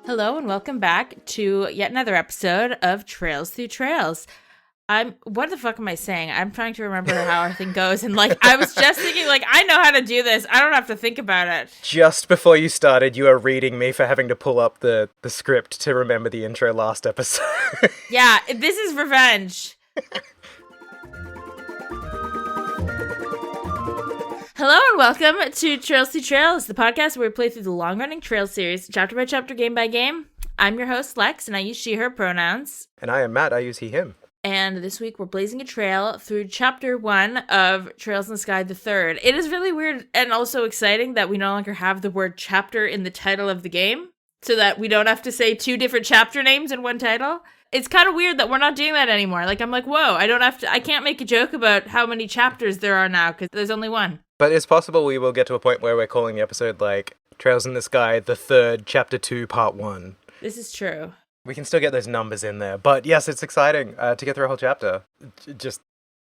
Hello and welcome back to yet another episode of Trails Through Trails. What the fuck am I saying? I'm trying to remember how our thing goes, and I was just thinking, I know how to do this. I don't have to think about it. Just before you started, you were reading me for having to pull up the script to remember the intro last episode. Yeah, this is revenge. Hello and welcome to Trails Through Trails, the podcast where we play through the long-running Trails series, chapter by chapter, game by game. I'm your host, Lex, and I use she, her pronouns. And I am Matt, I use he, him. And this week we're blazing a trail through chapter 1 of Trails in the Sky the Third. It is really weird and also exciting that we no longer have the word chapter in the title of the game, so that we don't have to say two different chapter names in one title. It's kind of weird that we're not doing that anymore. I'm like, whoa, I can't make a joke about how many chapters there are now, because there's only one. But it's possible we will get to a point where we're calling the episode, Trails in the Sky, the Third, Chapter 2, Part 1. This is true. We can still get those numbers in there. But yes, it's exciting to get through a whole chapter. Just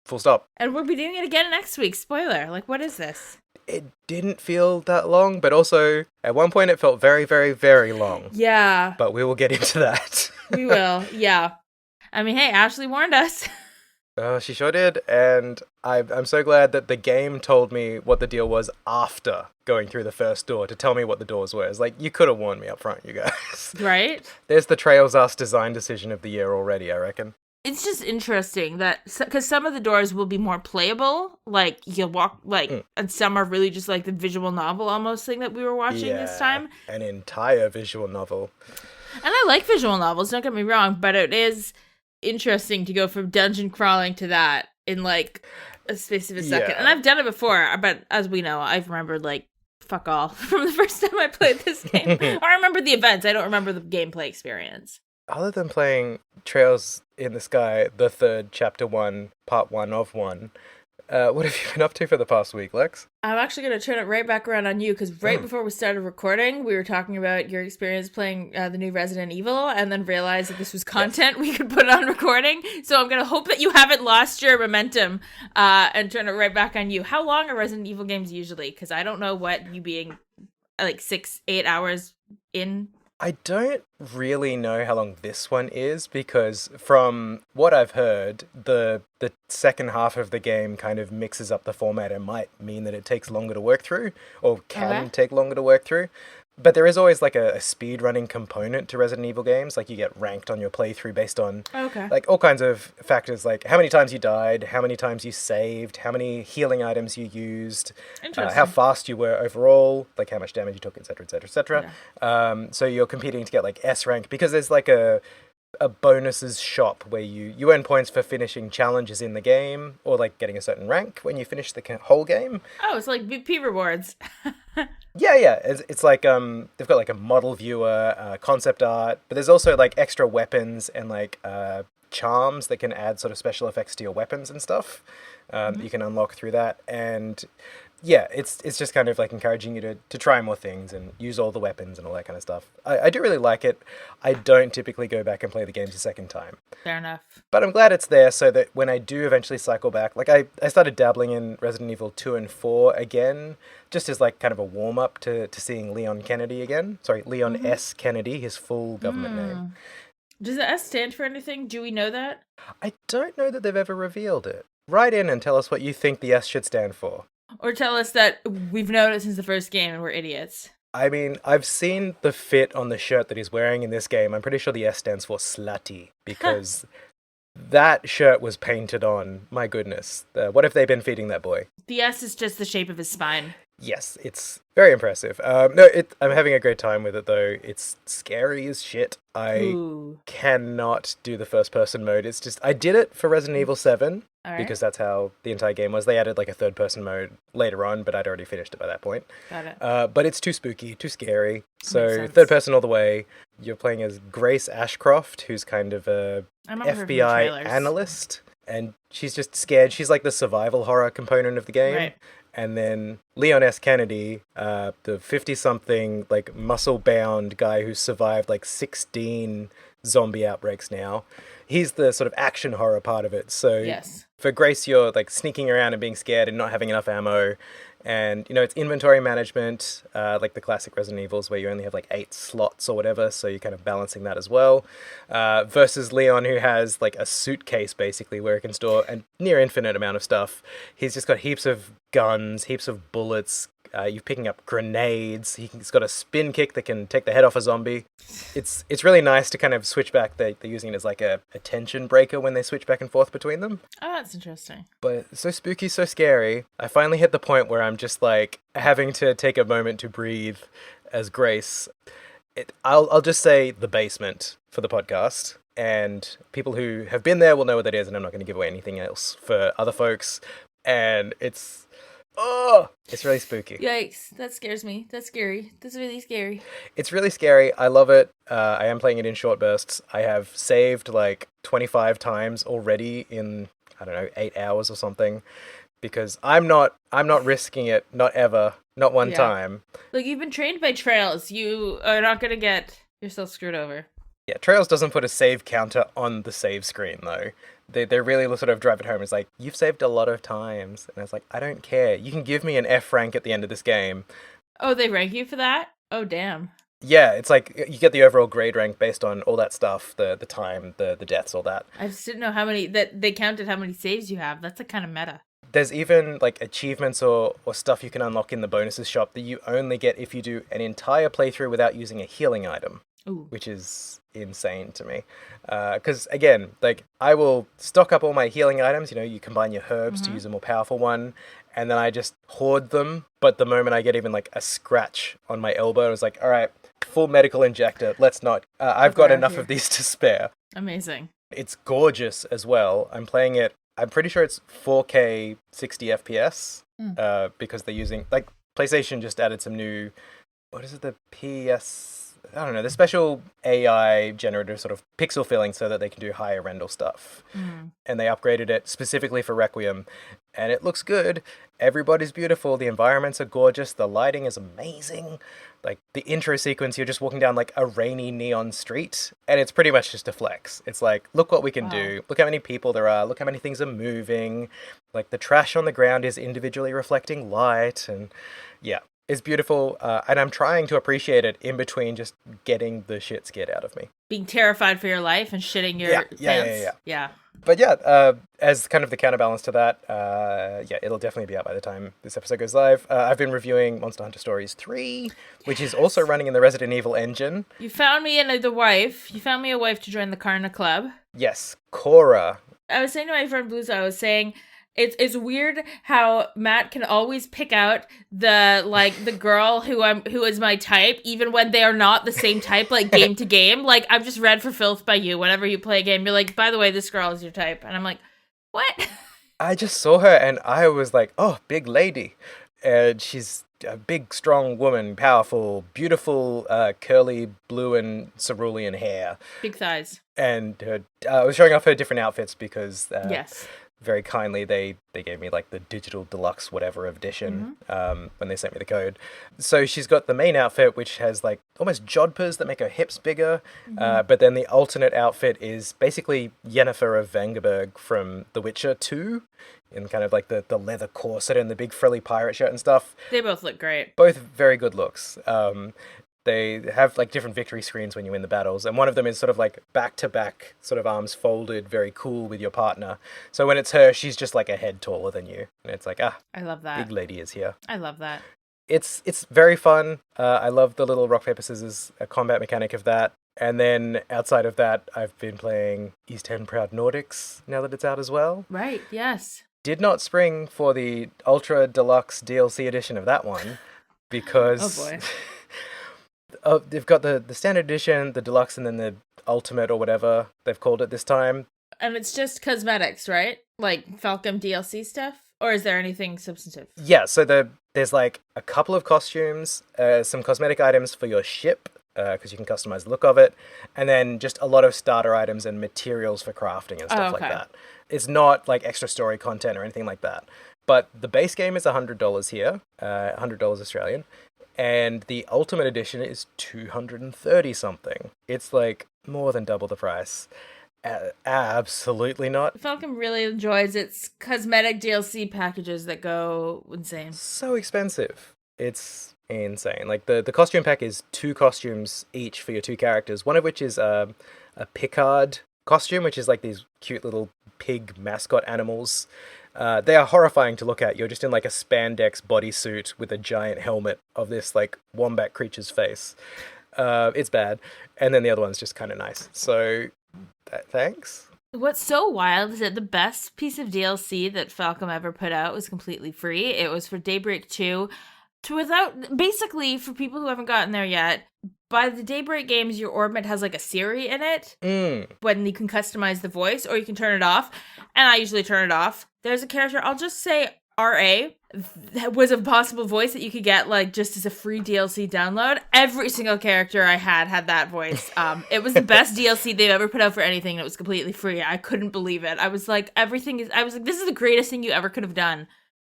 full stop. And we'll be doing it again next week. Spoiler. What is this? It didn't feel that long, but also, at one point it felt very, very, very long. Yeah. But we will get into that. We will, yeah. I mean, hey, Ashley warned us. She sure did, and I'm so glad that the game told me what the deal was after going through the first door to tell me what the doors were. It's you could have warned me up front, you guys. Right? There's the Trails Us design decision of the year already, I reckon. It's just interesting that, because some of the doors will be more playable, you'll walk, and some are really just the visual novel almost thing that we were watching this time. An entire visual novel. And I like visual novels, don't get me wrong, but it is interesting to go from dungeon crawling to that in a space of a second. Yeah. And I've done it before, but as we know, I've remembered fuck all from the first time I played this game. I remember the events, I don't remember the gameplay experience. Other than playing Trails in the Sky, the Third, Chapter 1, Part 1 of 1, what have you been up to for the past week, Lex? I'm actually going to turn it right back around on you, because right before we started recording, we were talking about your experience playing the new Resident Evil, and then realized that this was content we could put on recording. So I'm going to hope that you haven't lost your momentum and turn it right back on you. How long are Resident Evil games usually? Because I don't know what you being 6-8 hours in. I don't really know how long this one is, because from what I've heard, the second half of the game kind of mixes up the format and might mean that it takes longer to work through, or can take longer to work through. But there is always a speedrunning component to Resident Evil games. You get ranked on your playthrough based on all kinds of factors, how many times you died, how many times you saved, how many healing items you used, how fast you were overall, how much damage you took, etc., etc., etc. So you're competing to get S rank, because there's a bonuses shop where you earn points for finishing challenges in the game, or getting a certain rank when you finish the whole game. Oh, it's like BP rewards. Yeah. It's they've got a model viewer, concept art, but there's also extra weapons and charms that can add sort of special effects to your weapons and stuff. You can unlock through that, and yeah, it's just kind of encouraging you to try more things and use all the weapons and all that kind of stuff. I do really like it. I don't typically go back and play the games a second time. Fair enough. But I'm glad it's there, so that when I do eventually cycle back, I started dabbling in Resident Evil 2 and 4 again, just as kind of a warm-up to seeing Leon Kennedy again. Sorry, Leon S. Kennedy, his full government name. Does the S stand for anything? Do we know that? I don't know that they've ever revealed it. Write in and tell us what you think the S should stand for. Or tell us that we've known it since the first game and we're idiots. I mean, I've seen the fit on the shirt that he's wearing in this game. I'm pretty sure the S stands for slutty, because that shirt was painted on. My goodness. What have they been feeding that boy? The S is just the shape of his spine. Yes, it's very impressive. I'm having a great time with it, though. It's scary as shit. I cannot do the first-person mode. It's just, I did it for Resident Evil 7, because that's how the entire game was. They added a third-person mode later on, but I'd already finished it by that point. Got it. But it's too spooky, too scary. So third-person all the way. You're playing as Grace Ashcroft, who's kind of a FBI analyst, and she's just scared. She's the survival horror component of the game. Right. And then Leon S. Kennedy, the 50-something, like, muscle-bound guy who's survived, like, 16 zombie outbreaks now. He's the sort of action horror part of it. So Yes. for Grace, you're, like, sneaking around and being scared and not having enough ammo. And, you know, it's inventory management, like the classic Resident Evils where you only have, like, 8 slots or whatever, so you're kind of balancing that as well. Versus Leon, who has, like, a suitcase, basically, where he can store a near infinite amount of stuff. He's just got heaps of guns, heaps of bullets. You're picking up grenades. He's got a spin kick that can take the head off a zombie. It's really nice to kind of switch back. They're using it as like a tension breaker when they switch back and forth between them. Oh, that's interesting. But so spooky, so scary. I finally hit the point where I'm just like having to take a moment to breathe as Grace. I'll just say the basement for the podcast. And people who have been there will know what that is, and I'm not going to give away anything else for other folks. And it's really spooky. Yikes, that scares me. That's scary. That's really scary. It's really scary. I love it. I am playing it in short bursts. I have saved like 25 times already in, I don't know, 8 hours or something, because I'm not risking it, not ever, not one time. Look, you've been trained by Trails. You are not going to get yourself screwed over. Yeah, Trails doesn't put a save counter on the save screen, though. They really sort of drive it home. It's like, you've saved a lot of times. And it's like, I don't care. You can give me an F rank at the end of this game. Oh, they rank you for that? Oh, damn. Yeah, it's like, you get the overall grade rank based on all that stuff, the time, the deaths, all that. I just didn't know how many, that they counted how many saves you have. That's a kind of meta. There's even, like, achievements or stuff you can unlock in the bonuses shop that you only get if you do an entire playthrough without using a healing item. Ooh. Which is insane to me. Because, again, like, I will stock up all my healing items. You know, you combine your herbs to use a more powerful one, and then I just hoard them. But the moment I get even, like, a scratch on my elbow, I was like, all right, full medical injector. Let's not. I've got enough of these to spare. Amazing. It's gorgeous as well. I'm playing it. I'm pretty sure it's 4K 60 FPS because they're using, like, PlayStation just added some new, what is it, the I don't know, the special AI generator sort of pixel filling so that they can do higher render stuff. And they upgraded it specifically for Requiem. And it looks good. Everybody's beautiful. The environments are gorgeous. The lighting is amazing. Like, the intro sequence, you're just walking down, like, a rainy neon street. And it's pretty much just a flex. It's like, look what we can do. Look how many people there are. Look how many things are moving. Like, the trash on the ground is individually reflecting light. And, yeah. It's beautiful, and I'm trying to appreciate it in between just getting the shit scared out of me. Being terrified for your life and shitting your pants. Yeah. But yeah, as kind of the counterbalance to that, it'll definitely be out by the time this episode goes live. I've been reviewing Monster Hunter Stories 3, which is also running in the Resident Evil engine. You found me the wife. You found me a wife to join the Karna Club. Yes, Cora. I was saying to my friend Blues, I was saying, It's weird how Matt can always pick out the girl who is my type, even when they are not the same type, like game to game. Like, I've just read for filth by you. Whenever you play a game, you're like, by the way, this girl is your type. And I'm like, what? I just saw her and I was like, oh, big lady. And she's a big, strong woman, powerful, beautiful, curly blue and cerulean hair. Big thighs. And I was showing off her different outfits because yes. Very kindly, they gave me like the digital deluxe whatever edition when they sent me the code. So she's got the main outfit, which has like almost jodhpurs that make her hips bigger. But then the alternate outfit is basically Yennefer of Vengerberg from The Witcher 2, in kind of like the leather corset and the big frilly pirate shirt and stuff. They both look great. Both very good looks. They have like different victory screens when you win the battles, and one of them is sort of like back-to-back, sort of arms folded, very cool with your partner. So when it's her, she's just like a head taller than you, and it's like, I love that. Big lady is here. I love that. It's very fun. I love the little rock paper scissors combat mechanic of that. And then outside of that, I've been playing East End Proud Nordics now that it's out as well. Right. Yes. Did not spring for the Ultra Deluxe DLC edition of that one because. Oh boy. They've got the standard edition, the deluxe, and then the ultimate or whatever they've called it this time. And it's just cosmetics, right? Like Falcom DLC stuff? Or is there anything substantive? Yeah, so there's like a couple of costumes, some cosmetic items for your ship, because you can customize the look of it, and then just a lot of starter items and materials for crafting and stuff like that. It's not like extra story content or anything like that. But the base game is $100 here, $100 Australian, and the Ultimate Edition is 230 something. It's like more than double the price. Absolutely not. Falcon really enjoys its cosmetic DLC packages that go insane. So expensive. It's insane. Like the costume pack is 2 costumes each for your 2 characters, one of which is a Picard costume, which is like these cute little pig mascot animals. They are horrifying to look at. You're just in like a spandex bodysuit with a giant helmet of this like wombat creature's face. It's bad. And then the other one's just kind of nice. So, thanks. What's so wild is that the best piece of DLC that Falcom ever put out was completely free. It was for Daybreak 2. Basically, for people who haven't gotten there yet, by the Daybreak games, your Orbit has like a Siri in it when you can customize the voice, or you can turn it off. And I usually turn it off. There's a character, I'll just say R.A., that was a possible voice that you could get like just as a free DLC download. Every single character I had that voice. It was the best DLC they've ever put out for anything, and it was completely free. I couldn't believe it. I was like, this is the greatest thing you ever could have done.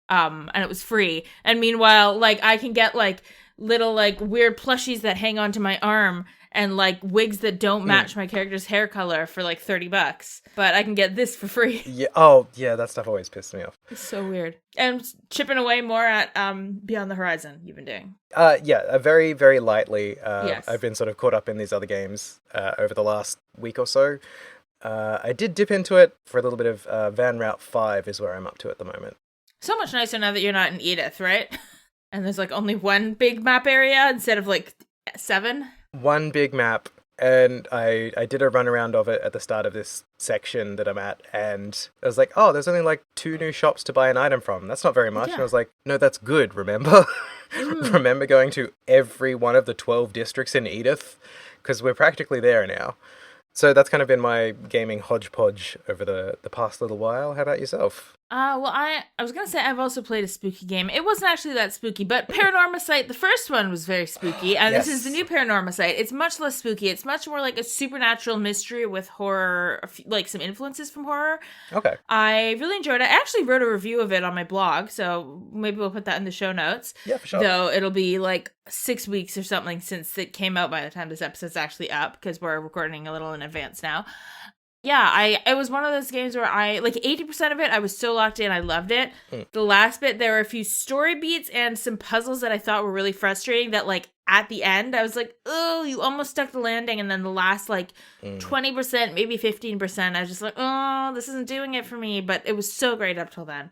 And it was free. And meanwhile, like, I can get like little like weird plushies that hang onto my arm and like wigs that don't match my character's hair color for like $30, but I can get this for free. Yeah. Oh, yeah. That stuff always pissed me off. It's so weird. And chipping away more at Beyond the Horizon. You've been doing. Yeah. Very, very lightly. Yes. I've been sort of caught up in these other games over the last week or so. I did dip into it for a little bit of Van Route 5 is where I'm up to at the moment. So much nicer now that you're not in Edith, right? And there's like only one big map area instead of like 7. One big map, and I did a run around of it at the start of this section that I'm at, and I was like, oh, there's only like 2 new shops to buy an item from. That's not very much. Yeah. And I was like, no, that's good, remember? Remember going to every one of the 12 districts in Edith? Because we're practically there now. So that's kind of been my gaming hodgepodge over the past little while. How about yourself? Well, I was going to say I've also played a spooky game. It wasn't actually that spooky, but Paranormasight, the first one was very spooky, and yes. This is the new Paranormasight. It's much less spooky. It's much more like a supernatural mystery with horror, like some influences from horror. Okay. I really enjoyed it. I actually wrote a review of it on my blog, so maybe we'll put that in the show notes. Yeah, for sure. Though it'll be like 6 weeks or something since it came out by the time this episode's actually up, because we're recording a little in advance now. Yeah, it was one of those games where 80% of it, I was so locked in, I loved it. The last bit, there were a few story beats and some puzzles that I thought were really frustrating that, like, at the end, I was like, oh, you almost stuck the landing, and then the last, 20%, maybe 15%, I was just like, oh, this isn't doing it for me, but it was so great up till then.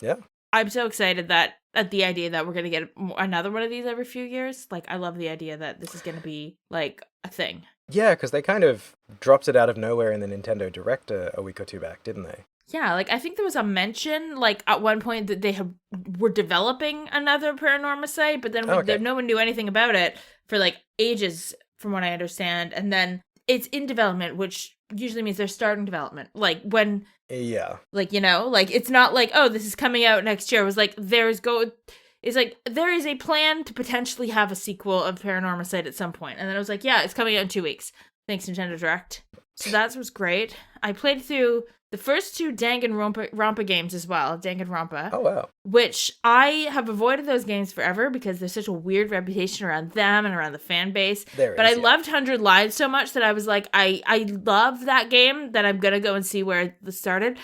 Yeah. I'm so excited at the idea that we're going to get another one of these every few years. Like, I love the idea that this is going to be, like, a thing. Yeah, because they kind of dropped it out of nowhere in the Nintendo Direct a week or two back, didn't they? Yeah, like, I think there was a mention, like, at one point that they were developing another Paranormasight, but then no one knew anything about it for, like, ages, from what I understand. And then it's in development, which usually means they're starting development. Like, when... Yeah. Like, you know, like, it's not like, oh, this is coming out next year. It was like, there is a plan to potentially have a sequel of Paranormasight at some point. And then I was like, yeah, it's coming out in 2 weeks. Thanks, Nintendo Direct. So that was great. I played through the first 2 Danganronpa games as well, Danganronpa. Oh, wow. Which I have avoided those games forever because there's such a weird reputation around them and around the fan base. I loved 100 Lives so much that I was like, I love that game that I'm going to go and see where it started.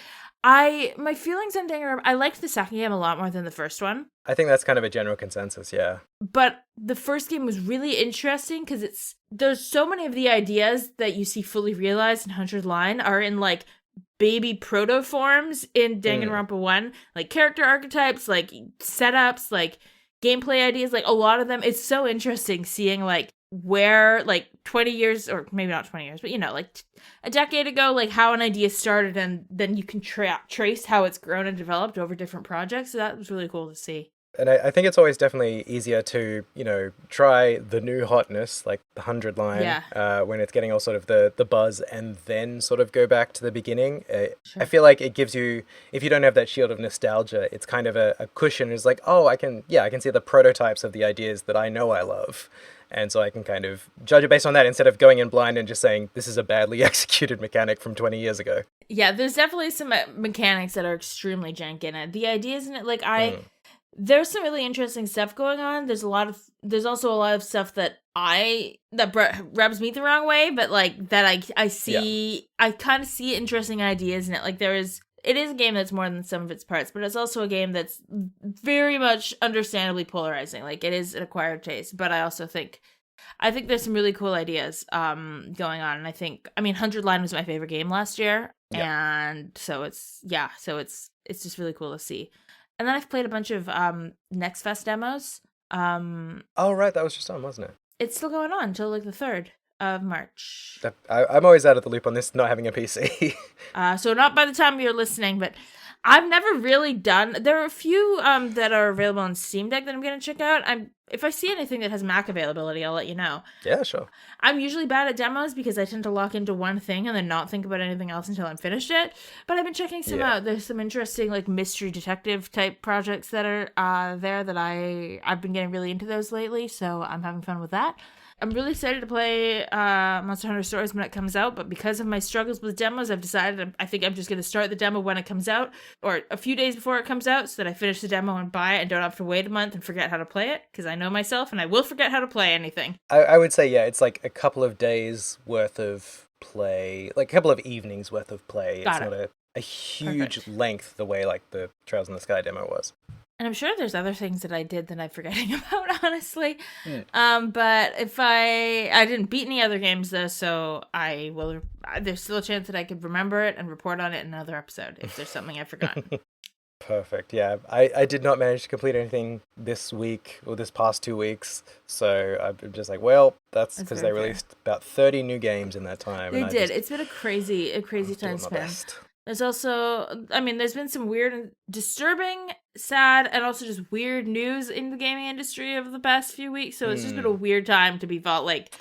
My feelings on Danganronpa, I liked the second game a lot more than the first one. I think that's kind of a general consensus, yeah. But the first game was really interesting because there's so many of the ideas that you see fully realized in 100 Line are in like baby proto forms in Danganronpa 1, like character archetypes, like setups, like gameplay ideas, like a lot of them. It's so interesting seeing like where like 20 years, or maybe not 20 years, but you know, like a decade ago, like how an idea started, and then you can trace how it's grown and developed over different projects. So that was really cool to see. And I think it's always definitely easier to, you know, try the new hotness, like the 100 Line, when it's getting all sort of the buzz, and then sort of go back to the beginning. Sure. I feel like it gives you, if you don't have that shield of nostalgia, it's kind of a cushion. It's like, oh, I can see the prototypes of the ideas that I know I love. And so I can kind of judge it based on that instead of going in blind and just saying, this is a badly executed mechanic from 20 years ago. Yeah, there's definitely some mechanics that are extremely jank in it. The idea isn't it like there's some really interesting stuff going on. There's also a lot of stuff that rubs me the wrong way, but like that I see, I kind of see interesting ideas in it. Like it is a game that's more than some of its parts, but it's also a game that's very much understandably polarizing. Like it is an acquired taste, but I also think there's some really cool ideas going on. And I think, 100 Line was my favorite game last year. Yeah. And so it's just really cool to see. And then I've played a bunch of Next Fest demos. Oh, right. That was just on, wasn't it? It's still going on until like the 3rd of March. I'm always out of the loop on this, not having a PC. So not by the time you're listening, but I've never really done... There are a few that are available on Steam Deck that I'm going to check out. If I see anything that has Mac availability, I'll let you know. Yeah, sure. I'm usually bad at demos because I tend to lock into one thing and then not think about anything else until I'm finished it. But I've been checking some out. There's some interesting like mystery detective type projects that are there that I've been getting really into those lately. So I'm having fun with that. I'm really excited to play Monster Hunter Stories when it comes out, but because of my struggles with demos, I've decided I think I'm just going to start the demo when it comes out, or a few days before it comes out, so that I finish the demo and buy it and don't have to wait a month and forget how to play it, because I know myself and I will forget how to play anything. I would say, it's like a couple of days worth of play, like a couple of evenings worth of play. It's not a huge length the way like the Trails in the Sky demo was. And I'm sure there's other things that I did that I'm forgetting about, honestly. But if I didn't beat any other games, though, so I will... There's still a chance that I could remember it and report on it in another episode if there's something I've forgotten. Perfect, yeah. I did not manage to complete anything this week or this past 2 weeks, so I'm just like, well, that's because they released about 30 new games in that time. They did. It's been a crazy time span. There's also, there's been some weird and disturbing, sad, and also just weird news in the gaming industry over the past few weeks. So it's just been a weird time to be felt like,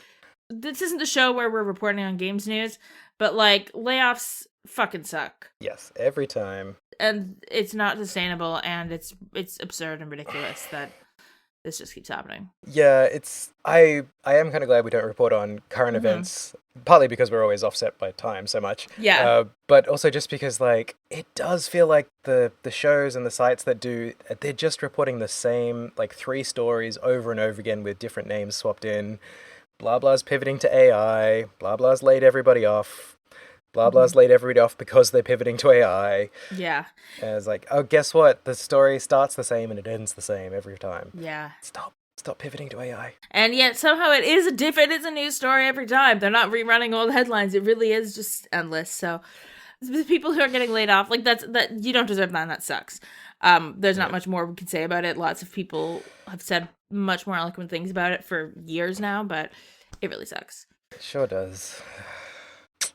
this isn't the show where we're reporting on games news, but like, layoffs fucking suck. Yes, every time. And it's not sustainable, and it's absurd and ridiculous that this just keeps happening. Yeah, I am kind of glad we don't report on current events, partly because we're always offset by time so much. Yeah. But also just because, like, it does feel like the shows and the sites that do, they're just reporting the same, like, 3 stories over and over again with different names swapped in. Blah blah's pivoting to AI. Blah blah's laid everybody off. Blah blah's laid everybody off because they're pivoting to AI. Yeah. And it's like, oh, guess what? The story starts the same and it ends the same every time. Yeah. Stop pivoting to AI. And yet somehow it is a new story every time. They're not rerunning old headlines. It really is just endless. So the people who are getting laid off, like that you don't deserve that, and that sucks. There's not much more we can say about it. Lots of people have said much more eloquent things about it for years now, but it really sucks. It sure does.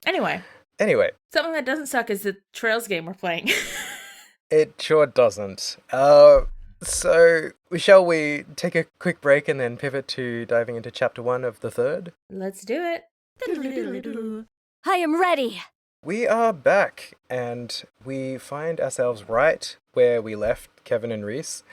Anyway. Something that doesn't suck is the Trails game we're playing. It sure doesn't. So, shall we take a quick break and then pivot to diving into Chapter 1 of the 3rd? Let's do it. I am ready. We are back, and we find ourselves right where we left Kevin and Reese,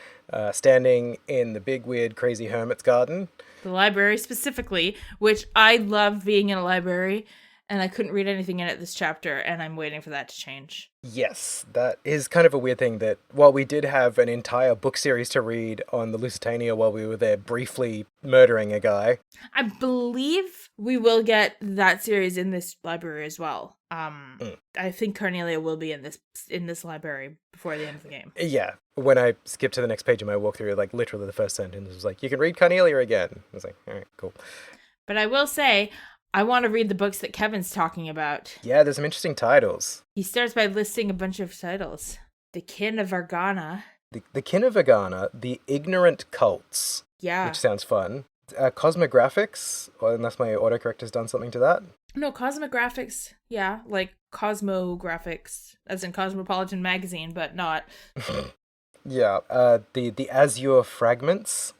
standing in the big, weird, crazy Hermit's garden. The library specifically, which I love being in a library. And I couldn't read anything in it this chapter, and I'm waiting for that to change. Yes, that is kind of a weird thing that while we did have an entire book series to read on the Lusitania while we were there briefly murdering a guy. I believe we will get that series in this library as well. I think Carnelia will be in this library before the end of the game. Yeah, when I skipped to the next page of my walkthrough, like literally the first sentence was like, you can read Carnelia again. I was like, all right, cool. But I will say, I want to read the books that Kevin's talking about. Yeah, there's some interesting titles. He starts by listing a bunch of titles. The Kin of Argana. The Kin of Argana, The Ignorant Cults. Yeah. Which sounds fun. Cosmographics, unless my autocorrector's done something to that. No, Cosmographics. Yeah, like Cosmographics, as in Cosmopolitan Magazine, but not. Yeah, the Azure Fragments.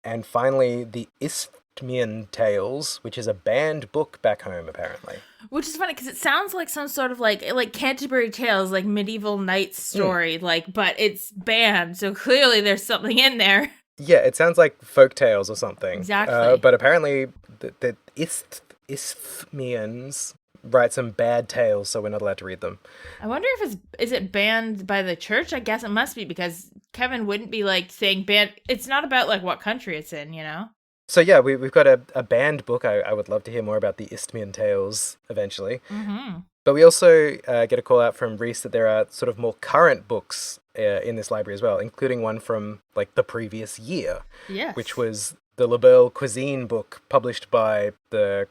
And finally, the Isthmian Tales, which is a banned book back home, apparently. Which is funny, because it sounds like some sort of, like Canterbury Tales, like medieval knights story, but it's banned, so clearly there's something in there. Yeah, it sounds like folk tales or something. Exactly. But apparently the Isthmians write some bad tales, so we're not allowed to read them. I wonder if is it banned by the church? I guess it must be, because Kevin wouldn't be like saying banned. It's not about like what country it's in, you know? So yeah, we've got a banned book. I would love to hear more about the Isthmian tales eventually. Mm-hmm. But we also get a call out from Reese that there are sort of more current books in this library as well, including one from like the previous year, Yes. which was the Liberal Cuisine book published by the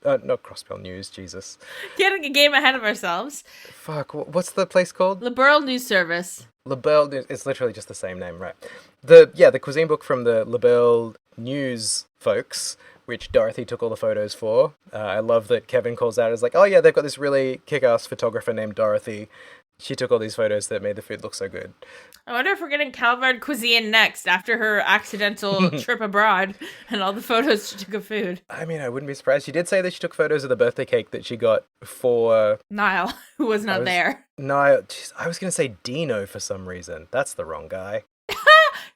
not Crossbell News, Jesus. Getting a game ahead of ourselves. Fuck, what's the place called? Liberal News Service. Liberal News, it's literally just the same name, right? The cuisine book from the Liberal News folks, which Dorothy took all the photos for. I love that Kevin calls out as like, oh yeah, they've got this really kick-ass photographer named Dorothy. She took all these photos that made the food look so good. I wonder if we're getting Calvard Cuisine next after her accidental trip abroad and all the photos she took of food. I mean, I wouldn't be surprised. She did say that she took photos of the birthday cake that she got for Niall, who was not there. No, I was going to say Dino for some reason. That's the wrong guy.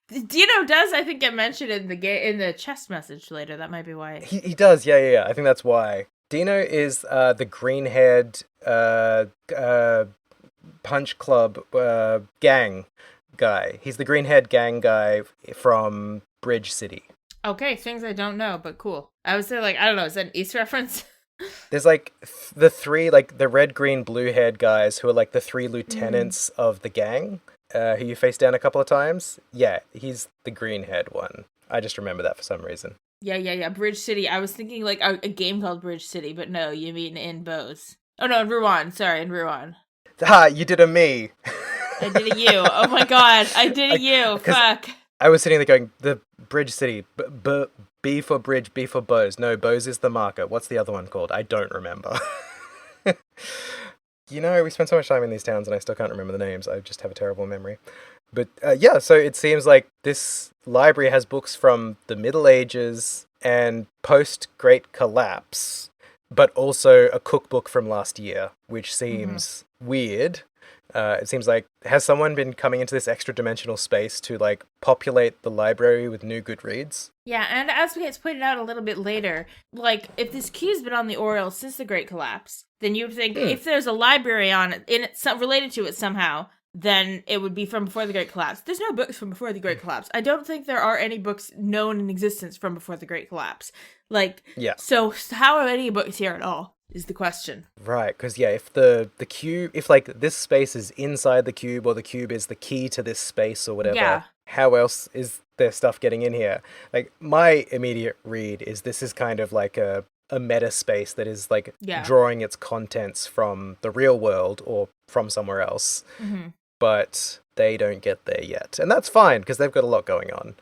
Dino does, I think, get mentioned in the chest message later. That might be why. He does, yeah. I think that's why. Dino is the green-haired Punch Club gang guy. He's the green-haired gang guy from Bridge City. Okay, things I don't know, but cool. I would say, like, I don't know, is that an East reference? There's like the three, like the red, green, blue-haired guys who are like the three lieutenants of the gang, who you face down a couple of times. Yeah, he's the green-haired one. I just remember that for some reason. Yeah. Bridge City. I was thinking like a game called Bridge City, but no, you mean in Bose. Oh no, in Rouen. Sorry, in Rouen. Ha! You did a me. I did a you. Oh my god, I did a you. Fuck. I was sitting there going, the Bridge City, B for Bridge, B for Bose. No, Bose is the marker. What's the other one called? I don't remember. You know, we spend so much time in these towns and I still can't remember the names. I just have a terrible memory. But yeah, so it seems like this library has books from the Middle Ages and post-Great Collapse, but also a cookbook from last year, which seems weird. It seems like, has someone been coming into this extra dimensional space to like populate the library with new good reads? Yeah, and as we had pointed out a little bit later, like if this queue's been on the Oriole since the Great Collapse, then you would think if there's a library on it, in it related to it somehow, then it would be from before the Great Collapse. There's no books from before the Great Collapse. I don't think there are any books known in existence from before the Great Collapse. Like, yeah. So how are any books here at all? Is the question. Right, because yeah, if the cube, if like this space is inside the cube or the cube is the key to this space or whatever, how else is there stuff getting in here? Like my immediate read is this is kind of like a meta space that is like drawing its contents from the real world or from somewhere else, but they don't get there yet. And that's fine because they've got a lot going on.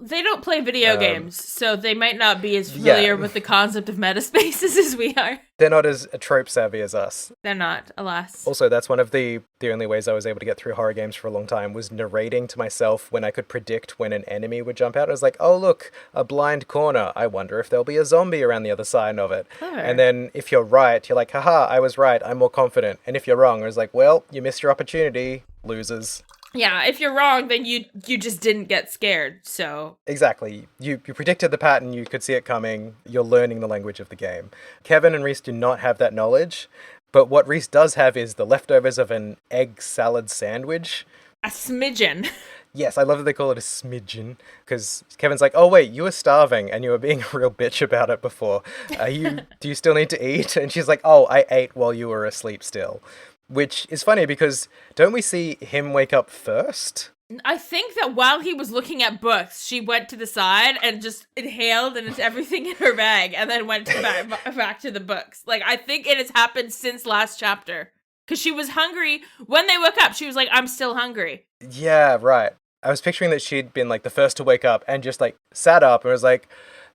They don't play video games, so they might not be as familiar with the concept of metaspaces as we are. They're not as trope savvy as us. They're not, alas. Also, that's one of the only ways I was able to get through horror games for a long time was narrating to myself when I could predict when an enemy would jump out. I was like, oh look, a blind corner. I wonder if there'll be a zombie around the other side of it. Clever. And then if you're right, you're like, haha, I was right, I'm more confident. And if you're wrong, I was like, well, you missed your opportunity, losers. Yeah, if you're wrong, then you just didn't get scared, so... Exactly. You predicted the pattern, you could see it coming, you're learning the language of the game. Kevin and Reese do not have that knowledge, but what Reese does have is the leftovers of an egg salad sandwich. A smidgen. Yes, I love that they call it a smidgen, because Kevin's like, oh wait, you were starving, and you were being a real bitch about it before. Do you still need to eat? And she's like, oh, I ate while you were asleep still. Which is funny because don't we see him wake up first? I think that while he was looking at books, she went to the side and just inhaled and it's everything in her bag and then went back to the books. Like, I think it has happened since last chapter. Because she was hungry. When they woke up, she was like, I'm still hungry. Yeah, right. I was picturing that she'd been like the first to wake up and just like sat up and was like,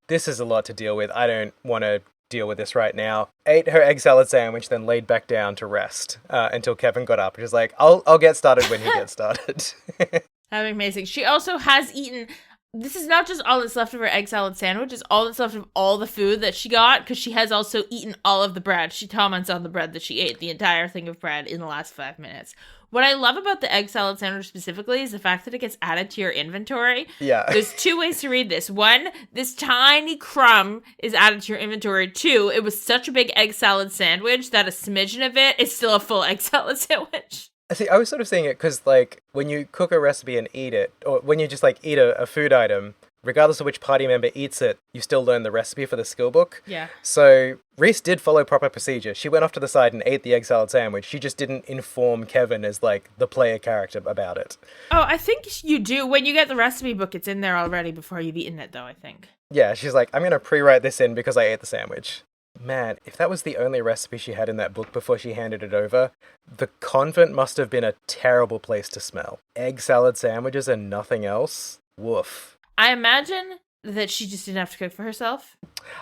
this is a lot to deal with. I don't want to deal with this right now. Ate her egg salad sandwich, then laid back down to rest until Kevin got up. Which is like, I'll get started when he gets started. That'd be amazing. She also has eaten. This is not just all that's left of her egg salad sandwich. It's all that's left of all the food that she got because she has also eaten all of the bread. She comments on the bread that she ate, the entire thing of bread in the last 5 minutes, What I love about the egg salad sandwich specifically is the fact that it gets added to your inventory. Yeah. There's two ways to read this. One, this tiny crumb is added to your inventory. Two, it was such a big egg salad sandwich that a smidgen of it is still a full egg salad sandwich. See, I was sort of seeing it because, like, when you cook a recipe and eat it, or when you just, like, eat a food item, regardless of which party member eats it, you still learn the recipe for the skill book. Yeah. So Reese did follow proper procedure. She went off to the side and ate the egg salad sandwich. She just didn't inform Kevin as, like, the player character about it. Oh, I think you do. When you get the recipe book, it's in there already before you've eaten it, though, I think. Yeah, she's like, I'm going to pre-write this in because I ate the sandwich. Man, if that was the only recipe she had in that book before she handed it over, the convent must have been a terrible place to smell. Egg salad sandwiches and nothing else? Woof. I imagine that she just didn't have to cook for herself.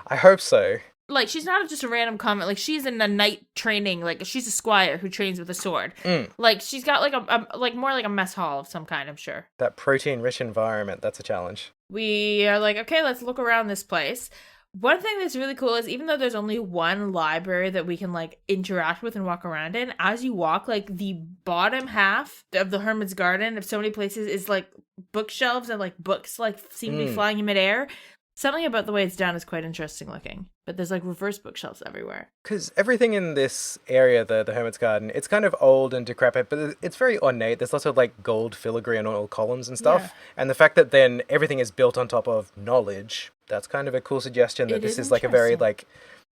I hope so. Like, she's not just a random comment. Like, she's in a knight training. Like, she's a squire who trains with a sword. Like, she's got, like, a more like a mess hall of some kind, I'm sure. That protein-rich environment, that's a challenge. We are like, okay, let's look around this place. One thing that's really cool is even though there's only one library that we can, like, interact with and walk around in, as you walk, like, the bottom half of the Hermit's Garden of so many places is, like, bookshelves and, like, books, like, seem to be flying in midair. Something about the way it's done is quite interesting looking. But there's, like, reverse bookshelves everywhere. Because everything in this area, the Hermit's Garden, it's kind of old and decrepit, but it's very ornate. There's lots of, like, gold filigree and oil columns and stuff. Yeah. And the fact that then everything is built on top of knowledge, that's kind of a cool suggestion that this is, like, a very, like,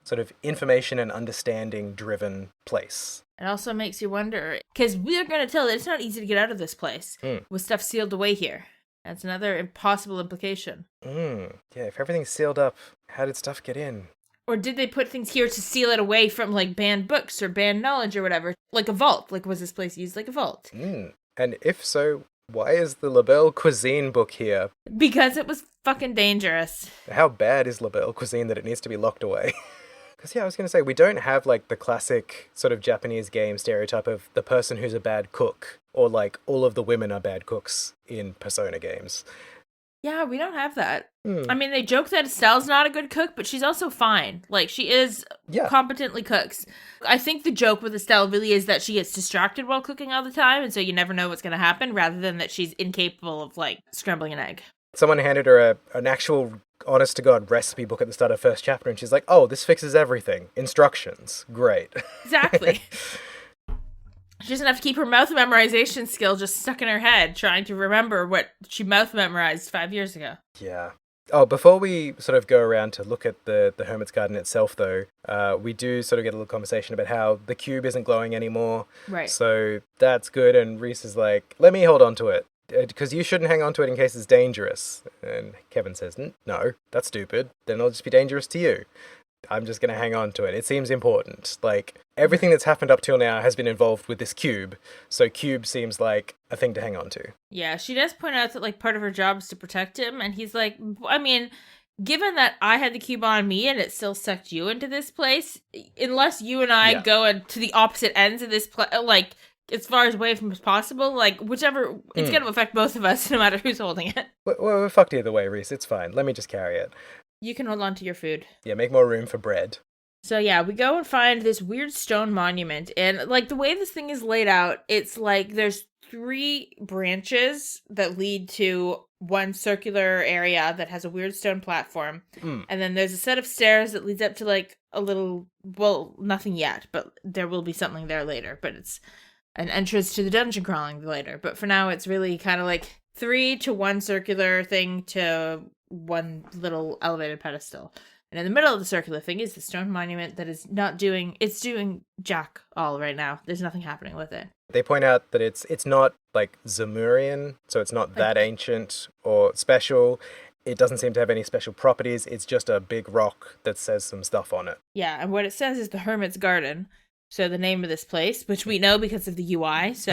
sort of information and understanding driven place. It also makes you wonder, because we're going to tell that it's not easy to get out of this place with stuff sealed away here. That's another impossible implication. Yeah, if everything's sealed up, how did stuff get in? Or did they put things here to seal it away from, like, banned books or banned knowledge or whatever? Like a vault. Like, was this place used like a vault? And if so, why is the Labelle Cuisine book here? Because it was fucking dangerous. How bad is Labelle Cuisine that it needs to be locked away? Because, yeah, I was going to say, we don't have, like, the classic sort of Japanese game stereotype of the person who's a bad cook. Or, like, all of the women are bad cooks in Persona games. Yeah, we don't have that. I mean, they joke that Estelle's not a good cook, but she's also fine. Like, she is competently cooks. I think the joke with Estelle really is that she gets distracted while cooking all the time, and so you never know what's going to happen, rather than that she's incapable of, like, scrambling an egg. Someone handed her an actual honest-to-God recipe book at the start of first chapter, and she's like, oh, this fixes everything. Instructions. Great. Exactly. She doesn't have to keep her mouth memorization skill just stuck in her head, trying to remember what she mouth memorized 5 years ago. Yeah. Oh, before we sort of go around to look at the Hermit's Garden itself, though, we do sort of get a little conversation about how the cube isn't glowing anymore. Right. So that's good, and Reese is like, let me hold on to it, because you shouldn't hang on to it in case it's dangerous. And Kevin says, no, that's stupid. Then it'll just be dangerous to you. I'm just going to hang on to it. It seems important. Like, everything that's happened up till now has been involved with this cube, so cube seems like a thing to hang on to. Yeah, she does point out that, like, part of her job is to protect him, and he's like, I mean, given that I had the cube on me and it still sucked you into this place, unless you and I go to the opposite ends of this place, like, as far as away from as possible, like, whichever, it's going to affect both of us no matter who's holding it. We're fucked either way, Reese. It's fine. Let me just carry it. You can hold on to your food. Yeah, make more room for bread. So yeah, we go and find this weird stone monument. And, like, the way this thing is laid out, it's like there's 3 branches that lead to one circular area that has a weird stone platform. And then there's a set of stairs that leads up to, like, a little, well, nothing yet, but there will be something there later. But it's an entrance to the dungeon crawling later. But for now, it's really kind of like 3 to 1 circular thing to 1 little elevated pedestal. And in the middle of the circular thing is the stone monument that is it's doing jack all right now. There's nothing happening with it. They point out that it's not, like, Zemurian, so it's not that ancient or special. It doesn't seem to have any special properties. It's just a big rock that says some stuff on it. Yeah, and what it says is the Hermit's Garden. So the name of this place, which we know because of the UI. So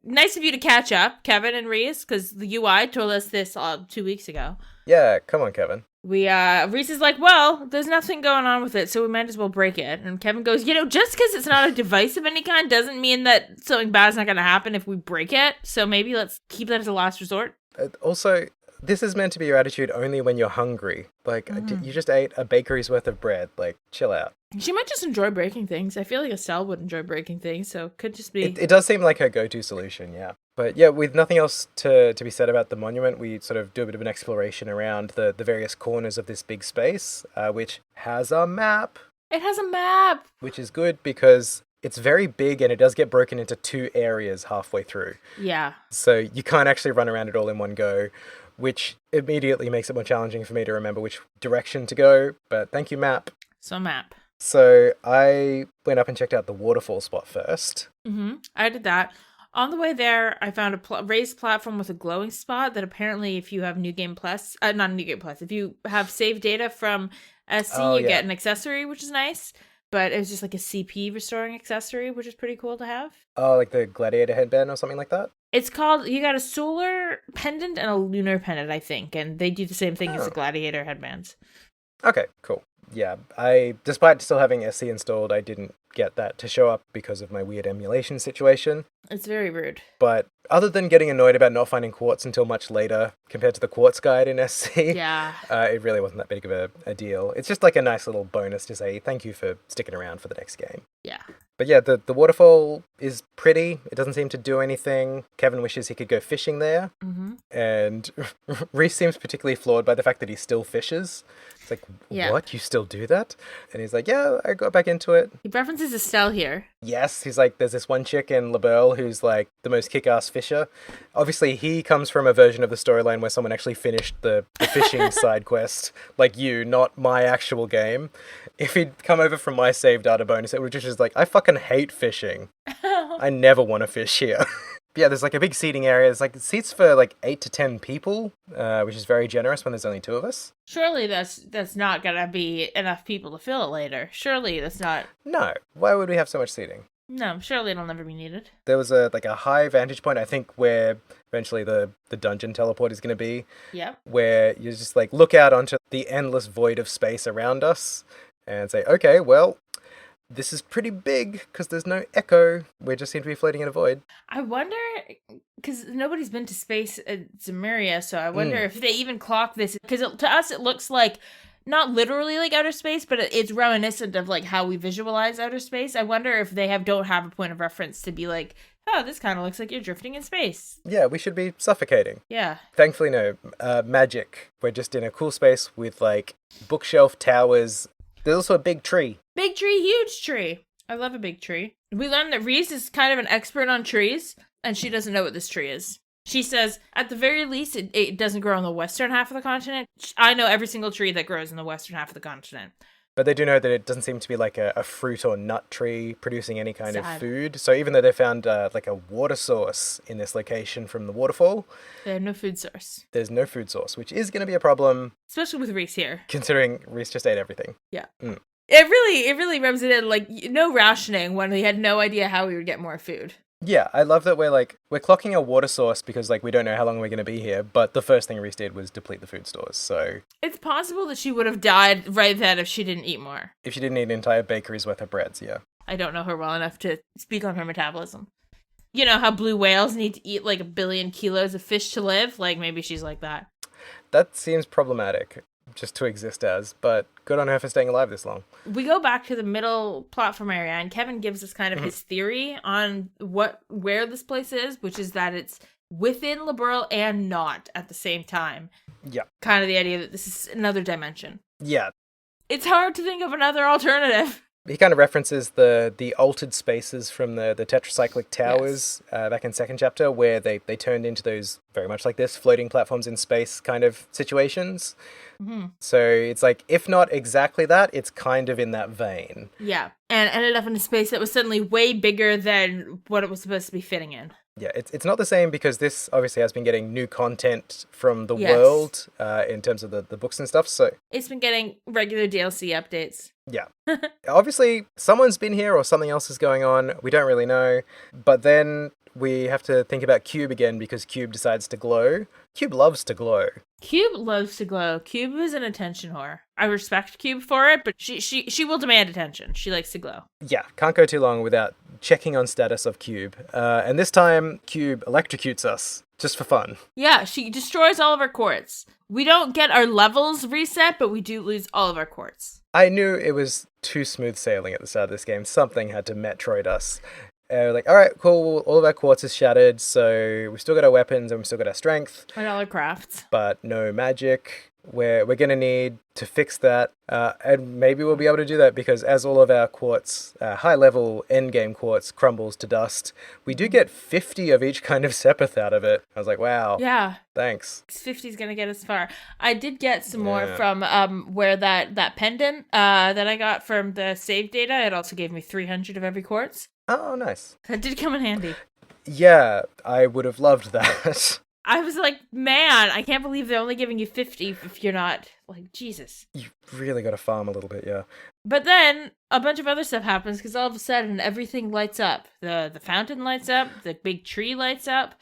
nice of you to catch up, Kevin and Reese, because the UI told us this 2 weeks ago. Yeah, come on, Kevin. Reese is like, well, there's nothing going on with it, so we might as well break it. And Kevin goes, just because it's not a device of any kind doesn't mean that something bad's not going to happen if we break it. So maybe let's keep that as a last resort. Also, this is meant to be your attitude only when you're hungry. Like, you just ate a bakery's worth of bread. Like, chill out. She might just enjoy breaking things. I feel like Estelle would enjoy breaking things, so it could just be... It does seem like her go-to solution, yeah. But yeah, with nothing else to be said about the monument, we sort of do a bit of an exploration around the various corners of this big space, which has a map. It has a map! Which is good because it's very big and it does get broken into 2 areas halfway through. Yeah. So you can't actually run around it all in one go, which immediately makes it more challenging for me to remember which direction to go. But thank you, map. So map. So I went up and checked out the waterfall spot first. I did that. On the way there, I found a raised platform with a glowing spot that apparently if you have New Game Plus, not New Game Plus, if you have saved data from SC, you get an accessory, which is nice. But it was just like a CP restoring accessory, which is pretty cool to have. Oh, like the gladiator headband or something like that? It's called, you got a solar pendant and a lunar pendant, I think. And they do the same thing as the gladiator headbands. Okay, cool. Yeah, despite still having SC installed, I didn't get that to show up because of my weird emulation situation. It's very rude. But other than getting annoyed about not finding quartz until much later compared to the quartz guide in SC, it really wasn't that big of a deal. It's just like a nice little bonus to say thank you for sticking around for the next game. Yeah. But yeah, the waterfall is pretty. It doesn't seem to do anything. Kevin wishes he could go fishing there. And Reese seems particularly flawed by the fact that he still fishes. It's like, what? You still do that? And he's like, yeah, I got back into it. He references Estelle here. Yes, he's like, there's this one chick in LaBelle who's like the most kick-ass fisher. Obviously, he comes from a version of the storyline where someone actually finished the fishing side quest, like you, not my actual game. If he'd come over from my save data bonus, it would just like, I fucking hate fishing. I never want to fish here. Yeah, there's like a big seating area. There's like seats for like 8 to 10 people, which is very generous when there's only 2 of us. Surely that's not gonna be enough people to fill it later. Surely that's not. No, why would we have so much seating? No, surely it'll never be needed. There was a high vantage point, I think, where eventually the dungeon teleport is going to be. Yep. Where you just like look out onto the endless void of space around us and say, okay, well, this is pretty big because there's no echo. We just seem to be floating in a void. I wonder, because nobody's been to space at Zemuria, so I wonder if they even clock this. Because to us, it looks like, not literally like outer space, but it's reminiscent of like how we visualize outer space. I wonder if they don't have a point of reference to be like, oh, this kind of looks like you're drifting in space. Yeah, we should be suffocating. Yeah. Thankfully, no. Magic. We're just in a cool space with like bookshelf towers. There's also a big tree. Big tree, huge tree. I love a big tree. We learned that Reese is kind of an expert on trees, and she doesn't know what this tree is. She says, at the very least, it doesn't grow on the western half of the continent. I know every single tree that grows in the western half of the continent. But they do know that it doesn't seem to be like a fruit or nut tree producing any kind of food. So even though they found like a water source in this location from the waterfall, they have no food source. There's no food source, which is going to be a problem. Especially with Reese here. Considering Reese just ate everything. Yeah. It really rubs it in, like, no rationing when we had no idea how we would get more food. Yeah, I love that we're clocking a water source because, like, we don't know how long we're going to be here, but the first thing Reese did was deplete the food stores, so... It's possible that she would have died right then if she didn't eat more. If she didn't eat an entire bakery's worth of breads, yeah. I don't know her well enough to speak on her metabolism. You know how blue whales need to eat, like, 1 billion kilos of fish to live? Like, maybe she's like that. That seems problematic. Just to exist as, but good on her for staying alive this long. We go back to the middle platform area, and Kevin gives us kind of his theory on where this place is, which is that it's within Liberl and not at the same time. Yeah. Kind of the idea that this is another dimension. Yeah. It's hard to think of another alternative. He kind of references the altered spaces from the tetracyclic towers back in second chapter, where they turned into those, very much like this, floating platforms in space kind of situations. Mm-hmm. So it's like, if not exactly that, it's kind of in that vein. Yeah, and ended up in a space that was suddenly way bigger than what it was supposed to be fitting in. Yeah, it's not the same because this obviously has been getting new content from the world in terms of the books and stuff, so... It's been getting regular DLC updates. Yeah. Obviously, someone's been here or something else is going on. We don't really know. But then we have to think about Cube again because Cube decides to glow. Cube loves to glow. Cube loves to glow. Cube is an attention whore. I respect Cube for it, but she will demand attention. She likes to glow. Yeah, can't go too long without checking on status of Cube. And this time, Cube electrocutes us, just for fun. Yeah, she destroys all of our quartz. We don't get our levels reset, but we do lose all of our quartz. I knew it was too smooth sailing at the start of this game. Something had to Metroid us. Like, all right, cool, all of our quartz is shattered, so we've still got our weapons and we've still got our strength. And all our crafts. But no magic. We're going to need to fix that, and maybe we'll be able to do that because as all of our quartz, high-level endgame quartz crumbles to dust, we do get 50 of each kind of sepith out of it. I was like, wow. Yeah. Thanks. 50 is going to get us far. I did get some more from where that pendant that I got from the save data. It also gave me 300 of every quartz. Oh, nice. That did come in handy. Yeah, I would have loved that. I was like, man, I can't believe they're only giving you 50 if you're not, like, Jesus. You really got to farm a little bit, yeah. But then a bunch of other stuff happens because all of a sudden everything lights up. The fountain lights up, the big tree lights up,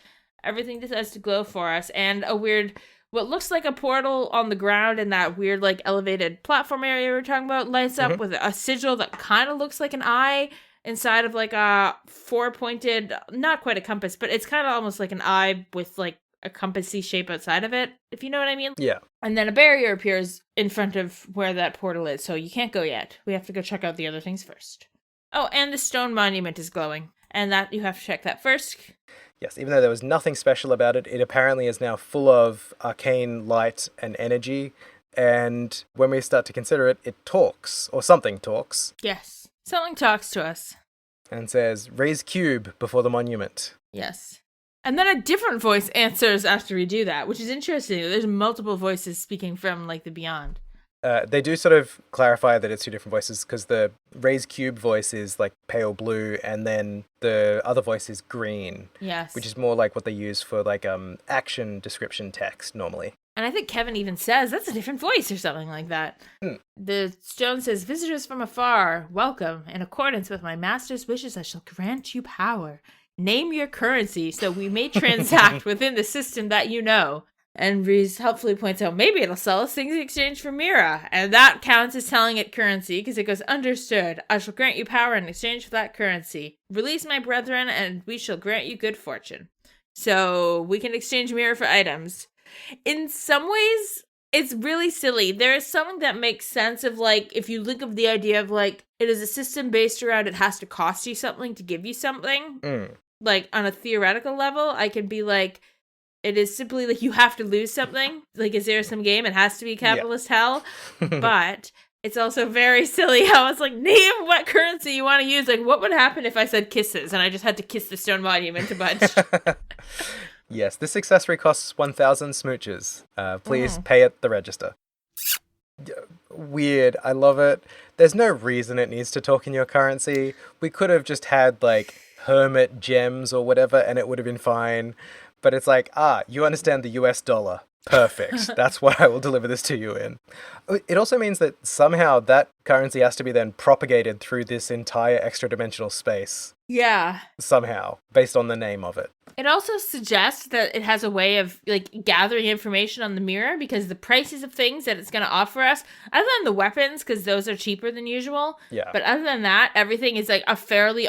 everything decides to glow for us, and a weird, what looks like a portal on the ground in that weird, like, elevated platform area we were talking about lights up with a sigil that kind of looks like an eye inside of, like, a four-pointed, not quite a compass, but it's kind of almost like an eye with, like, a compassy shape outside of it, if you know what I mean. Yeah. And then a barrier appears in front of where that portal is, so you can't go yet. We have to go check out the other things first. Oh, and the stone monument is glowing, and that you have to check that first. Yes, even though there was nothing special about it, it apparently is now full of arcane light and energy, and when we start to consider it, it talks, or something talks. Yes. Something talks to us. And says, raise cube before the monument. Yes. And then a different voice answers after we do that, which is interesting. There's multiple voices speaking from, like, the beyond. They do sort of clarify that it's two different voices, because the raise cube voice is, like, pale blue, and then the other voice is green. Yes. Which is more like what they use for, like, action description text, normally. And I think Kevin even says, that's a different voice, or something like that. The stone says, visitors from afar, welcome. In accordance with my master's wishes, I shall grant you power. Name your currency so we may transact within the system that you know. And Reese helpfully points out, maybe it'll sell us things in exchange for Mira. And that counts as telling it currency, because it goes, understood. I shall grant you power in exchange for that currency. Release my brethren, and we shall grant you good fortune. So we can exchange Mira for items. In some ways, it's really silly. There is something that makes sense of, like, if you look of the idea of, like, it is a system based around it has to cost you something to give you something. Like, on a theoretical level, I can be like, it is simply like you have to lose something. Like, is there some game? It has to be capitalist hell. But it's also very silly how it's like, name what currency you want to use. Like, what would happen if I said kisses and I just had to kiss the stone monument a bunch? Yes, this accessory costs 1,000 smooches. Please pay at the register. Weird. I love it. There's no reason it needs to talk in your currency. We could have just had, like, Hermit gems or whatever, and it would have been fine. But it's like, you understand the US dollar. Perfect. That's what I will deliver this to you in. It also means that somehow that currency has to be then propagated through this entire extra-dimensional space. Yeah. Somehow, based on the name of it. It also suggests that it has a way of, like, gathering information on the mirror, because the prices of things that it's going to offer us, other than the weapons, because those are cheaper than usual. Yeah. But other than that, everything is, like, a fairly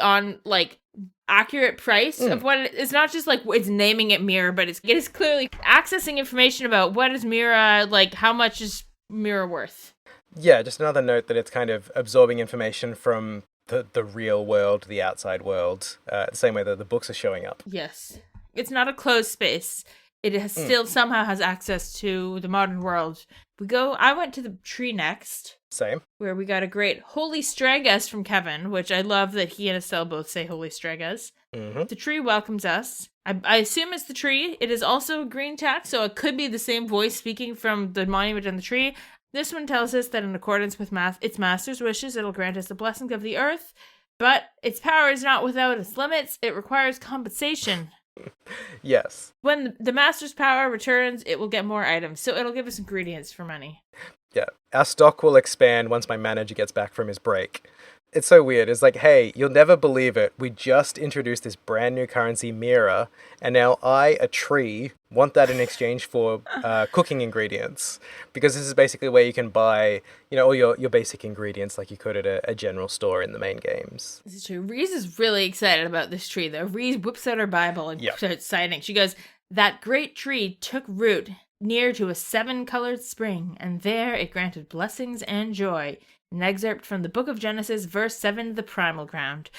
accurate price of what it's not just like it's naming it Mirror, but it is clearly accessing information about what is Mirror, like how much is Mirror worth. Yeah, just another note that it's kind of absorbing information from the real world, the outside world, the same way that the books are showing up. Yes. It's not a closed space. It has still somehow has access to the modern world. I went to the tree next. Same. Where we got a great Holy Stragus from Kevin, which I love that he and Estelle both say Holy Stragus. The tree welcomes us. I assume it's the tree. It is also a green text, so it could be the same voice speaking from the monument and the tree. This one tells us that in accordance with its master's wishes, it'll grant us the blessings of the earth, but its power is not without its limits. It requires compensation. Yes. When the master's power returns, it will get more items, so it'll give us ingredients for money. Yeah. Our stock will expand once my manager gets back from his break. It's so weird. It's like, hey, you'll never believe it. We just introduced this brand new currency, Mira, and now I, a tree, want that in exchange for cooking ingredients. Because this is basically where you can buy, all your basic ingredients like you could at a general store in the main games. This is true. Reese is really excited about this tree, though. Reese whips out her Bible and starts citing. She goes, "That great tree took root near to a 7-colored spring, and there it granted blessings and joy." An excerpt from the Book of Genesis, verse 7, the primal ground.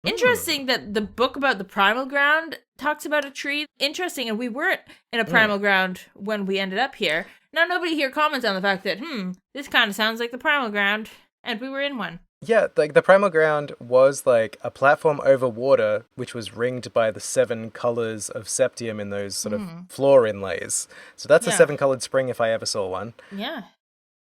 Interesting that the book about the primal ground talks about a tree. Interesting, and we weren't in a primal ground when we ended up here. Now, nobody here comments on the fact that, this kind of sounds like the primal ground, and we were in one. Yeah, like the primal ground was like a platform over water, which was ringed by the 7 colors of septium in those sort of floor inlays. So that's a 7-colored spring if I ever saw one. Yeah.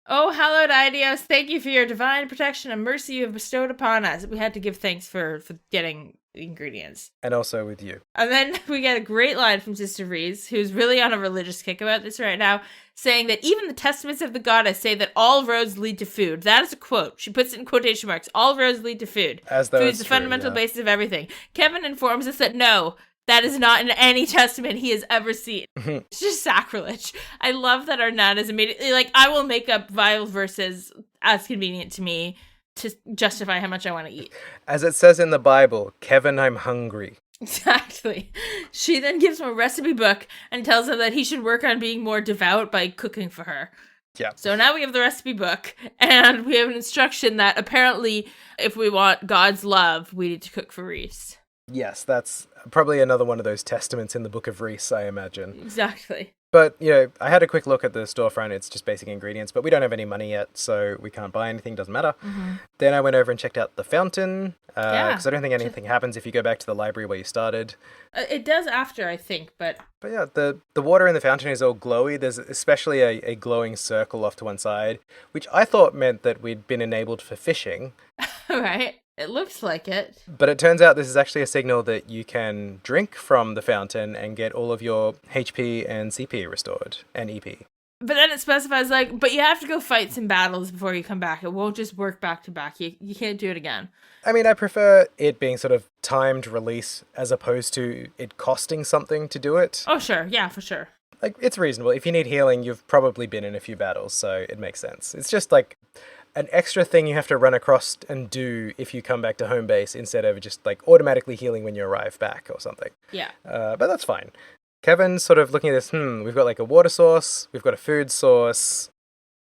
"Oh, hallowed Idios, thank you for your divine protection and mercy you have bestowed upon us." We had to give thanks for getting ingredients. And also with you. And then we get a great line from Sister Reese, who's really on a religious kick about this right now, saying that even the testaments of the goddess say that all roads lead to food. That is a quote. She puts it in quotation marks. All roads lead to food. As though Food's the fundamental basis of everything. Kevin informs us that no, that is not in any testament he has ever seen. It's just sacrilege. I love that our nun is immediately like, I will make up vile verses as convenient to me to justify how much I want to eat. As it says in the Bible, Kevin, I'm hungry. Exactly. She then gives him a recipe book and tells him that he should work on being more devout by cooking for her. Yeah. So now we have the recipe book, and we have an instruction that apparently if we want God's love, we need to cook for Reese. Yes, that's probably another one of those testaments in the Book of Reese, I imagine. Exactly. But, I had a quick look at the storefront. It's just basic ingredients, but we don't have any money yet, so we can't buy anything. Doesn't matter. Then I went over and checked out the fountain, because I don't think anything happens if you go back to the library where you started. It does after, I think, but yeah, the water in the fountain is all glowy. There's especially a glowing circle off to one side, which I thought meant that we'd been enabled for fishing. Right. It looks like it. But it turns out this is actually a signal that you can drink from the fountain and get all of your HP and CP restored, and EP. But then it specifies, but you have to go fight some battles before you come back. It won't just work back to back. You can't do it again. I mean, I prefer it being sort of timed release as opposed to it costing something to do it. Oh, sure. Yeah, for sure. It's reasonable. If you need healing, you've probably been in a few battles, so it makes sense. It's just an extra thing you have to run across and do if you come back to home base instead of just automatically healing when you arrive back or something. Yeah. But that's fine. Kevin's sort of looking at this, we've got a water source, we've got a food source,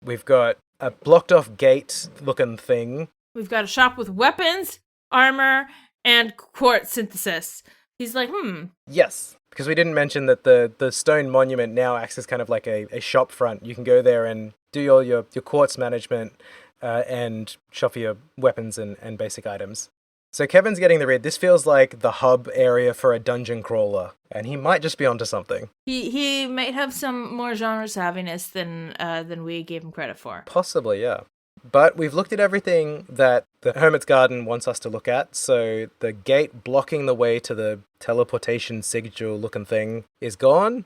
we've got a blocked off gate looking thing. We've got a shop with weapons, armor, and quartz synthesis. He's like, Yes, because we didn't mention that the stone monument now acts as kind of like a shop front. You can go there and do all your quartz management, and shop for your weapons and basic items. So Kevin's getting the read. This feels like the hub area for a dungeon crawler, and he might just be onto something. He might have some more genre savviness than we gave him credit for. Possibly, yeah. But we've looked at everything that the Hermit's Garden wants us to look at, so the gate blocking the way to the teleportation sigil-looking thing is gone.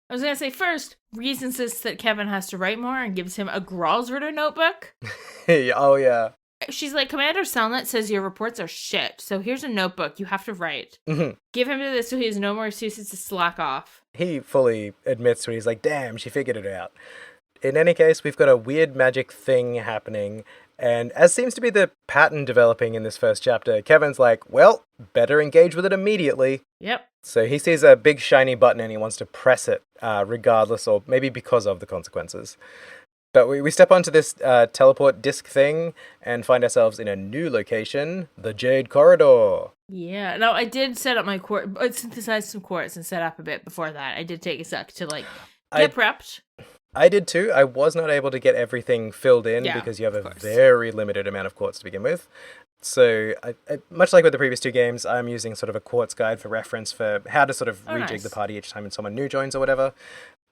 I was going to say first, Reese insists that Kevin has to write more and gives him a Gralsritter notebook. Oh, yeah. She's like, Commander Selnet says your reports are shit, so here's a notebook you have to write. Give him to this so he has no more excuses to slack off. He fully admits to it. He's like, damn, she figured it out. In any case, we've got a weird magic thing happening, and as seems to be the pattern developing in this first chapter, Kevin's like, well, better engage with it immediately. Yep. So he sees a big shiny button and he wants to press it, regardless or maybe because of the consequences. But we step onto this teleport disc thing and find ourselves in a new location, the Jade Corridoor. Yeah, no, I did set up my synthesize some quartz and set up a bit before that. I did take a sec to get prepped. I did too. I was not able to get everything filled in because you have a very limited amount of quartz to begin with. So, I, much like with the previous two games, I'm using sort of a quartz guide for reference for how to sort of rejig the party each time someone new joins or whatever.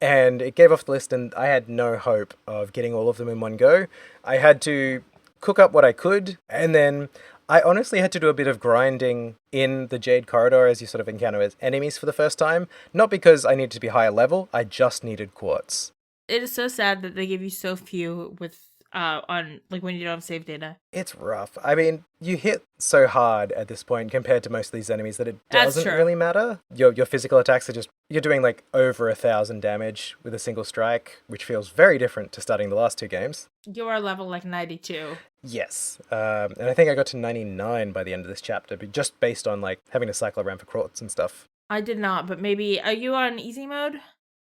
And it gave off the list, and I had no hope of getting all of them in one go. I had to cook up what I could, and then I honestly had to do a bit of grinding in the Jade Corridor as you sort of encounter as enemies for the first time. Not because I needed to be higher level, I just needed quartz. It is so sad that they give you so few with on like when you don't have save data. It's rough. I mean, you hit so hard at this point compared to most of these enemies that it That's doesn't true. really matter. Your physical attacks are just, you're doing like over 1,000 damage with a single strike, which feels very different to starting the last two games. You are level like 92. Yes. And I think I got to 99 by the end of this chapter, but just based on like having to cycle around for quartz and stuff. I did not, but maybe, are you on easy mode?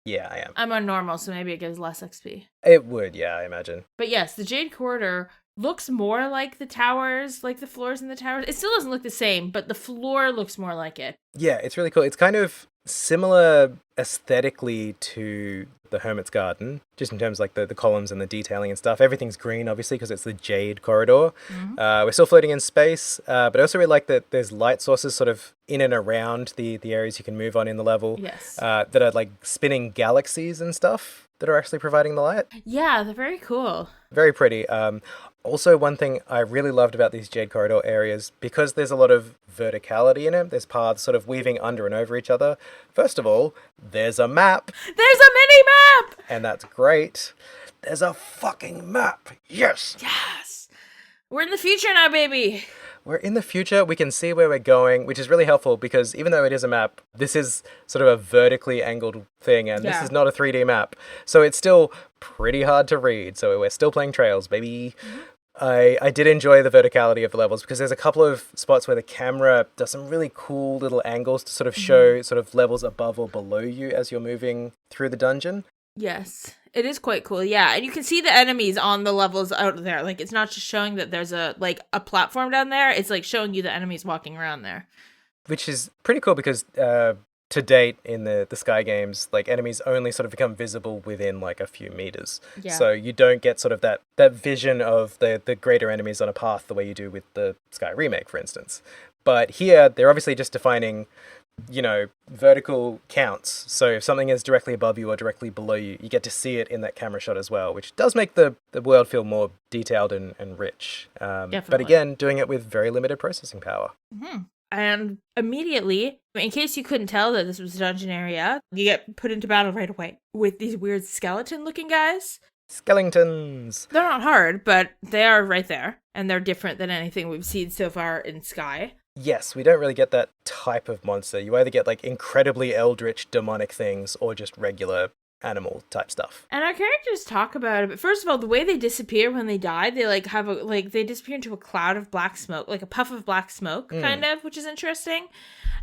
Yeah, I am. I'm on normal, so maybe it gives less XP. It would, yeah, I imagine. But yes, the Jade Corridor looks more like the towers, like the floors in the towers. It still doesn't look the same, but the floor looks more like it. Yeah, it's really cool. It's kind of similar aesthetically to the Hermit's Garden, just in terms of like the columns and the detailing and stuff. Everything's green, obviously, because it's the Jade Corridor. Mm-hmm. We're still floating in space, but I also really like that there's light sources sort of in and around the areas you can move on in the level. Yes. That are like spinning galaxies and stuff that are actually providing the light. Yeah, they're very cool. Very pretty. Also, one thing I really loved about these Jade Corridor areas, because there's a lot of verticality in it, there's paths sort of weaving under and over each other. First of all, there's a map, There's a mini map! and that's great. There's a fucking map. Yes! Yes! We're in the future now, baby! We're in the future, we can see where we're going, which is really helpful because even though it is a map, this is sort of a vertically angled thing, and this is not a 3D map. So it's still pretty hard to read, so we're still playing Trails, baby. Mm-hmm. I did enjoy the verticality of the levels because there's a couple of spots where the camera does some really cool little angles to sort of show sort of levels above or below you as you're moving through the dungeon. Yes, it is quite cool. Yeah, and you can see the enemies on the levels out there. Like, it's not just showing that there's a platform down there. It's like showing you the enemies walking around there. Which is pretty cool because to date in the Sky games, like enemies only sort of become visible within like a few meters. Yeah. So you don't get sort of that vision of the greater enemies on a path the way you do with the Sky remake, for instance. But here, they're obviously just defining, you know, vertical counts. So if something is directly above you or directly below you, you get to see it in that camera shot as well, which does make the world feel more detailed and rich. But again, doing it with very limited processing power. Mm-hmm. And immediately, in case you couldn't tell that this was a dungeon area, you get put into battle right away with these weird skeleton-looking guys. Skeletons! They're not hard, but they are right there, and they're different than anything we've seen so far in Sky. Yes, we don't really get that type of monster. You either get like incredibly eldritch demonic things or just regular animal type stuff. And our characters talk about it, but first of all, the way they disappear when they die, they like have they disappear into a cloud of black smoke, like a puff of black smoke, kind of, which is interesting.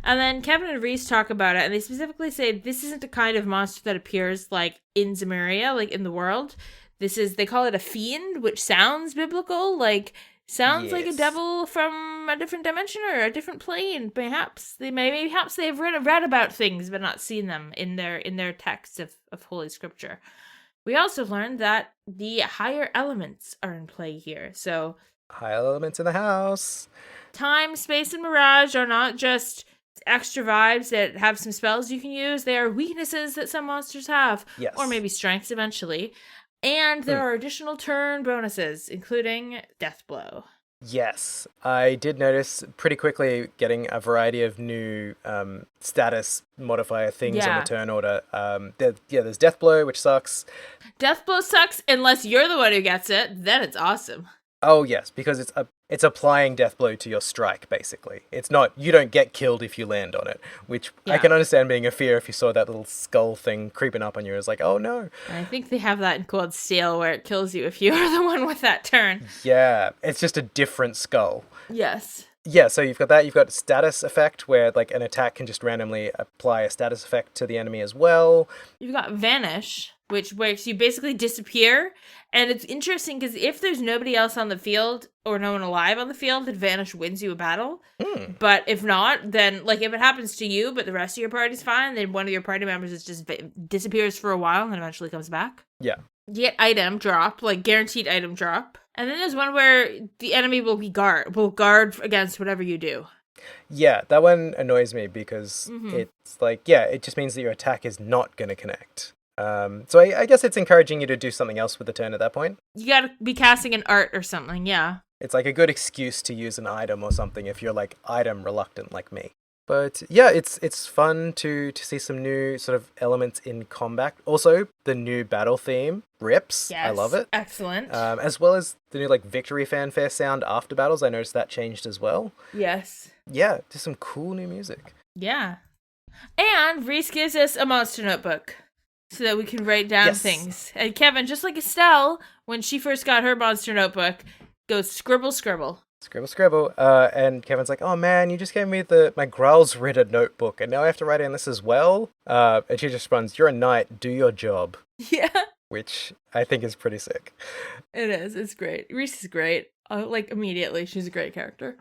And then Kevin and Reese talk about it, and they specifically say this isn't the kind of monster that appears like in Zemuria, like in the world. They call it a fiend, which sounds biblical, like sounds like a devil from a different dimension or a different plane. Perhaps they've read about things but not seen them in their texts of Holy Scripture. We also learned that the higher elements are in play here. So high elements in the house. Time, space, and mirage are not just extra vibes that have some spells you can use. They are weaknesses that some monsters have. Yes. Or maybe strengths eventually. And there are additional turn bonuses, including Death Blow. Yes, I did notice pretty quickly getting a variety of new status modifier things on the turn order. There's Death Blow, which sucks. Death Blow sucks unless you're the one who gets it. Then it's awesome. Oh yes, because it's applying Death Blow to your strike, basically. It's not, you don't get killed if you land on it, which I can understand being a fear if you saw that little skull thing creeping up on you. It's like, oh no. I think they have that in Cold Steel where it kills you if you're the one with that turn. Yeah, it's just a different skull. Yes. Yeah, so you've got that. You've got status effect, where like an attack can just randomly apply a status effect to the enemy as well. You've got Vanish, which makes you basically disappear. And it's interesting because if there's nobody else on the field or no one alive on the field, then Vanish wins you a battle. But if not, then like if it happens to you, but the rest of your party's fine, then one of your party members is just disappears for a while and then eventually comes back. Yeah. You get item drop, like guaranteed item drop. And then there's one where the enemy will guard against whatever you do. Yeah, that one annoys me because it's like, it just means that your attack is not going to connect. So I guess it's encouraging you to do something else with the turn at that point. You gotta be casting an art or something, yeah. It's like a good excuse to use an item or something if you're like item reluctant like me. But yeah, it's fun to see some new sort of elements in combat. Also, the new battle theme rips. Yes, I love it. Excellent. As well as the new like victory fanfare sound after battles. I noticed that changed as well. Yes. Yeah, just some cool new music. Yeah. And Reese gives us a monster notebook so that we can write down things. And Kevin, just like Estelle, when she first got her monster notebook, goes scribble, scribble. Scribble, scribble. And Kevin's like, oh man, you just gave me my Growl's Ritter notebook, and now I have to write in this as well? And she just responds, you're a knight, do your job. Yeah. Which I think is pretty sick. It is. It's great. Reese is great. Like, immediately, she's a great character.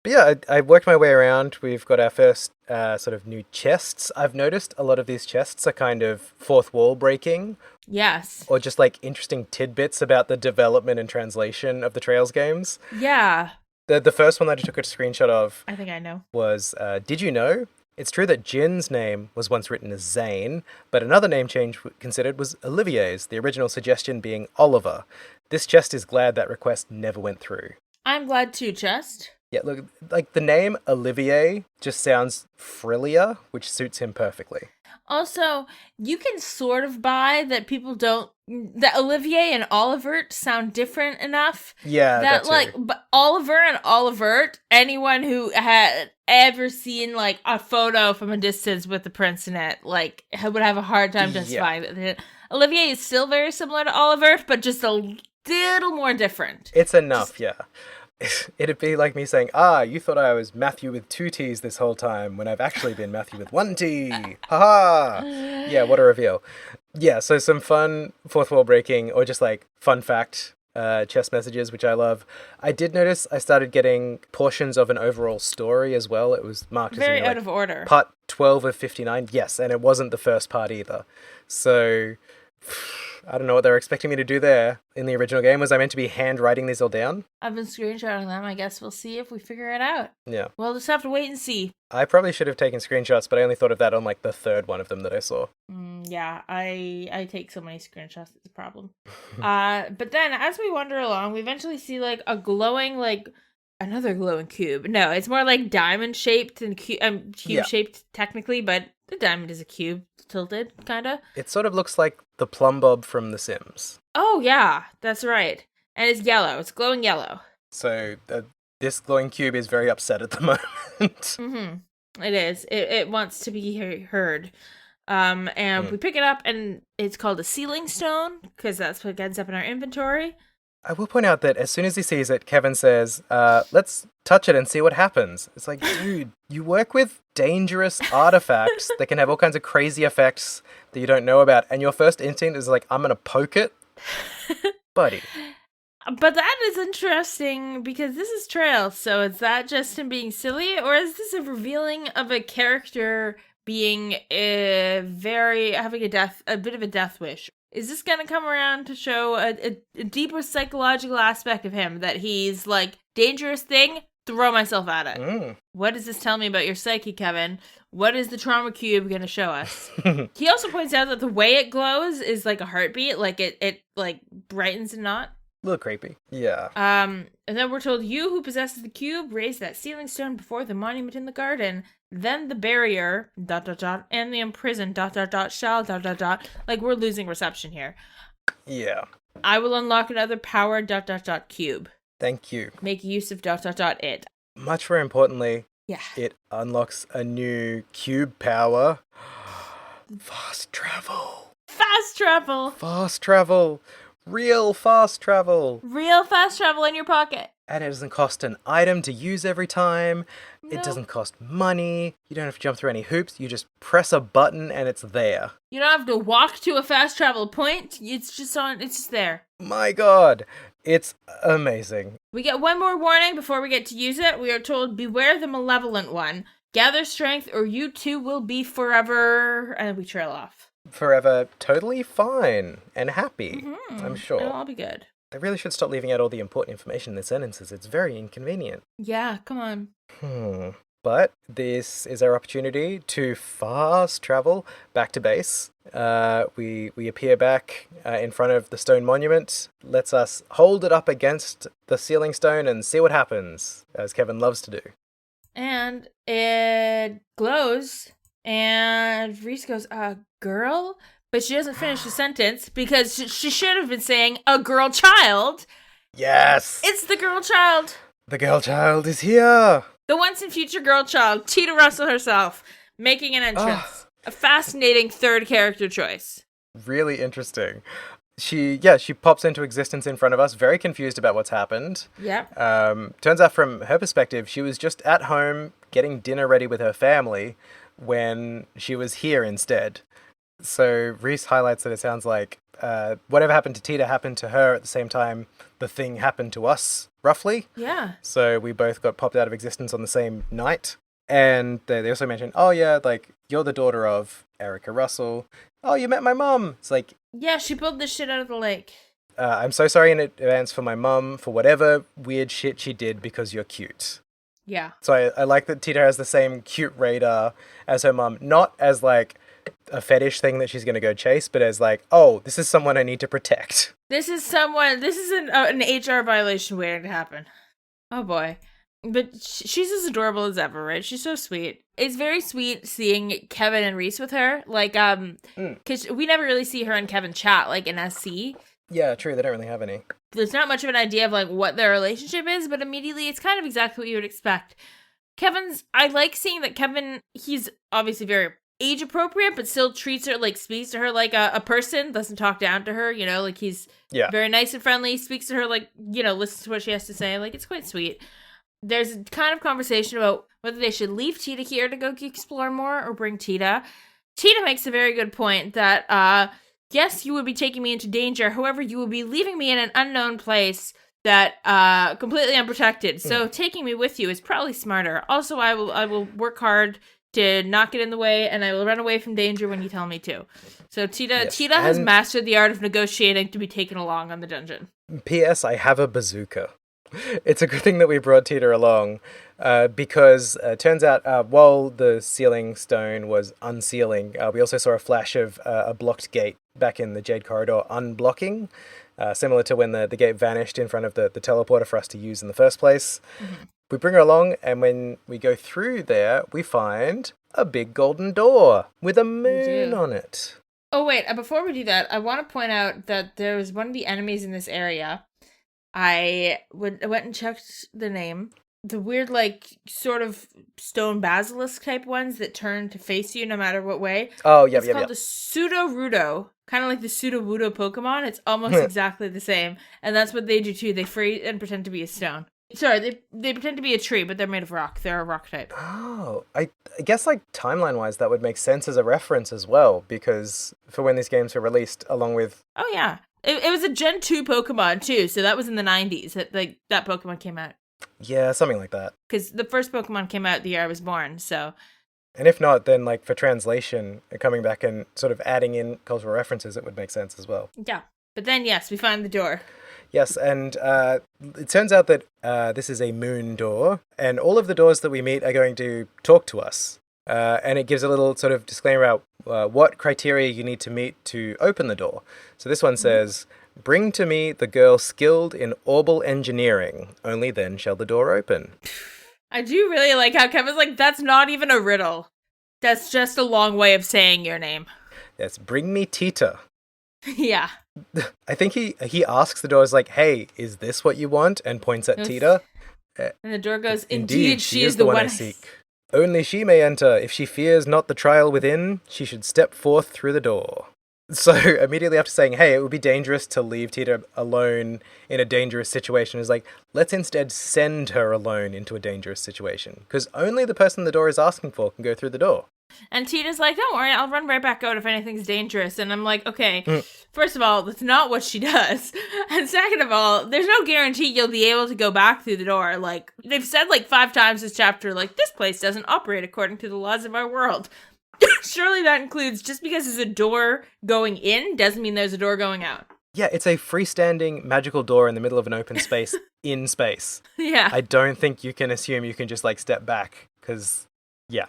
But yeah, I worked my way around. We've got our first sort of new chests. I've noticed a lot of these chests are kind of fourth wall breaking. Yes. Or just like interesting tidbits about the development and translation of the Trails games. Yeah. The first one that I took a screenshot of, I think I know, was, did you know? It's true that Jin's name was once written as Zane, but another name change considered was Olivier's, the original suggestion being Oliver. This chest is glad that request never went through. I'm glad too, Chest. Yeah, look, like the name Olivier just sounds frillier, which suits him perfectly. Also, you can sort of buy that people don't, that Olivier and Olivert sound different enough. Yeah, that too. like, but Oliver and Olivert, anyone who had ever seen like a photo from a distance with the prince in it, like would have a hard time justifying it. Olivier is still very similar to Olivert, but just a little more different. It's enough, yeah. It'd be like me saying, you thought I was Matthew with 2 T's this whole time, when I've actually been Matthew with 1 T. Ha-ha! Yeah, what a reveal. Yeah, so some fun fourth wall breaking, or just like fun fact chest messages, which I love. I did notice I started getting portions of an overall story as well. It was marked very as out of order. Part 12 of 59. Yes, and it wasn't the first part either. So I don't know what they were expecting me to do there in the original game. Was I meant to be handwriting these all down? I've been screenshotting them. I guess we'll see if we figure it out. Yeah. We'll just have to wait and see. I probably should have taken screenshots, but I only thought of that on like the third one of them that I saw. Yeah, I take so many screenshots. It's a problem. But then as we wander along, we eventually see like a glowing, like another glowing cube. No, it's more like diamond shaped and cube shaped technically, but the diamond is a cube tilted, kind of. It sort of looks like the plumb bob from The Sims. Oh yeah, that's right. And it's yellow. It's glowing yellow. So this glowing cube is very upset at the moment. It is. It wants to be heard. And we pick it up, and it's called a ceiling stone, because that's what ends up in our inventory. I will point out that as soon as he sees it, Kevin says, let's touch it and see what happens. It's like, dude, you work with dangerous artifacts that can have all kinds of crazy effects that you don't know about, and your first instinct is like, I'm going to poke it? Buddy. But that is interesting, because this is Trail, so is that just him being silly, or is this a revealing of a character being having a bit of a death wish? Is this going to come around to show a deeper psychological aspect of him, that he's like, dangerous thing, throw myself at it? What does this tell me about your psyche, Kevin? What is the trauma cube going to show us? He also points out that the way it glows is like a heartbeat, like it like brightens and not. A little creepy. Yeah. And then we're told, you who possesses the cube, raise that ceiling stone before the monument in the garden. Then the barrier, ... and the imprisoned, ... shall ... Like, we're losing reception here. Yeah. I will unlock another power ... cube. Thank you. Make use of ... it. Much more importantly, Yeah. it unlocks a new cube power. Fast travel. Fast travel. Fast travel. Real fast travel. Real fast travel in your pocket. And it doesn't cost an item to use every time. No. It doesn't cost money. You don't have to jump through any hoops. You just press a button and it's there. You don't have to walk to a fast travel point. It's just there. My God. It's amazing. We get one more warning before we get to use it. We are told, beware the malevolent one. Gather strength or you too will be forever. And we trail off. Forever totally fine and happy, I'm sure. It'll all be good. They really should stop leaving out all the important information in the sentences. It's very inconvenient. Yeah, come on. But this is our opportunity to fast travel back to base. We appear back in front of the stone monument. Lets us hold it up against the ceiling stone and see what happens, as Kevin loves to do. And it glows, and Reese goes, girl? But she doesn't finish the sentence because she should have been saying, a girl child. Yes! It's the girl child. The girl child is here! The once and future girl child, Teoh Russell herself, making an entrance. A fascinating third character choice. Really interesting. She pops into existence in front of us, very confused about what's happened. Yep. Turns out from her perspective, she was just at home getting dinner ready with her family when she was here instead. So Reese highlights that it sounds like whatever happened to Teoh happened to her at the same time the thing happened to us, roughly. Yeah. So we both got popped out of existence on the same night. And they also mentioned, oh yeah, like, you're the daughter of Erica Russell. Oh, you met my mum. It's like... Yeah, she pulled this shit out of the lake. I'm so sorry in advance for my mum for whatever weird shit she did because you're cute. Yeah. So I like that Teoh has the same cute radar as her mum. Not as, like, a fetish thing that she's going to go chase, but as, like, oh, this is someone I need to protect. This is an HR violation waiting to happen. Oh, boy. But she's as adorable as ever, right? She's so sweet. It's very sweet seeing Kevin and Reese with her. Like, because we never really see her and Kevin chat, like, in SC. Yeah, true. They don't really have any. There's not much of an idea of, like, what their relationship is, but immediately it's kind of exactly what you would expect. I like seeing that Kevin, he's obviously very age appropriate, but still treats her, like, speaks to her like a person, doesn't talk down to her, you know, like, he's very nice and friendly, speaks to her, like, you know, listens to what she has to say. Like, it's quite sweet. There's a kind of conversation about whether they should leave Teoh here to go explore more or bring Teoh. Teoh makes a very good point that, yes, you would be taking me into danger. However, you would be leaving me in an unknown place that, completely unprotected. So taking me with you is probably smarter. Also, I will work hard to not get in the way, and I will run away from danger when you tell me to. So Teoh has mastered the art of negotiating to be taken along on the dungeon. P.S. I have a bazooka. It's a good thing that we brought Teoh along, because it turns out while the sealing stone was unsealing, we also saw a flash of a blocked gate back in the Jade Corridoor unblocking, similar to when the gate vanished in front of the teleporter for us to use in the first place. Mm-hmm. We bring her along, and when we go through there, we find a big golden door with a moon on it. Oh, wait, before we do that, I want to point out that there was one of the enemies in this area. I went and checked the name. The weird, like, sort of stone basilisk type ones that turn to face you no matter what way. Oh, yeah, It's called the Pseudo-Rudo. Kind of like the Pseudo-Wudo Pokemon. It's almost exactly the same. And that's what they do, too. They freeze and pretend to be a stone. Sorry, they pretend to be a tree, but they're made of rock. They're a rock type. Oh, I guess, like, timeline-wise, that would make sense as a reference as well, because for when these games were released, along with... Oh, yeah. It was a Gen 2 Pokemon, too, so that was in the 90s that Pokemon came out. Yeah, something like that. Because the first Pokemon came out the year I was born, so... And if not, then, like, for translation, coming back and sort of adding in cultural references, it would make sense as well. Yeah. But then, yes, we find the door. Yes, and it turns out that this is a moon door, and all of the doors that we meet are going to talk to us. And it gives a little sort of disclaimer about what criteria you need to meet to open the door. So this one says, bring to me the girl skilled in orbital engineering. Only then shall the door open. I do really like how Kevin's like, that's not even a riddle. That's just a long way of saying your name. Yes, bring me Teoh. Yeah. I think he asks the door, is like, hey, is this what you want? And points at Teoh. And the door goes, indeed, she is the one I seek. Only she may enter. If she fears not the trial within, she should step forth through the door. So immediately after saying, hey, it would be dangerous to leave Teoh alone in a dangerous situation, is like, let's instead send her alone into a dangerous situation. Because only the person the door is asking for can go through the door. And Tina's like, don't worry, I'll run right back out if anything's dangerous. And I'm like, okay, first of all, that's not what she does. And second of all, there's no guarantee you'll be able to go back through the door. Like, they've said like 5 times this chapter, like, this place doesn't operate according to the laws of our world. Surely that includes just because there's a door going in doesn't mean there's a door going out. Yeah, it's a freestanding magical door in the middle of an open space in space. Yeah. I don't think you can assume you can just like step back because, yeah.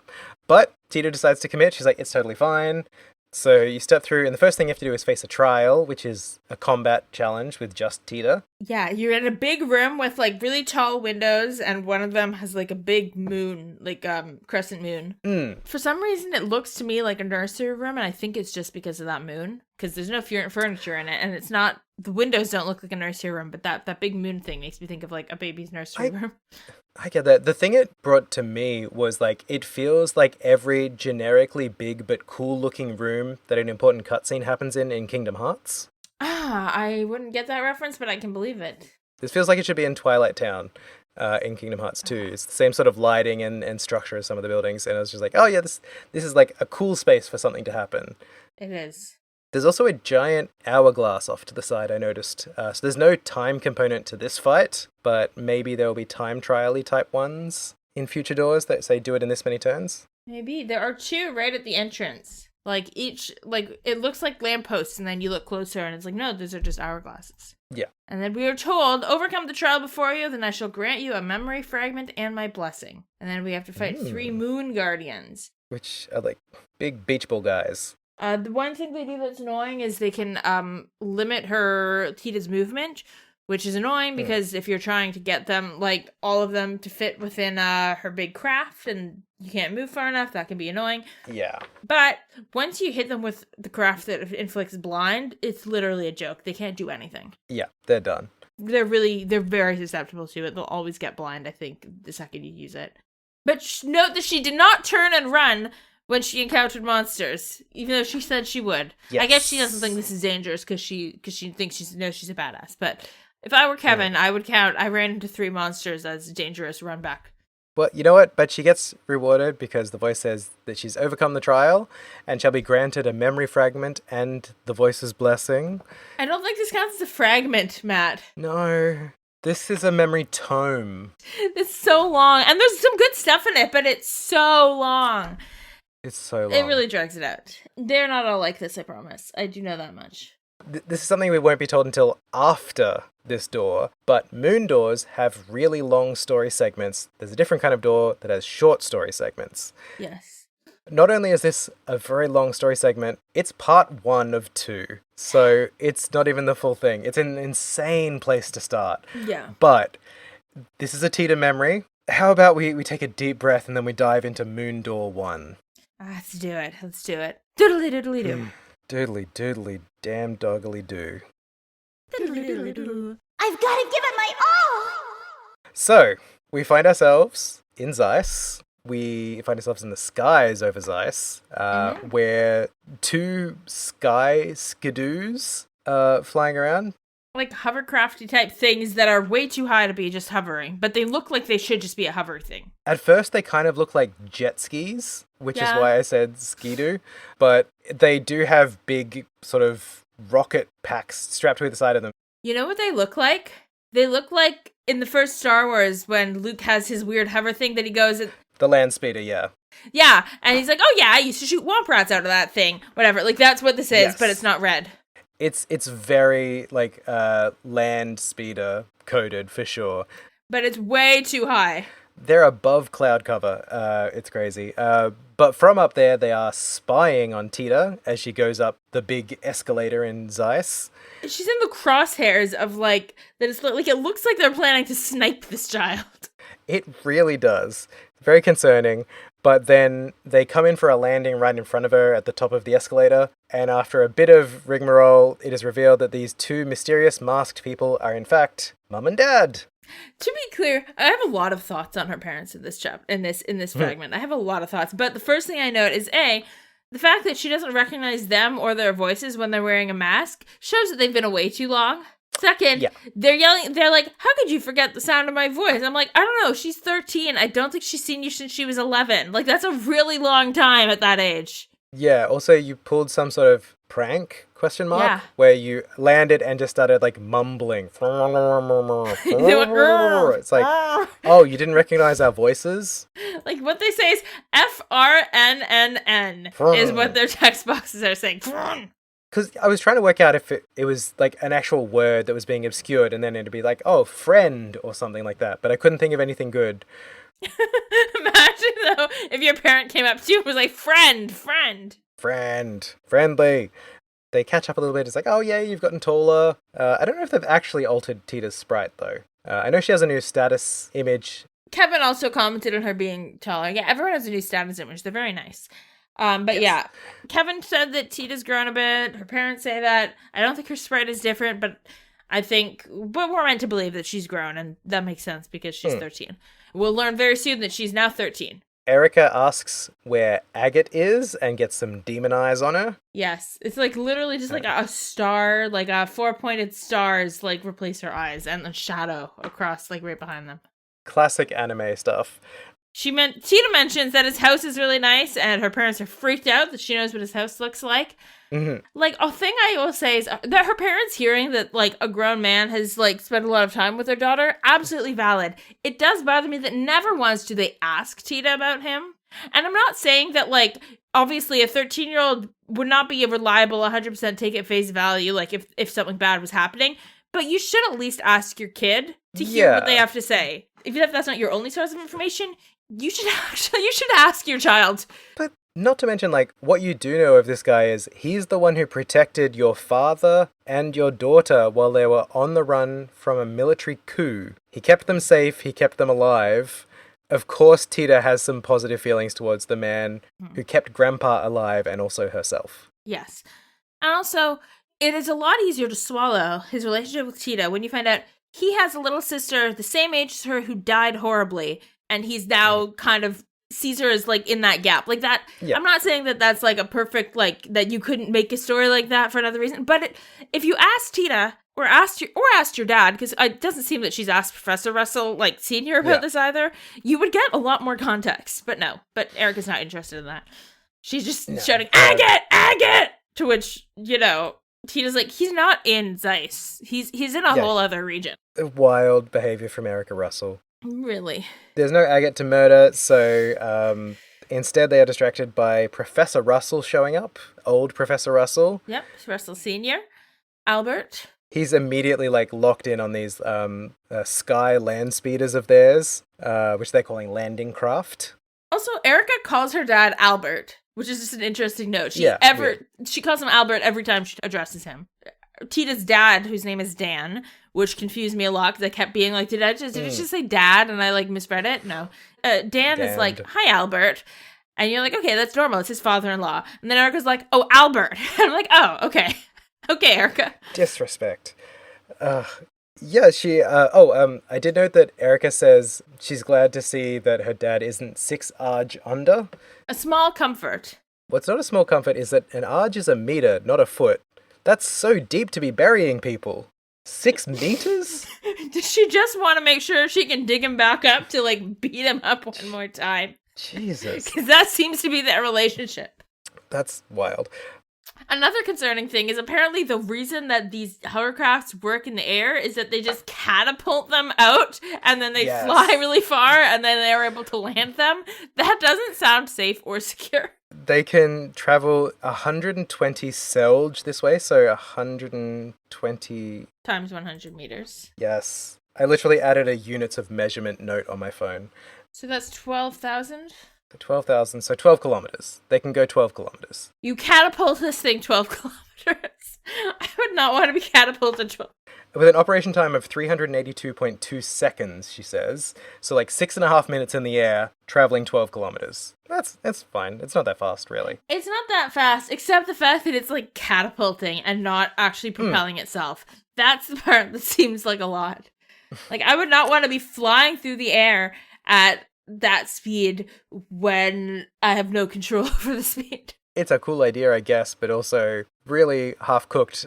But Teoh decides to commit. She's like, it's totally fine. So you step through, and the first thing you have to do is face a trial, which is a combat challenge with just Teoh. Yeah, you're in a big room with like really tall windows, and one of them has like a big moon, like crescent moon. For some reason, it looks to me like a nursery room, and I think it's just because of that moon, because there's no furniture in it, and it's not. The windows don't look like a nursery room, but that big moon thing makes me think of like a baby's nursery room. I get that. The thing it brought to me was like, it feels like every generically big but cool looking room that an important cutscene happens in Kingdom Hearts. I wouldn't get that reference, but I can believe it. This feels like it should be in Twilight Town in Kingdom Hearts 2. It's the same sort of lighting and structure as some of the buildings, and I was just like, oh yeah, this is like a cool space for something to happen. It is. There's also a giant hourglass off to the side, I noticed. So there's no time component to this fight, but maybe there will be time trial-y type ones in future doors that say do it in this many turns. Maybe. There are two right at the entrance. Like each, like it looks like lampposts, and then you look closer and it's like, no, those are just hourglasses. Yeah. And then we are told, overcome the trial before you, then I shall grant you a memory fragment and my blessing. And then we have to fight 3 moon guardians. Which are like big beach ball guys. The one thing they do that's annoying is they can limit Teoh's movement, which is annoying because if you're trying to get them, like all of them to fit within her big craft and you can't move far enough, that can be annoying. Yeah. But once you hit them with the craft that inflicts blind, it's literally a joke. They can't do anything. Yeah, they're done. They're very susceptible to it. They'll always get blind, I think, the second you use it. But note that she did not turn and run when she encountered monsters, even though she said she would. Yes. I guess she doesn't think this is dangerous because she thinks she's a badass. But if I were Kevin, I would count I ran into 3 monsters as dangerous, run back. Well, you know what? But she gets rewarded because the voice says that she's overcome the trial and shall be granted a memory fragment and the voice's blessing. I don't think this counts as a fragment, Matt. No. This is a memory tome. It's so long. And there's some good stuff in it, but it's so long. It's so long. It really drags it out. They're not all like this, I promise. I do know that much. This is something we won't be told until after this door, but moon doors have really long story segments. There's a different kind of door that has short story segments. Yes. Not only is this a very long story segment, it's part 1 of 2. So it's not even the full thing. It's an insane place to start. Yeah. But this is a Teoh memory. How about we take a deep breath and then we dive into Moon Door 1? Let's do it. Doodly doodly doo. Doodly doodly damn doggly doo. I've got to give it my all! So, we find ourselves in Zeiss. We find ourselves in the skies over Zeiss, where 2 sky skidoos flying around. Like hovercrafty type things that are way too high to be just hovering, but they look like they should just be a hover thing. At first, they kind of look like jet skis, which is why I said skidoo, but they do have big sort of rocket packs strapped to either side of them. You know what they look like? They look like in the first Star Wars when Luke has his weird hover thing that he goes... The land speeder, yeah. Yeah, and he's like, oh yeah, I used to shoot womp rats out of that thing. Whatever, like that's what this is, but it's not red. It's very, like, land speeder coded, for sure. But it's way too high. They're above cloud cover. It's crazy. But from up there, they are spying on Teoh as she goes up the big escalator in Zeiss. She's in the crosshairs of, like, that it's like, it looks like they're planning to snipe this child. It really does. Very concerning. But then they come in for a landing right in front of her at the top of the escalator, and after a bit of rigmarole, it is revealed that these 2 mysterious masked people are in fact Mum and Dad. To be clear, I have a lot of thoughts on her parents in this in this fragment. I have a lot of thoughts, but the first thing I note is the fact that she doesn't recognize them or their voices when they're wearing a mask shows that they've been away too long. Second, they're yelling, they're like, how could you forget the sound of my voice? I'm like, I don't know, she's 13. I don't think she's seen you since she was 11. Like, that's a really long time at that age. Yeah, also you pulled some sort of prank, where you landed and just started, like, mumbling. It's like, oh, you didn't recognize our voices? Like, what they say is FRNNN is what their text boxes are saying. Because I was trying to work out if it was, like, an actual word that was being obscured, and then it'd be like, oh, friend, or something like that. But I couldn't think of anything good. Imagine, though, if your parent came up to you and was like, friend. Friendly. They catch up a little bit. It's like, oh yeah, you've gotten taller. I don't know if they've actually altered Tita's sprite though. I know she has a new status image. Kevin also commented on her being taller. Yeah, everyone has a new status image. They're very nice. But yeah, Kevin said that Tita's grown a bit. Her parents say that. I don't think her sprite is different, but we're meant to believe that she's grown, and that makes sense because she's 13. We'll learn very soon that she's now 13. Erica asks where Agate is and gets some demon eyes on her. Yes, it's like literally just like a star, like a 4-pointed stars, like replace her eyes and a shadow across, like right behind them. Classic anime stuff. Tina mentions that his house is really nice, and her parents are freaked out that she knows what his house looks like. Mm-hmm. Like, a thing I will say is that her parents hearing that, like, a grown man has, like, spent a lot of time with their daughter, absolutely valid. It does bother me that never once do they ask Tita about him. And I'm not saying that, like, obviously a 13-year-old would not be a reliable 100% take at face value, like, if something bad was happening. But you should at least ask your kid to hear what they have to say. Even if that's not your only source of information, you should ask your child. But not to mention, like, what you do know of this guy is he's the one who protected your father and your daughter while they were on the run from a military coup. He kept them safe, he kept them alive. Of course, Tita has some positive feelings towards the man who kept Grandpa alive and also herself. Yes. And also, it is a lot easier to swallow his relationship with Tita when you find out he has a little sister the same age as her who died horribly, and he's now kind of sees her as, like, in that gap. Like, that, I'm not saying that that's, like, a perfect, like, that you couldn't make a story like that for another reason, but if you asked Tita, or asked your dad, because it doesn't seem that she's asked Professor Russell, like, Senior about this either, you would get a lot more context. But no, Erica's not interested in that. She's just shouting, Agate! To which, Tita's like, he's not in Zeiss. He's in a whole other region. Wild behavior from Erica Russell. Really? There's no Agate to murder, so instead they are distracted by Professor Russell showing up. Old Professor Russell. Yep, Russell Senior. Albert. He's immediately, like, locked in on these sky land speeders of theirs, which they're calling landing craft. Also, Erica calls her dad Albert, which is just an interesting note. She calls him Albert every time she addresses him. Tita's dad, whose name is Dan, which confused me a lot because I kept being like, did it just say dad and I, like, misread it? No. Dan is like, hi, Albert. And you're like, okay, that's normal. It's his father-in-law. And then Erica's like, oh, Albert. And I'm like, oh, okay. Okay, Erica. Disrespect. I did note that Erica says she's glad to see that her dad isn't 6 arg under. A small comfort. What's not a small comfort is that an arg is a meter, not a foot. That's so deep to be burying people. 6 meters? Does she just want to make sure she can dig him back up to, like, beat him up one more time? Jesus. Because that seems to be their relationship. That's wild. Another concerning thing is apparently the reason that these hovercrafts work in the air is that they just catapult them out and then they fly really far and then they are able to land them. That doesn't sound safe or secure. They can travel 120 selge this way, so 120... times 100 meters. Yes. I literally added a units of measurement note on my phone. So that's 12,000? 12,000, so 12 kilometers. They can go 12 kilometers. You catapult this thing 12 kilometers. I would not want to be catapulted 12. With an operation time of 382.2 seconds, she says. So, like, 6.5 minutes in the air, traveling 12 kilometers. That's fine. It's not that fast, really. It's not that fast, except the fact that it's, like, catapulting and not actually propelling itself. That's the part that seems like a lot. Like, I would not want to be flying through the air at that speed when I have no control over the speed. It's a cool idea, I guess, but also really half-cooked.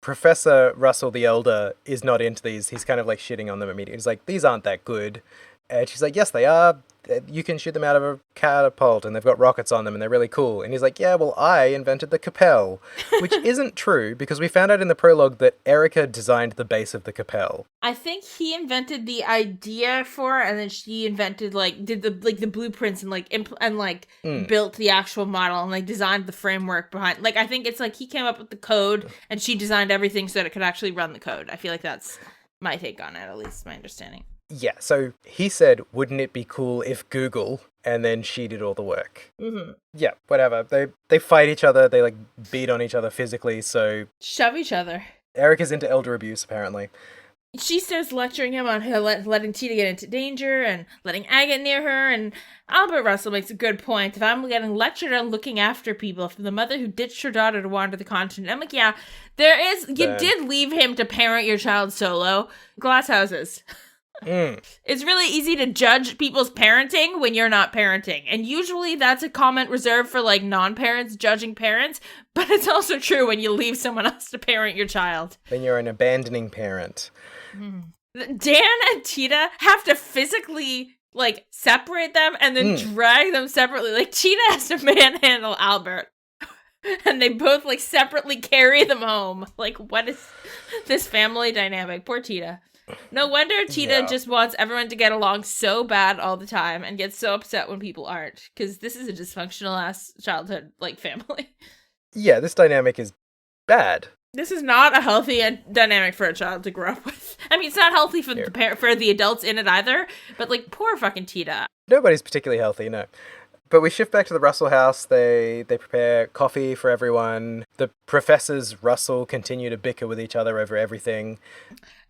Professor Russell the Elder is not into these. He's kind of, like, shitting on them immediately. He's like, these aren't that good. And she's like, yes, they are. You can shoot them out of a catapult, and they've got rockets on them, and they're really cool. And he's like, yeah, well, I invented the Capel. Which isn't true, because we found out in the prologue that Erica designed the base of the Capel. I think he invented the idea for it, and then she invented, like, did the blueprints and, built the actual model and, like, designed the framework behind. Like, I think it's, like, he came up with the code, and she designed everything so that it could actually run the code. I feel like that's my take on it, at least my understanding. Yeah, so he said, wouldn't it be cool if Google and then she did all the work. Mm-hmm. Yeah, whatever. They fight each other. They like beat on each other physically. So Shove each other. Eric is into elder abuse, apparently. She starts lecturing him on how letting Tita get into danger and letting Agate near her, and Albert Russell makes a good point. If I'm getting lectured on looking after people from the mother who ditched her daughter to wander the continent, I'm like, yeah, you did leave him to parent your child solo. Glass houses. It's really easy to judge people's parenting when you're not parenting. And usually that's a comment reserved for like non-parents judging parents, but it's also true when you leave someone else to parent your child. Then you're an abandoning parent. Dan and Tita have to physically like separate them and then drag them separately. Like Tita has to manhandle Albert. And they both like separately carry them home. Like, what is this family dynamic? Poor Tita. No wonder Tita just wants everyone to get along so bad all the time and gets so upset when people aren't. Because this is a dysfunctional ass childhood like family. Yeah, this dynamic is bad. This is not a healthy dynamic for a child to grow up with. I mean, it's not healthy for for the adults in it either. But like, poor fucking Tita. Nobody's particularly healthy, no. But we shift back to the Russell house. They prepare coffee for everyone. The professors Russell continue to bicker with each other over everything.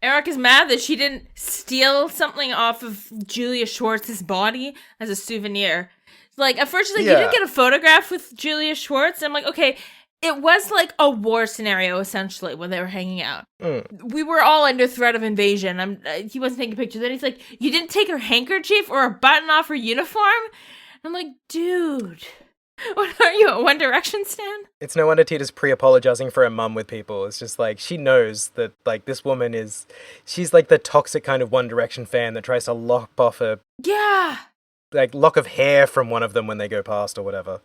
Eric is mad that she didn't steal something off of Julia Schwartz's body as a souvenir. Like, at first she's like, you didn't get a photograph with Julia Schwartz? And I'm like, okay, it was like a war scenario, essentially, when they were hanging out. We were all under threat of invasion. He wasn't taking pictures. Then he's like, you didn't take her handkerchief or a button off her uniform? I'm like, dude, what are you, a One Direction stan? It's no wonder Tita's pre-apologizing for her mum with people. It's just like, she knows that, like, this woman she's like the toxic kind of One Direction fan that tries to lop off a lock of hair from one of them when they go past or whatever.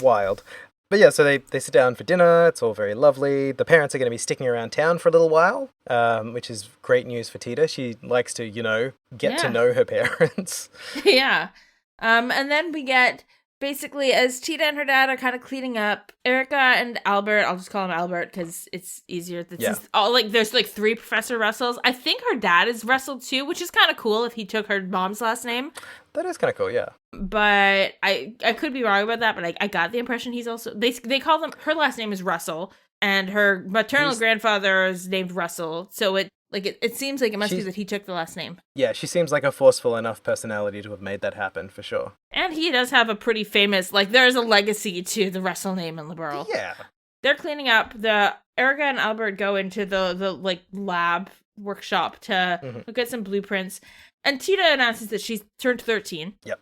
Wild. But yeah, so they sit down for dinner. It's all very lovely. The parents are going to be sticking around town for a little while, which is great news for Tita. She likes to, get to know her parents. Yeah. And then we get, basically, as Tita and her dad are kind of cleaning up, Erica and Albert, I'll just call him Albert because it's easier. There's like 3 Professor Russells. I think her dad is Russell too, which is kind of cool if he took her mom's last name. That is kind of cool, yeah. But I could be wrong about that, but I got the impression he's also, they call them, her last name is Russell, and her maternal grandfather is named Russell, so it seems like it must be that he took the last name. Yeah, she seems like a forceful enough personality to have made that happen, for sure. And he does have a pretty famous, there's a legacy to the Russell name in Liberal. Yeah. They're cleaning up. Erica and Albert go into the lab workshop to look at some blueprints. And Tita announces that she's turned 13. Yep.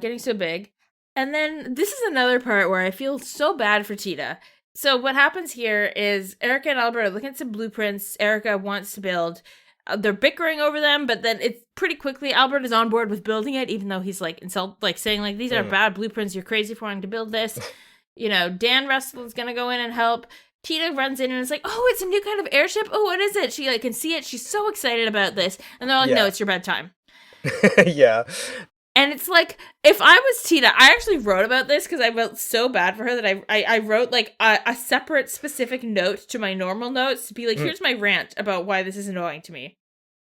Getting so big. And then this is another part where I feel so bad for Tita. So what happens here is Erica and Albert are looking at some blueprints Erica wants to build. They're bickering over them, but then it's pretty quickly Albert is on board with building it, even though he's saying these are bad blueprints. You're crazy for wanting to build this. Dan Russell is gonna go in and help. Tita runs in and is like, "Oh, it's a new kind of airship. Oh, what is it?" She can see it. She's so excited about this, and they're like, "No, it's your bedtime." Yeah. And it's like, if I was Tita, I actually wrote about this because I felt so bad for her that I wrote a separate specific note to my normal notes to be like, here's my rant about why this is annoying to me.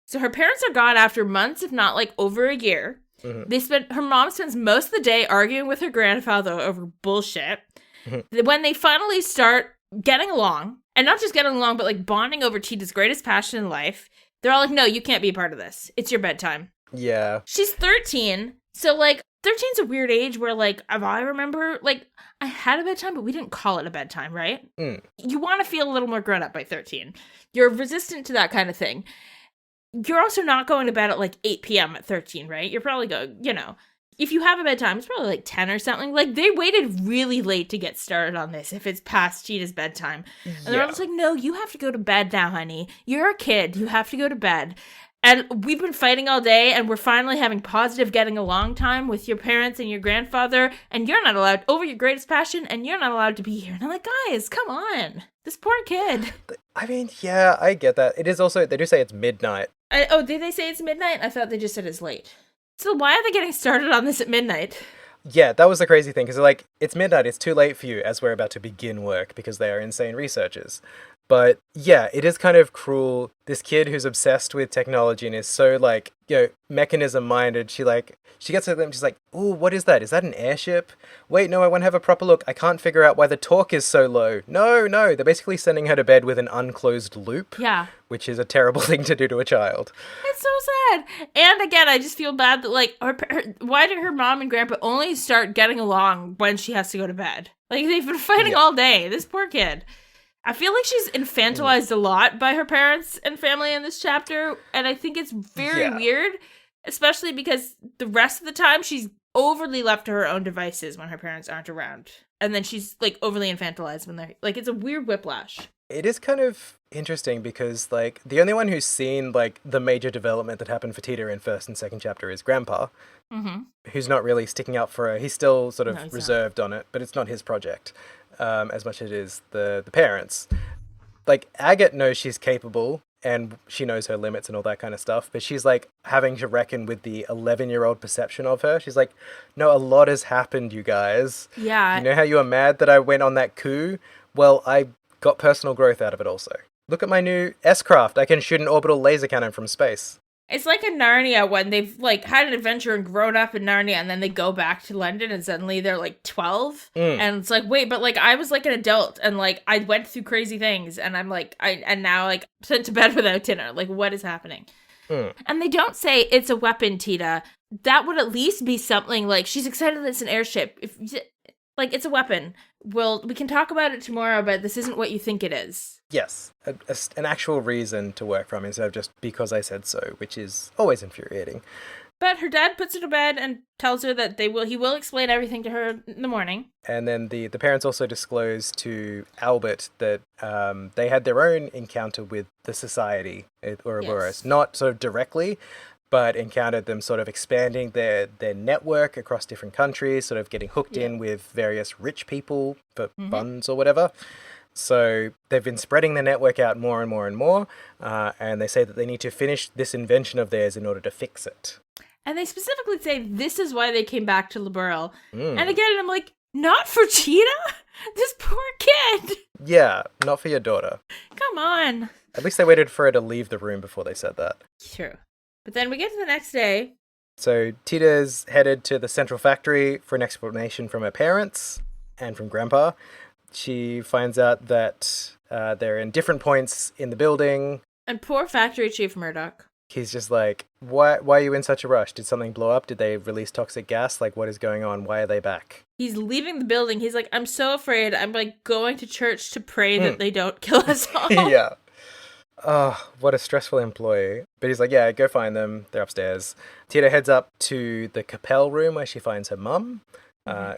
So her parents are gone after months, if not over a year. Her mom spends most of the day arguing with her grandfather over bullshit. When they finally start getting along, and not just getting along, but bonding over Tita's greatest passion in life, they're all like, no, you can't be a part of this. It's your bedtime. Yeah. She's 13, so 13's a weird age where if I remember, I had a bedtime, but we didn't call it a bedtime, right? You want to feel a little more grown up by 13. You're resistant to that kind of thing. You're also not going to bed at 8 p.m. at 13, right? You're probably going, if you have a bedtime, it's probably 10 or something. They waited really late to get started on this if it's past Cheetah's bedtime. And they're all just like, no, you have to go to bed now, honey. You're a kid. You have to go to bed. And we've been fighting all day, and we're finally having positive getting along time with your parents and your grandfather, and you're not allowed over your greatest passion, and you're not allowed to be here. And I'm like, guys, come on. This poor kid. I mean, yeah, I get that. It is also, they do say it's midnight. Did they say it's midnight? I thought they just said it's late. So why are they getting started on this at midnight? Yeah, that was the crazy thing, because it's midnight, it's too late for you as we're about to begin work, because they are insane researchers. But yeah, it is kind of cruel. This kid who's obsessed with technology and is so like, mechanism minded, she gets at them, she's like, "Ooh, what is that? Is that an airship? Wait, no, I want to have a proper look. I can't figure out why the torque is so low." No, they're basically sending her to bed with an unclosed loop. Yeah. Which is a terrible thing to do to a child. It's so sad. And again, I just feel bad that, like, why did her mom and grandpa only start getting along when she has to go to bed? Like, they've been fighting all day. This poor kid. I feel like she's infantilized a lot by her parents and family in this chapter, and I think it's very weird, especially because the rest of the time she's overly left to her own devices when her parents aren't around. And then she's, like, overly infantilized when they're, like, it's a weird whiplash. It is kind of interesting because, like, the only one who's seen, like, the major development that happened for Tita in first and second chapter is Grandpa, who's not really sticking up for her. He's still sort of reserved on it, but it's not his project. As much as it is the parents. Like, Agate knows she's capable and she knows her limits and all that kind of stuff, but she's like having to reckon with the 11-year-old perception of her. She's like, no, a lot has happened, you guys. Yeah. You know how you were mad that I went on that coup? Well, I got personal growth out of it also. Look at my new S-craft. I can shoot an orbital laser cannon from space. It's like in Narnia when they've, like, had an adventure and grown up in Narnia and then they go back to London and suddenly they're, like, 12. And it's like, wait, but, like, I was, like, an adult and, like, I went through crazy things and I'm, like, and now, like, sent to bed without dinner. Like, what is happening? And they don't say it's a weapon, Tita. That would at least be something, like, she's excited that it's an airship. Like, it's a weapon. We can talk about it tomorrow, but this isn't what you think it is. Yes, an actual reason to work from instead of just because I said so, which is always infuriating. But her dad puts her to bed and tells her that he will explain everything to her in the morning. And then the parents also disclose to Albert that they had their own encounter with the society, Ouroboros. Not sort of directly, but encountered them sort of expanding their network across different countries, sort of getting hooked in with various rich people for funds or whatever. So they've been spreading their network out more and more and more, and they say that they need to finish this invention of theirs in order to fix it. And they specifically say this is why they came back to Liberl. And again, I'm like, not for Tita? This poor kid! Yeah, not for your daughter. Come on. At least they waited for her to leave the room before they said that. True. But then we get to the next day. So Tita's headed to the central factory for an explanation from her parents and from Grandpa. She finds out that they're in different points in the building. And poor Factory Chief Murdoch. He's just like, why are you in such a rush? Did something blow up? Did they release toxic gas? Like, what is going on? Why are they back? He's leaving the building. He's like, I'm so afraid. I'm, like, going to church to pray that they don't kill us all. Yeah. Oh, what a stressful employee. But he's like, yeah, go find them. They're upstairs. Tita heads up to the Capel room where she finds her mum,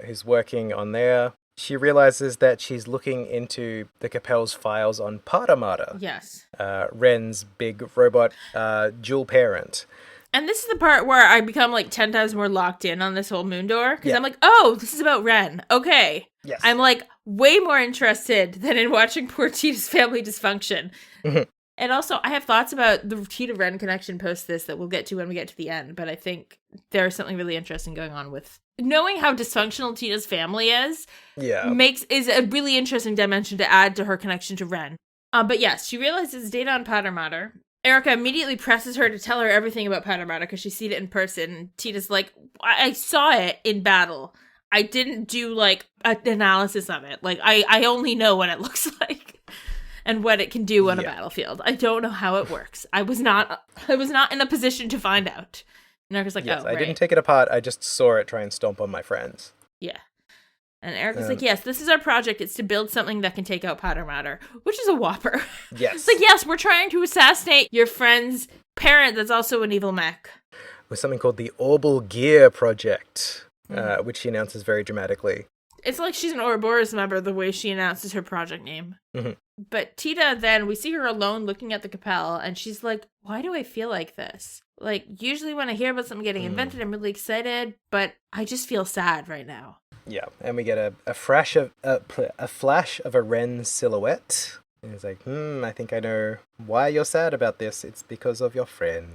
who's working on there. She realizes that she's looking into the Capel's files on Patamata. Yes. Ren's big robot dual parent. And this is the part where I become, like, 10 times more locked in on this whole moon door. Because I'm like, oh, this is about Ren. Okay. Yes. I'm, like, way more interested than in watching poor Tita's family dysfunction. And also, I have thoughts about the Tita-Ren connection post this that we'll get to when we get to the end. But I think there's something really interesting going on with knowing how dysfunctional Tita's family is. Is a really interesting dimension to add to her connection to Ren. But yes, she realizes data on Patermatter. Erica immediately presses her to tell her everything about Patermatter because she's seen it in person. And Tita's like, I saw it in battle. I didn't do, like, an analysis of it. Like, I only know what it looks like. And what it can do on a battlefield. I don't know how it works. I was not in a position to find out. And Erica's like, I didn't take it apart. I just saw it try and stomp on my friends. Yeah. And Erica's like, yes, this is our project. It's to build something that can take out Patermatter, which is a whopper. Yes. It's like, yes, we're trying to assassinate your friend's parent that's also an evil mech. With something called the Orbal Gear Project, which she announces very dramatically. It's like she's an Ouroboros member the way she announces her project name. But Tita, then, we see her alone looking at the Capel, and she's like, why do I feel like this? Like, usually when I hear about something getting invented, I'm really excited, but I just feel sad right now. Yeah, and we get a flash of a Ren silhouette. And it's like, I think I know why you're sad about this. It's because of your friend.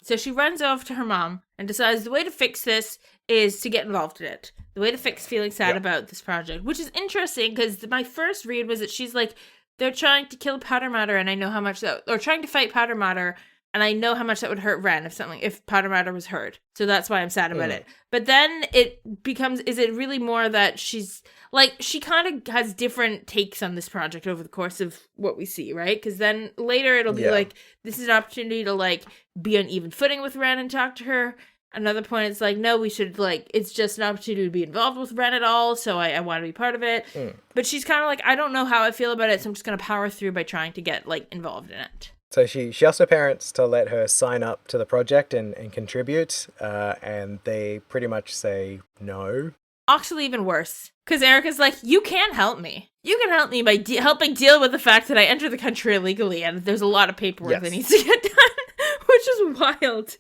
So she runs over to her mom and decides the way to fix this is to get involved in it. The way to fix feeling sad about this project, which is interesting because my first read was that she's like they're trying to kill Powder Matter, and I know how much that, or trying to fight Powder Matter, and I know how much that would hurt Ren if Powder Matter was hurt. So that's why I'm sad about it. But then it becomes, is it really more that she's, like, she kind of has different takes on this project over the course of what we see, right? Because then later it'll be like, this is an opportunity to, like, be on even footing with Ren and talk to her. Another point, it's like, no, we should, like, it's just an opportunity to be involved with Ren at all, so I want to be part of it. But she's kind of like, I don't know how I feel about it, so I'm just going to power through by trying to get, like, involved in it. So she asks her parents to let her sign up to the project and contribute, and they pretty much say no. Actually, even worse, because Erica's like, you can help me. You can help me by helping deal with the fact that I enter the country illegally, and there's a lot of paperwork that needs to get done, which is wild.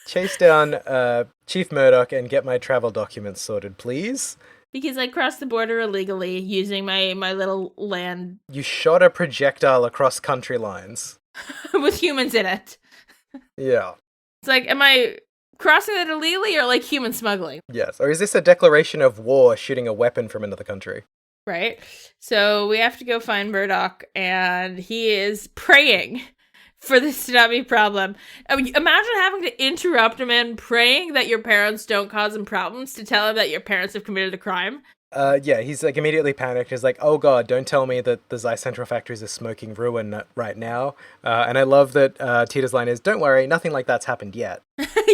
Chase down Chief Murdoch and get my travel documents sorted, please. Because I crossed the border illegally using my little land. You shot a projectile across country lines. With humans in it. Yeah. It's like, am I crossing it illegally or like human smuggling? Yes. Or is this a declaration of war shooting a weapon from another country? Right. So we have to go find Murdoch, and he is praying for this to not be a problem. I mean, imagine having to interrupt a man praying that your parents don't cause him problems to tell him that your parents have committed a crime. Yeah, he's like immediately panicked. He's like, oh god, don't tell me that the Zeiss Central Factory is a smoking ruin right now. And I love that Tita's line is, don't worry, nothing like that's happened yet.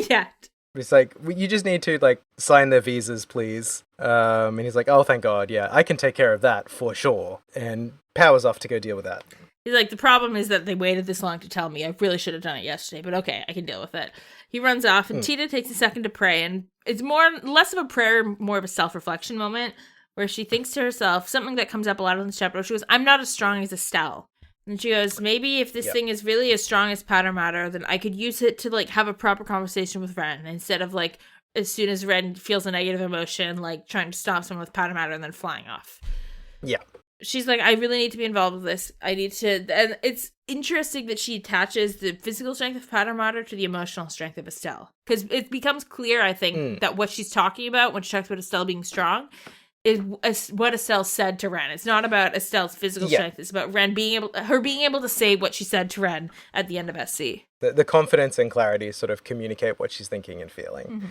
Yeah. He's like, you just need to, like, sign their visas, please. And he's like, oh, thank god, yeah, I can take care of that for sure. And powers off to go deal with that. He's like, the problem is that they waited this long to tell me. I really should have done it yesterday, but okay, I can deal with it. He runs off, and Tita takes a second to pray, and it's less of a prayer, more of a self-reflection moment, where she thinks to herself, something that comes up a lot in this chapter, she goes, I'm not as strong as Estelle. And she goes, maybe if this thing is really as strong as Powder Matter, then I could use it to, like, have a proper conversation with Ren, instead of, like, as soon as Ren feels a negative emotion, like, trying to stop someone with Powder Matter and then flying off. Yeah. She's like, I really need to be involved with this. I need to... And it's interesting that she attaches the physical strength of Powder Matter to the emotional strength of Estelle. Because it becomes clear, I think, that what she's talking about when she talks about Estelle being strong is what Estelle said to Ren. It's not about Estelle's physical strength. It's about Ren being able to say what she said to Ren at the end of SC. The confidence and clarity sort of communicate what she's thinking and feeling. Mm-hmm.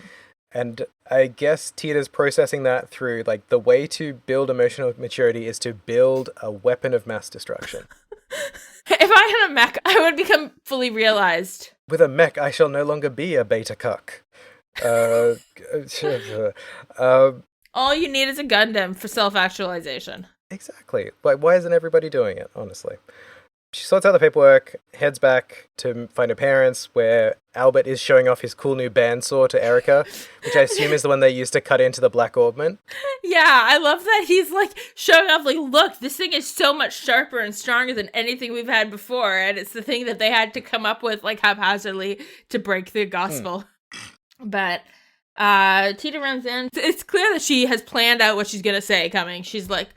And I guess Tita's processing that through, like, the way to build emotional maturity is to build a weapon of mass destruction. If I had a mech, I would become fully realized. With a mech, I shall no longer be a beta cuck. All you need is a Gundam for self-actualization. Exactly. Like, why isn't everybody doing it, honestly? She sorts out the paperwork, heads back to find her parents, where Albert is showing off his cool new bandsaw to Erica, which I assume is the one they used to cut into the black orbment. Yeah, I love that he's, like, showing off, like, look, this thing is so much sharper and stronger than anything we've had before, and it's the thing that they had to come up with, like, haphazardly to break the gospel. But Tita runs in. It's clear that she has planned out what she's gonna say coming. She's like,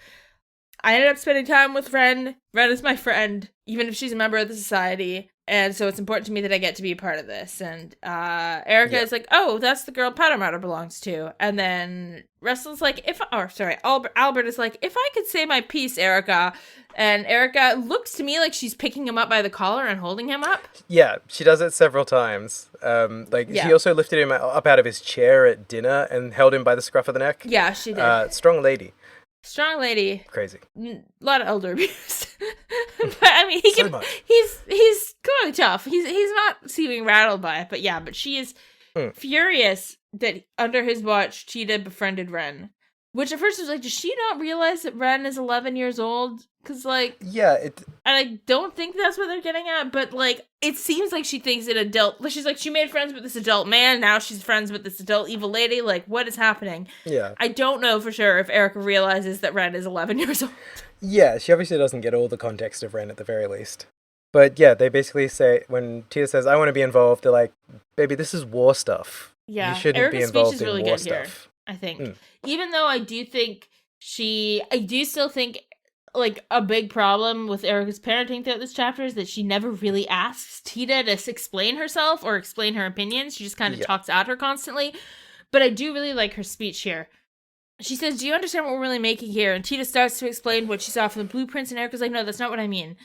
I ended up spending time with Ren. Ren is my friend, even if she's a member of the society. And so it's important to me that I get to be a part of this. And Erica is like, oh, that's the girl Powder Matter belongs to. And then Russell's like, Albert is like, if I could say my piece, Erica. And Erica looks to me like she's picking him up by the collar and holding him up. Yeah, she does it several times. She also lifted him up out of his chair at dinner and held him by the scruff of the neck. Yeah, she did. Strong lady. Strong lady. Crazy. A lot of elder abuse. But I mean, he's clearly tough. He's not seeming rattled by it, but she is furious that under his watch Tita befriended Ren. Which at first was like, does she not realize that Ren is 11 years old? Because, like... Yeah, And I don't think that's what they're getting at, but, like, it seems like she thinks an adult... She's like, she made friends with this adult man, now she's friends with this adult evil lady. Like, what is happening? Yeah. I don't know for sure if Erica realizes that Ren is 11 years old. Yeah, she obviously doesn't get all the context of Ren at the very least. But, yeah, they basically say, when Tita says, I want to be involved, they're like, baby, this is war stuff. Yeah, you shouldn't Erica's be involved speech is in really war good stuff. here. I think. Even though I do still think, like, a big problem with Erica's parenting throughout this chapter is that she never really asks Tita to explain herself or explain her opinions. She just kind of talks at her constantly. But I do really like her speech here. She says, do you understand what we're really making here? And Teoh starts to explain what she saw from the blueprints, and Erica's like, no, that's not what I mean.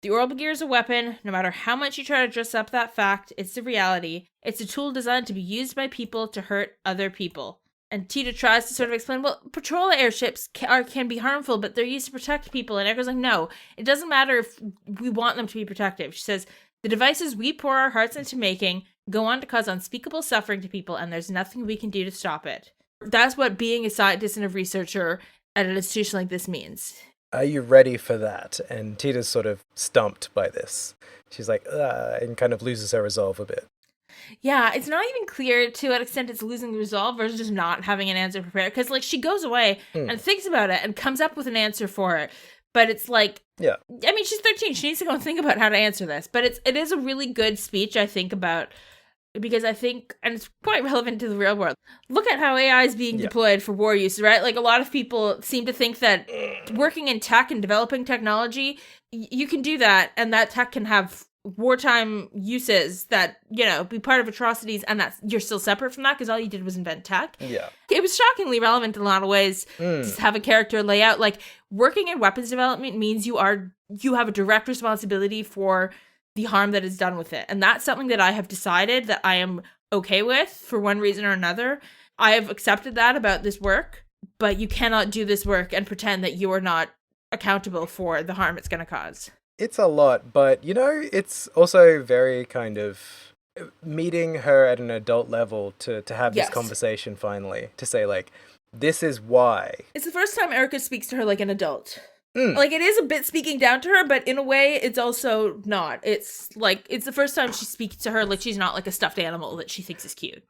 The orbital gear is a weapon. No matter how much you try to dress up that fact, it's the reality. It's a tool designed to be used by people to hurt other people. And Teoh tries to sort of explain, well, patrol airships can be harmful, but they're used to protect people. And Erica's like, no, it doesn't matter if we want them to be protective. She says, the devices we pour our hearts into making go on to cause unspeakable suffering to people, and there's nothing we can do to stop it. That's what being a scientist and a researcher at an institution like this means. Are you ready for that? And Teoh's sort of stumped by this. She's like, and kind of loses her resolve a bit. Yeah, it's not even clear to what extent it's losing the resolve versus just not having an answer prepared. Because, like, she goes away and thinks about it and comes up with an answer for it. But it's like, yeah. I mean, she's 13. She needs to go and think about how to answer this. But it is a really good speech, I think, about... Because I think, and it's quite relevant to the real world, look at how AI is being deployed for war use, right? Like, a lot of people seem to think that working in tech and developing technology, you can do that, and that tech can have wartime uses that, you know, be part of atrocities, and that you're still separate from that because all you did was invent tech. Yeah. It was shockingly relevant in a lot of ways to have a character lay out, like, working in weapons development means you have a direct responsibility for the harm that is done with it. And that's something that I have decided that I am okay with for one reason or another. I have accepted that about this work, but you cannot do this work and pretend that you are not accountable for the harm it's going to cause. It's a lot, but, you know, it's also very kind of meeting her at an adult level to have this conversation finally, to say, like, this is why. It's the first time Erica speaks to her like an adult. Like, it is a bit speaking down to her, but in a way, it's also not. It's like, it's the first time she speaks to her like she's not like a stuffed animal that she thinks is cute.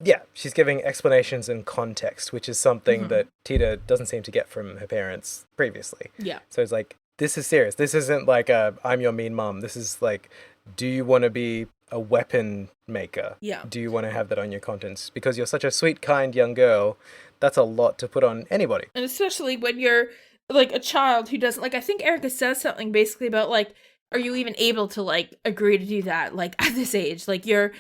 Yeah, she's giving explanations and context, which is something that Teoh doesn't seem to get from her parents previously. Yeah. So it's like, this is serious. This isn't like I'm your mean mom. This is like, do you want to be a weapon maker? Yeah. Do you want to have that on your contents? Because you're such a sweet, kind young girl, that's a lot to put on anybody. And especially when you're like a child who doesn't, like, I think Erica says something basically about, like, are you even able to, like, agree to do that, like, at this age? Like, are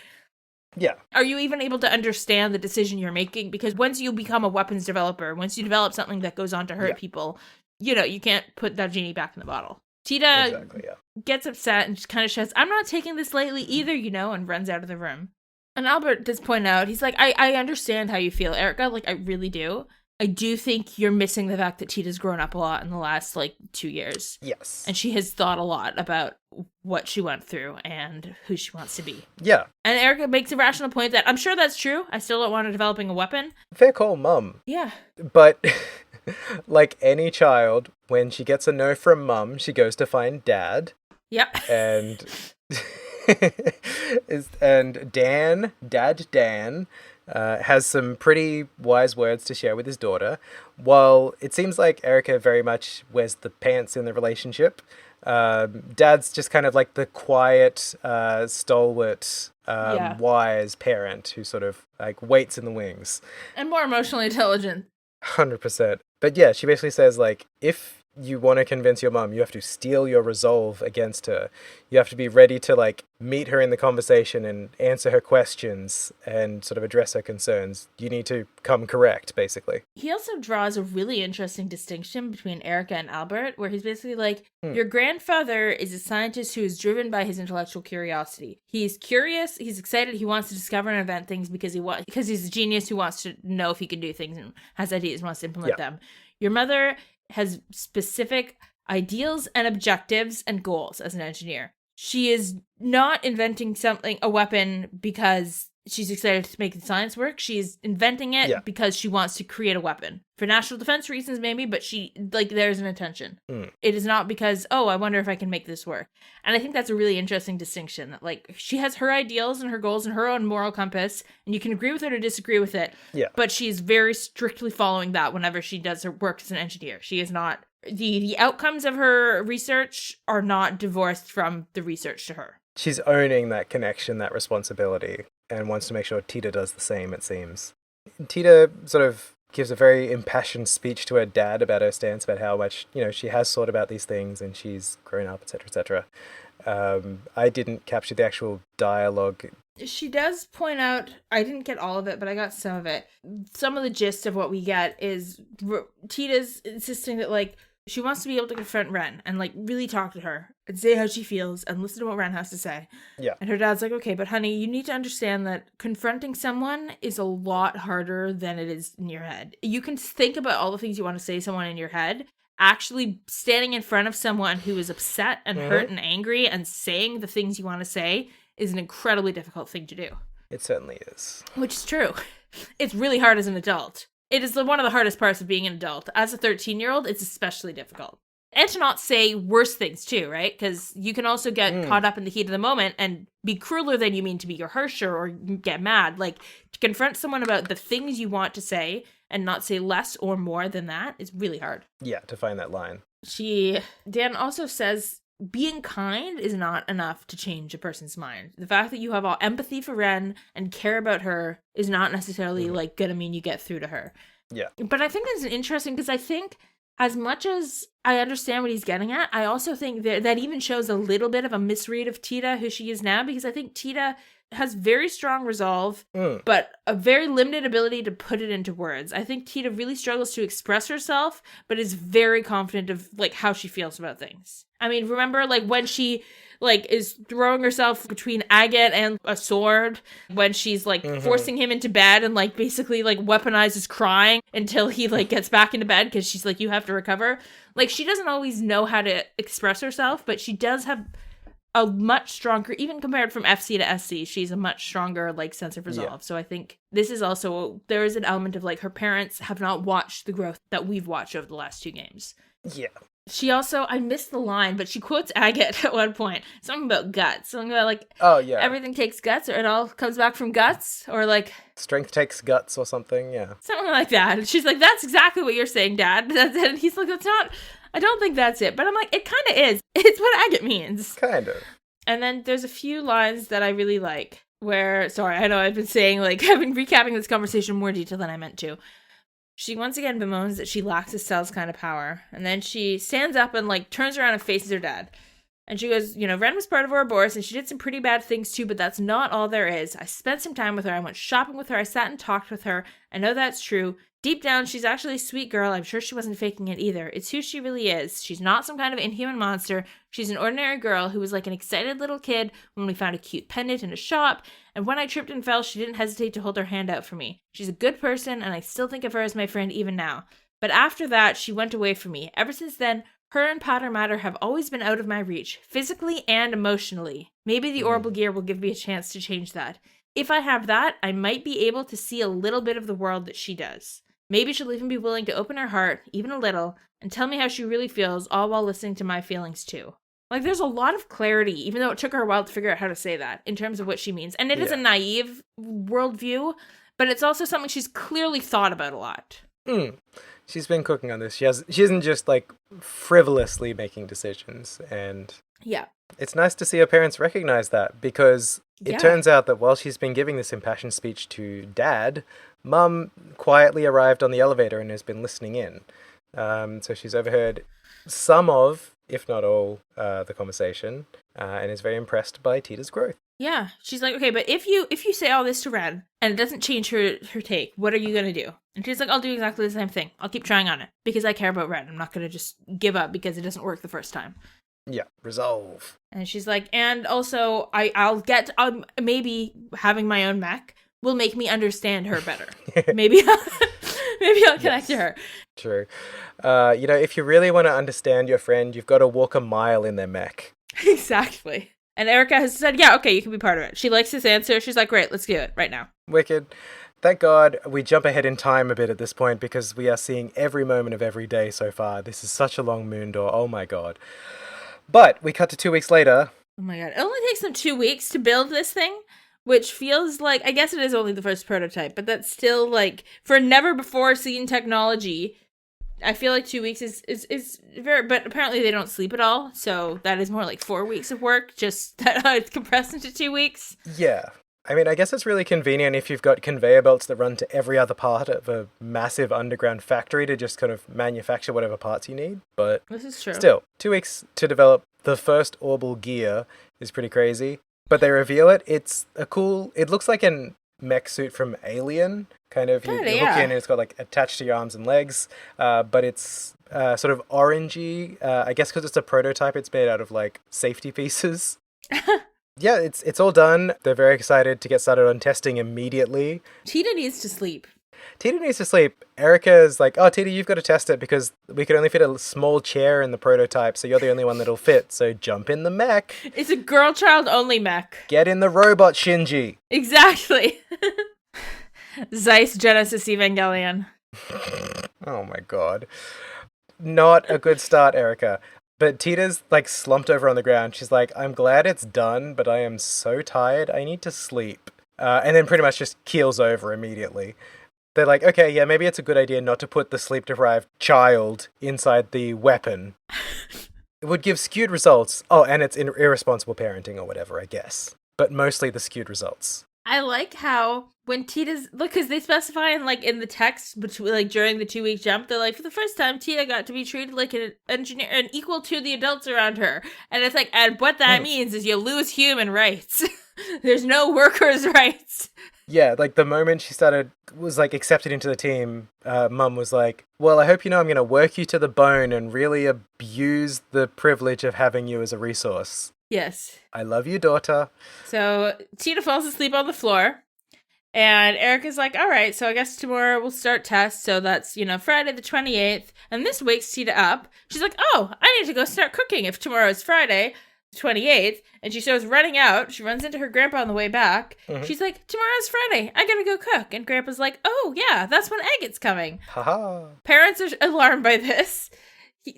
you even able to understand the decision you're making? Because once you become a weapons developer, once you develop something that goes on to hurt people, you know, you can't put that genie back in the bottle. Teoh gets upset and just kind of shouts, I'm not taking this lightly either, you know, and runs out of the room. And Albert does point out, he's like, I understand how you feel, Erica, like, I really do. I do think you're missing the fact that Teoh's grown up a lot in the last, like, 2 years. Yes. And she has thought a lot about what she went through and who she wants to be. Yeah. And Erica makes a rational point that, I'm sure that's true. I still don't want her developing a weapon. Fair call, mum. Yeah. But, like any child, when she gets a no from mum, she goes to find dad. Yep. And... and Dan has some pretty wise words to share with his daughter. While it seems like Erica very much wears the pants in the relationship, Dad's just kind of like the quiet, stalwart, wise parent who sort of like waits in the wings. And more emotionally intelligent. 100%. But yeah, she basically says, like, if you want to convince your mum, you have to steel your resolve against her. You have to be ready to, like, meet her in the conversation and answer her questions and sort of address her concerns. You need to come correct, basically. He also draws a really interesting distinction between Erica and Albert, where he's basically like, your grandfather is a scientist who is driven by his intellectual curiosity. He's curious, he's excited, he wants to discover and invent things because he's a genius who wants to know if he can do things and has ideas and wants to implement them. Your mother has specific ideals and objectives and goals as an engineer. She is not inventing a weapon because she's excited to make the science work. She's inventing it because she wants to create a weapon. For national defense reasons, maybe, but there's an intention. It is not because, I wonder if I can make this work. And I think that's a really interesting distinction, that, like, she has her ideals and her goals and her own moral compass, and you can agree with it or disagree with it. Yeah. But she's very strictly following that whenever she does her work as an engineer. She is not, the outcomes of her research are not divorced from the research to her. She's owning that connection, that responsibility, and wants to make sure Teoh does the same, it seems. Teoh sort of gives a very impassioned speech to her dad about her stance, about how much, she has thought about these things and she's grown up, etc., etc. I didn't capture the actual dialogue. She does point out, I didn't get all of it, but I got some of it. Some of the gist of what we get is Tita's insisting that, like, she wants to be able to confront Ren and, like, really talk to her and say how she feels and listen to what Ren has to say. Yeah. And her dad's like, okay, but honey, you need to understand that confronting someone is a lot harder than it is in your head. You can think about all the things you want to say to someone in your head. Actually standing in front of someone who is upset and hurt and angry and saying the things you want to say is an incredibly difficult thing to do. It certainly is. Which is true. It's really hard as an adult. It is one of the hardest parts of being an adult. As a 13-year-old, it's especially difficult. And to not say worse things too, right? Because you can also get caught up in the heat of the moment and be crueler than you mean to be, or harsher, or get mad. Like, to confront someone about the things you want to say and not say less or more than that is really hard. Yeah, to find that line. Dan also says being kind is not enough to change a person's mind. The fact that you have all empathy for Ren and care about her is not necessarily like gonna mean you get through to her. Yeah. But I think that's interesting because I think as much as I understand what he's getting at, I also think that even shows a little bit of a misread of Tita, who she is now, because I think Tita has very strong resolve, but a very limited ability to put it into words. I think Tita really struggles to express herself, but is very confident of, like, how she feels about things. I mean, remember, like, when she, like, is throwing herself between agate and a sword, when she's, like, forcing him into bed and, like, basically, like, weaponizes crying until he, like, gets back into bed because she's like, you have to recover. Like, she doesn't always know how to express herself, but she does have a much stronger, even compared from FC to SC, she's a much stronger, like, sense of resolve. Yeah. So I think this is also, there is an element of, like, her parents have not watched the growth that we've watched over the last 2 games. Yeah. She also, I missed the line, but she quotes Agate at one point. Something about guts. Something about, like, oh, yeah, everything takes guts, or it all comes back from guts, or, like, strength takes guts or something, yeah. Something like that. And she's like, that's exactly what you're saying, Dad. And he's like, that's not, I don't think that's it. But I'm like, it kind of is. It's what agate means. Kind of. And then there's a few lines that I really like where, sorry, I know I've been saying, like, I've been recapping this conversation in more detail than I meant to. She once again bemoans that she lacks Estelle's kind of power. And then she stands up and, like, turns around and faces her dad. And she goes, you know, Ren was part of Ouroboros, and she did some pretty bad things too, but that's not all there is. I spent some time with her. I went shopping with her. I sat and talked with her. I know that's true. Deep down, she's actually a sweet girl. I'm sure she wasn't faking it either. It's who she really is. She's not some kind of inhuman monster. She's an ordinary girl who was like an excited little kid when we found a cute pendant in a shop. And when I tripped and fell, she didn't hesitate to hold her hand out for me. She's a good person, and I still think of her as my friend even now. But after that, she went away from me. Ever since then, her and Powder Matter have always been out of my reach, physically and emotionally. Maybe the Orbital Gear will give me a chance to change that. If I have that, I might be able to see a little bit of the world that she does. Maybe she'll even be willing to open her heart, even a little, and tell me how she really feels, all while listening to my feelings too. Like, there's a lot of clarity, even though it took her a while to figure out how to say that, in terms of what she means. And it is a naive worldview, but it's also something she's clearly thought about a lot. She's been cooking on this. She isn't just, like, frivolously making decisions. And yeah, it's nice to see her parents recognize that, because it turns out that while she's been giving this impassioned speech to Dad, Mum quietly arrived on the elevator and has been listening in. So she's overheard some of, if not all, the conversation, and is very impressed by Tita's growth. Yeah, she's like, okay, but if you say all this to Ren and it doesn't change her take, what are you gonna do? And she's like, I'll do exactly the same thing. I'll keep trying on it because I care about Ren. I'm not gonna just give up because it doesn't work the first time. Yeah, resolve. And she's like, and also I'll get maybe having my own mech will make me understand her better. maybe I'll connect to her. True. You know, if you really want to understand your friend, you've got to walk a mile in their mech. Exactly. And Erica has said, yeah, okay, you can be part of it. She likes this answer. She's like, great, let's do it right now. Wicked. Thank God we jump ahead in time a bit at this point, because we are seeing every moment of every day so far. This is such a long moon door. Oh my God. But we cut to 2 weeks later. Oh my God. It only takes them 2 weeks to build this thing, which feels like, I guess it is only the first prototype, but that's still, like, for never before seen technology, I feel like 2 weeks is very, but apparently they don't sleep at all, so that is more like 4 weeks of work, just that it's compressed into 2 weeks. Yeah. I mean, I guess it's really convenient if you've got conveyor belts that run to every other part of a massive underground factory to just kind of manufacture whatever parts you need, but this is true. Still, 2 weeks to develop the first Orbital Gear is pretty crazy. But they reveal it. It's it looks like a mech suit from Alien. Kind of, you look in and it's got like attached to your arms and legs. But it's sort of orangey. I guess because it's a prototype, it's made out of like safety pieces. Yeah, it's all done. They're very excited to get started on testing immediately. Tita needs to sleep. Tita needs to sleep. Erica's like, oh, Tita, you've got to test it because we could only fit a small chair in the prototype, so you're the only one that'll fit. So jump in the mech. It's a girl child only mech. Get in the robot, Shinji. Exactly. Zeiss Genesis Evangelion. Oh my god. Not a good start, Erica. But Tita's like slumped over on the ground. She's like, I'm glad it's done, but I am so tired. I need to sleep. And then pretty much just keels over immediately. They're like, okay, yeah, maybe it's a good idea not to put the sleep-deprived child inside the weapon. It would give skewed results. Oh, and it's irresponsible parenting or whatever, I guess. But mostly the skewed results. I like how when Tita's, look, because they specify in the text between like during the 2-week jump, they're like, for the first time, Tita got to be treated like an engineer and equal to the adults around her. And it's like, and what that means is you lose human rights. There's no workers' rights. Yeah, like the moment she was like accepted into the team, Mum was like, well, I hope you know I'm going to work you to the bone and really abuse the privilege of having you as a resource. Yes. I love you, daughter. So Tita falls asleep on the floor. And Erica's like, all right, so I guess tomorrow we'll start tests. So that's, Friday the 28th. And this wakes Tita up. She's like, oh, I need to go start cooking if tomorrow is Friday, the 28th. And she starts running out. She runs into her grandpa on the way back. Mm-hmm. She's like, tomorrow's Friday. I gotta go cook. And grandpa's like, oh, yeah, that's when Agate's coming. Haha. Parents are alarmed by this.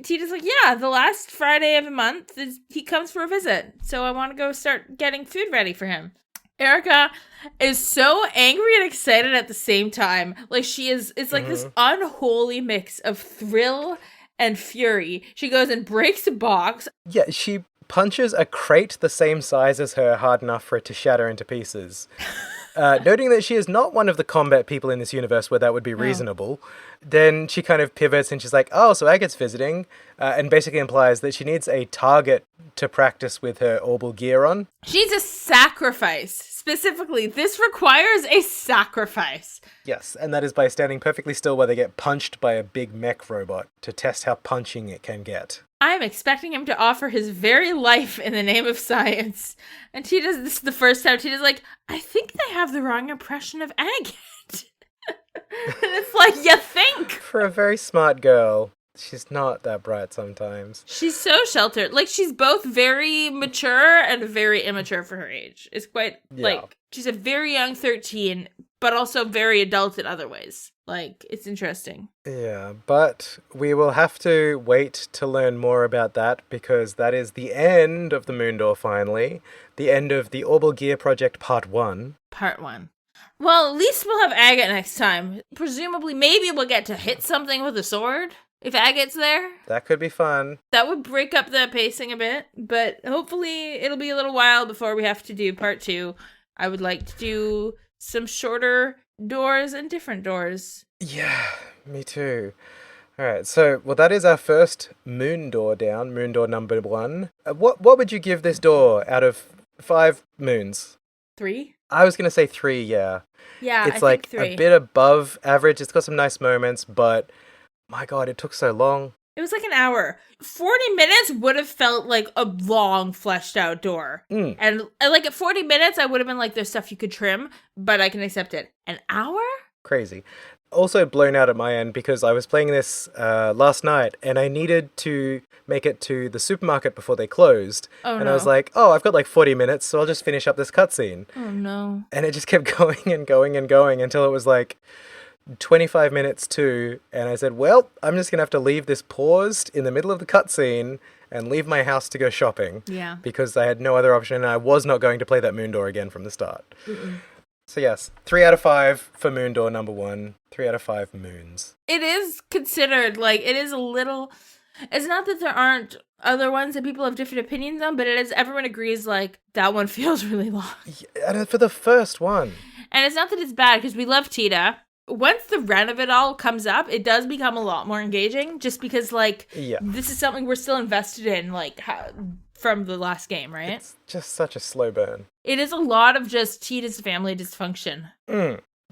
Tita's like, yeah, the last Friday of the month, he comes for a visit. So I want to go start getting food ready for him. Erica is so angry and excited at the same time. Like it's like this unholy mix of thrill and fury. She goes and breaks a box. Yeah, she punches a crate the same size as her hard enough for it to shatter into pieces. Noting that she is not one of the combat people in this universe where that would be reasonable. Then she kind of pivots and she's like, oh, so Agate's visiting, and basically implies that she needs a target to practice with her orbital gear on. She needs a sacrifice. Specifically, this requires a sacrifice. Yes, and that is by standing perfectly still while they get punched by a big mech robot to test how punching it can get. I'm expecting him to offer his very life in the name of science. And this is the first time Tita's like, I think they have the wrong impression of Agate. And it's like, you think? For a very smart girl, she's not that bright sometimes. She's so sheltered. Like, she's both very mature and very immature for her age. It's quite, she's a very young 13, but also very adult in other ways. Like, it's interesting. Yeah, but we will have to wait to learn more about that because that is the end of the Moon Door finally. The end of the Orbital Gear Project Part 1. Part 1. Well, at least we'll have Agate next time. Presumably, maybe we'll get to hit something with a sword if Agate's there. That could be fun. That would break up the pacing a bit, but hopefully it'll be a little while before we have to do Part 2. I would like to do some shorter doors and different doors. Yeah, me too. Alright, so, that is our first Moon Door down, Moon Door number 1. What would you give this door out of 5 moons? 3? I was going to say 3, yeah. Yeah, it's I like think 3. A bit above average. It's got some nice moments, but my god, it took so long. It was like an hour. 40 minutes would have felt like a long, fleshed out door. And like at 40 minutes, I would have been like, there's stuff you could trim, but I can accept it. An hour? Crazy. Also blown out at my end because I was playing this last night and I needed to make it to the supermarket before they closed. Oh, and I was like, I've got like 40 minutes, so I'll just finish up this cutscene. Oh, no. And it just kept going and going and going until it was like 25 minutes to, and I said, well, I'm just going to have to leave this paused in the middle of the cutscene and leave my house to go shopping. Yeah. Because I had no other option and I was not going to play that Moon Door again from the start. Mm-mm. So yes, 3 out of 5 for Moon Door number 1. 3 out of 5 moons. It is considered, like, it is a little... It's not that there aren't other ones that people have different opinions on, but it is, everyone agrees, like, that one feels really long. Yeah, and for the first one. And it's not that it's bad, because we love Tita. Once the run of it all comes up, it does become a lot more engaging, just because, like, this is something we're still invested in, like, from the last game, right? It's just such a slow burn. It is a lot of just Tita's family dysfunction.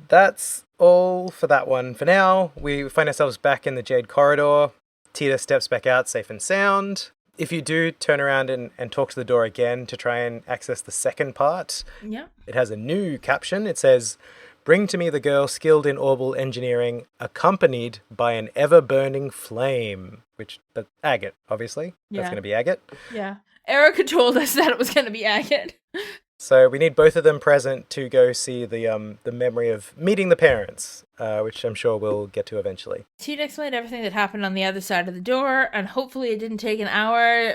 That's all for that one for now. We find ourselves back in the Jade Corridor. Tita steps back out safe and sound. If you do turn around and talk to the door again to try and access the second part, it has a new caption. It says, "Bring to me the girl skilled in orbital engineering, accompanied by an ever-burning flame." Which, but agate, obviously. That's going to be agate. Yeah. Erica told us that it was going to be agate. So we need both of them present to go see the memory of meeting the parents, which I'm sure we'll get to eventually. Tita explained everything that happened on the other side of the door, and hopefully it didn't take an hour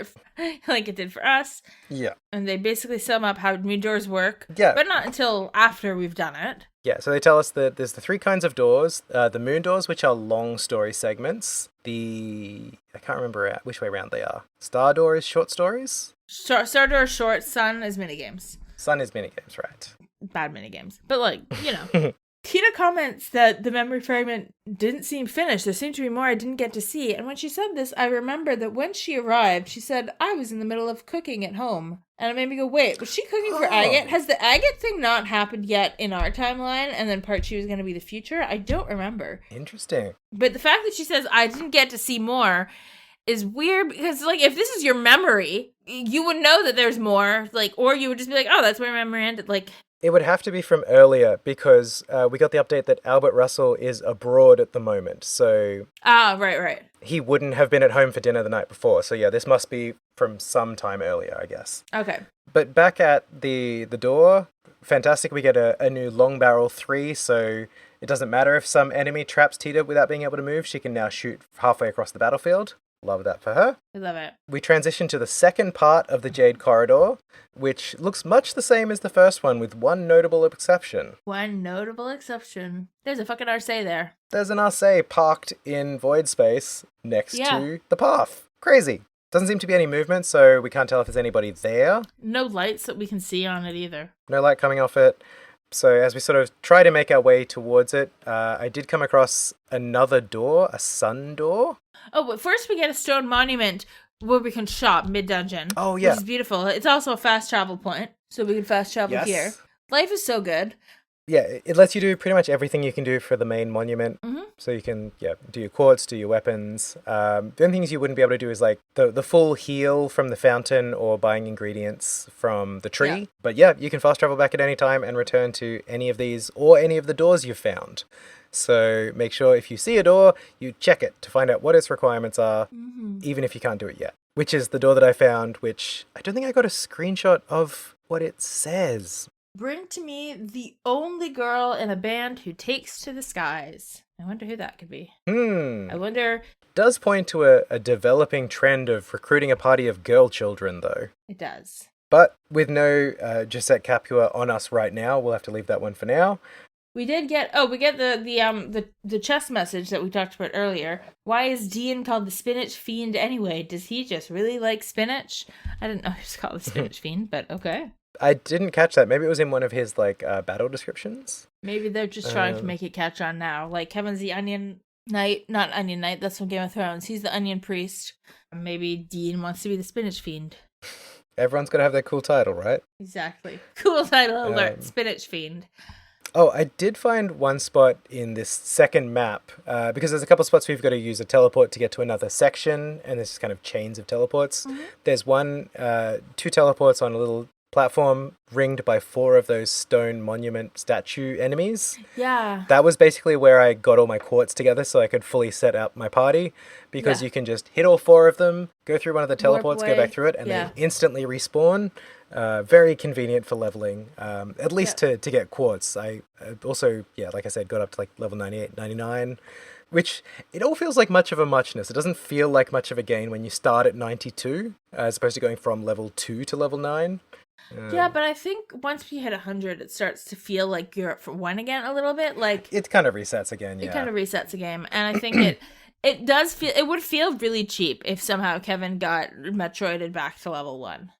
like it did for us. Yeah. And they basically sum up how new doors work, Yeah. but not until after we've done it. Yeah, so they tell us that there's the three kinds of doors. The moon doors, which are long story segments. I can't remember which way around they are. Star door is short stories? Star door is short, sun is minigames. Sun is minigames, right. Bad minigames. But, like, you know. Tita comments that the memory fragment didn't seem finished. There seemed to be more I didn't get to see. And when she said this, I remember that when she arrived, she said, I was in the middle of cooking at home. And it made me go, wait, was she cooking for agate? Has the agate thing not happened yet in our timeline? And then part 2 is going to be the future? I don't remember. Interesting. But the fact that she says, I didn't get to see more is weird because, like, if this is your memory, you would know that there's more, like, or you would just be like, oh, that's where my memory ended, like. It would have to be from earlier because we got the update that Albert Russell is abroad at the moment, so... Ah, right. He wouldn't have been at home for dinner the night before, so yeah, this must be from some time earlier, I guess. Okay. But back at the door, fantastic, we get a new long barrel 3, so it doesn't matter if some enemy traps Tita without being able to move, she can now shoot halfway across the battlefield. Love that for her. I love it. We transition to the second part of the Jade Corridor, which looks much the same as the first one, with one notable exception. One notable exception. There's a fucking Arseille there. There's an Arseille parked in void space next to the path. Crazy. Doesn't seem to be any movement, so we can't tell if there's anybody there. No lights that we can see on it either. No light coming off it. So as we sort of try to make our way towards it, I did come across another door, a sun door. Oh, but first we get a stone monument where we can shop mid-dungeon. Oh, yeah. Which is beautiful. It's also a fast travel point, so we can fast travel here. Life is so good. Yeah, it lets you do pretty much everything you can do for the main monument. Mm-hmm. So you can, do your quartz, do your weapons. The only things you wouldn't be able to do is like the full heal from the fountain or buying ingredients from the tree. Yeah. But yeah, you can fast travel back at any time and return to any of these or any of the doors you've found. So make sure if you see a door, you check it to find out what its requirements are, even if you can't do it yet. Which is the door that I found, which I don't think I got a screenshot of what it says. Bring to me the only girl in a band who takes to the skies. I wonder who that could be. I wonder... Does point to a developing trend of recruiting a party of girl children, though. It does. But with no Gisette Capua on us right now, we'll have to leave that one for now. We did get the chest message that we talked about earlier. Why is Dean called the Spinach Fiend anyway? Does he just really like spinach? I didn't know he was called the Spinach Fiend, but okay. I didn't catch that. Maybe it was in one of his battle descriptions. Maybe they're just trying to make it catch on now. Like Kevin's the Onion Knight, not Onion Knight. That's from Game of Thrones. He's the Onion Priest. Maybe Dean wants to be the Spinach Fiend. Everyone's got to have their cool title, right? Exactly. Cool title alert. Spinach Fiend. Oh, I did find one spot in this second map, because there's a couple of spots where you've got to use a teleport to get to another section, and there's kind of chains of teleports. Mm-hmm. There's two teleports on a little platform ringed by 4 of those stone monument statue enemies. Yeah. That was basically where I got all my quartz together so I could fully set up my party, because you can just hit all 4 of them, go through one of the teleports, go back through it, and they instantly respawn. Very convenient for leveling, at least to get quartz. I also, like I said, got up to like level 98, 99, which it all feels like much of a muchness. It doesn't feel like much of a gain when you start at 92, as opposed to going from level 2 to level 9. Yeah, but I think once we hit 100, it starts to feel like you're up for 1 again a little bit. Like it kind of resets again, It kind of resets a game, and I think it does feel... It would feel really cheap if somehow Kevin got Metroided back to level 1.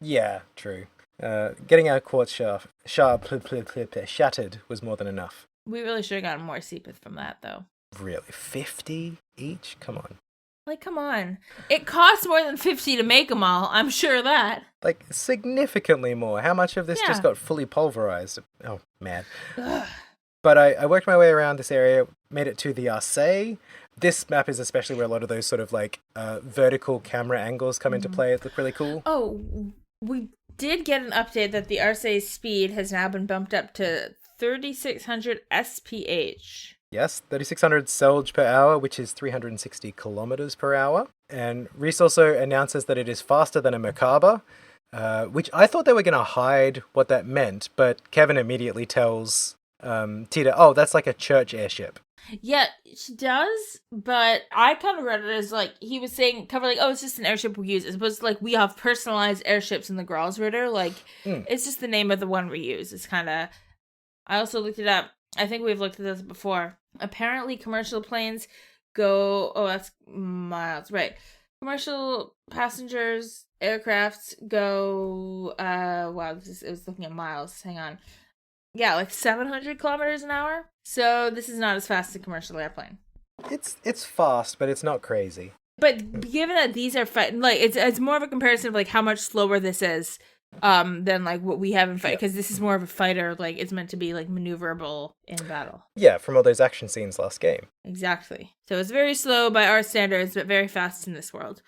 Yeah, true. Getting our quartz shattered was more than enough. We really should have gotten more Seepeth from that, though. Really? 50 each? Come on. Like, come on. It costs more than 50 to make them all. I'm sure of that. Like, significantly more. How much of this just got fully pulverized? Oh, man. But I worked my way around this area, made it to the Arseille. This map is especially where a lot of those sort of like vertical camera angles come into play. It look really cool. Oh, we did get an update that the Arseille's speed has now been bumped up to 3,600 SPH. Yes, 3,600 Selge per hour, which is 360 kilometers per hour. And Reese also announces that it is faster than a Merkaba, which I thought they were going to hide what that meant, but Kevin immediately tells Tita, oh, that's like a church airship. Yeah, she does, but I kind of read it as like he was saying, oh, it's just an airship we use, as opposed to like we have personalized airships in the Gralsritter. Like it's just the name of the one we use. It's kind of. I also looked it up. I think we've looked at this before. Apparently, commercial planes go. Oh, that's miles, right? Commercial passengers aircrafts go. Wow, it was looking at miles. Hang on. Yeah, like 700 kilometers an hour. So this is not as fast as a commercial airplane. It's fast, but it's not crazy. But given that these are it's more of a comparison of like how much slower this is than like what we have in fight, because this is more of a fighter. Like it's meant to be like maneuverable in battle. Yeah, from all those action scenes last game. Exactly. So it's very slow by our standards, but very fast in this world.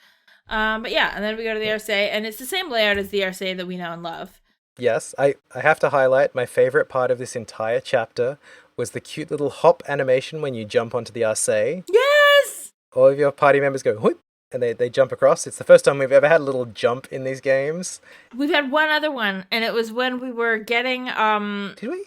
But yeah, and then we go to the Arseille, and it's the same layout as the Arseille that we know and love. Yes, I have to highlight my favorite part of this entire chapter was the cute little hop animation when you jump onto the Arseille. Yes! All of your party members go, whoop, and they jump across. It's the first time we've ever had a little jump in these games. We've had one other one, and it was when we were getting, Did we?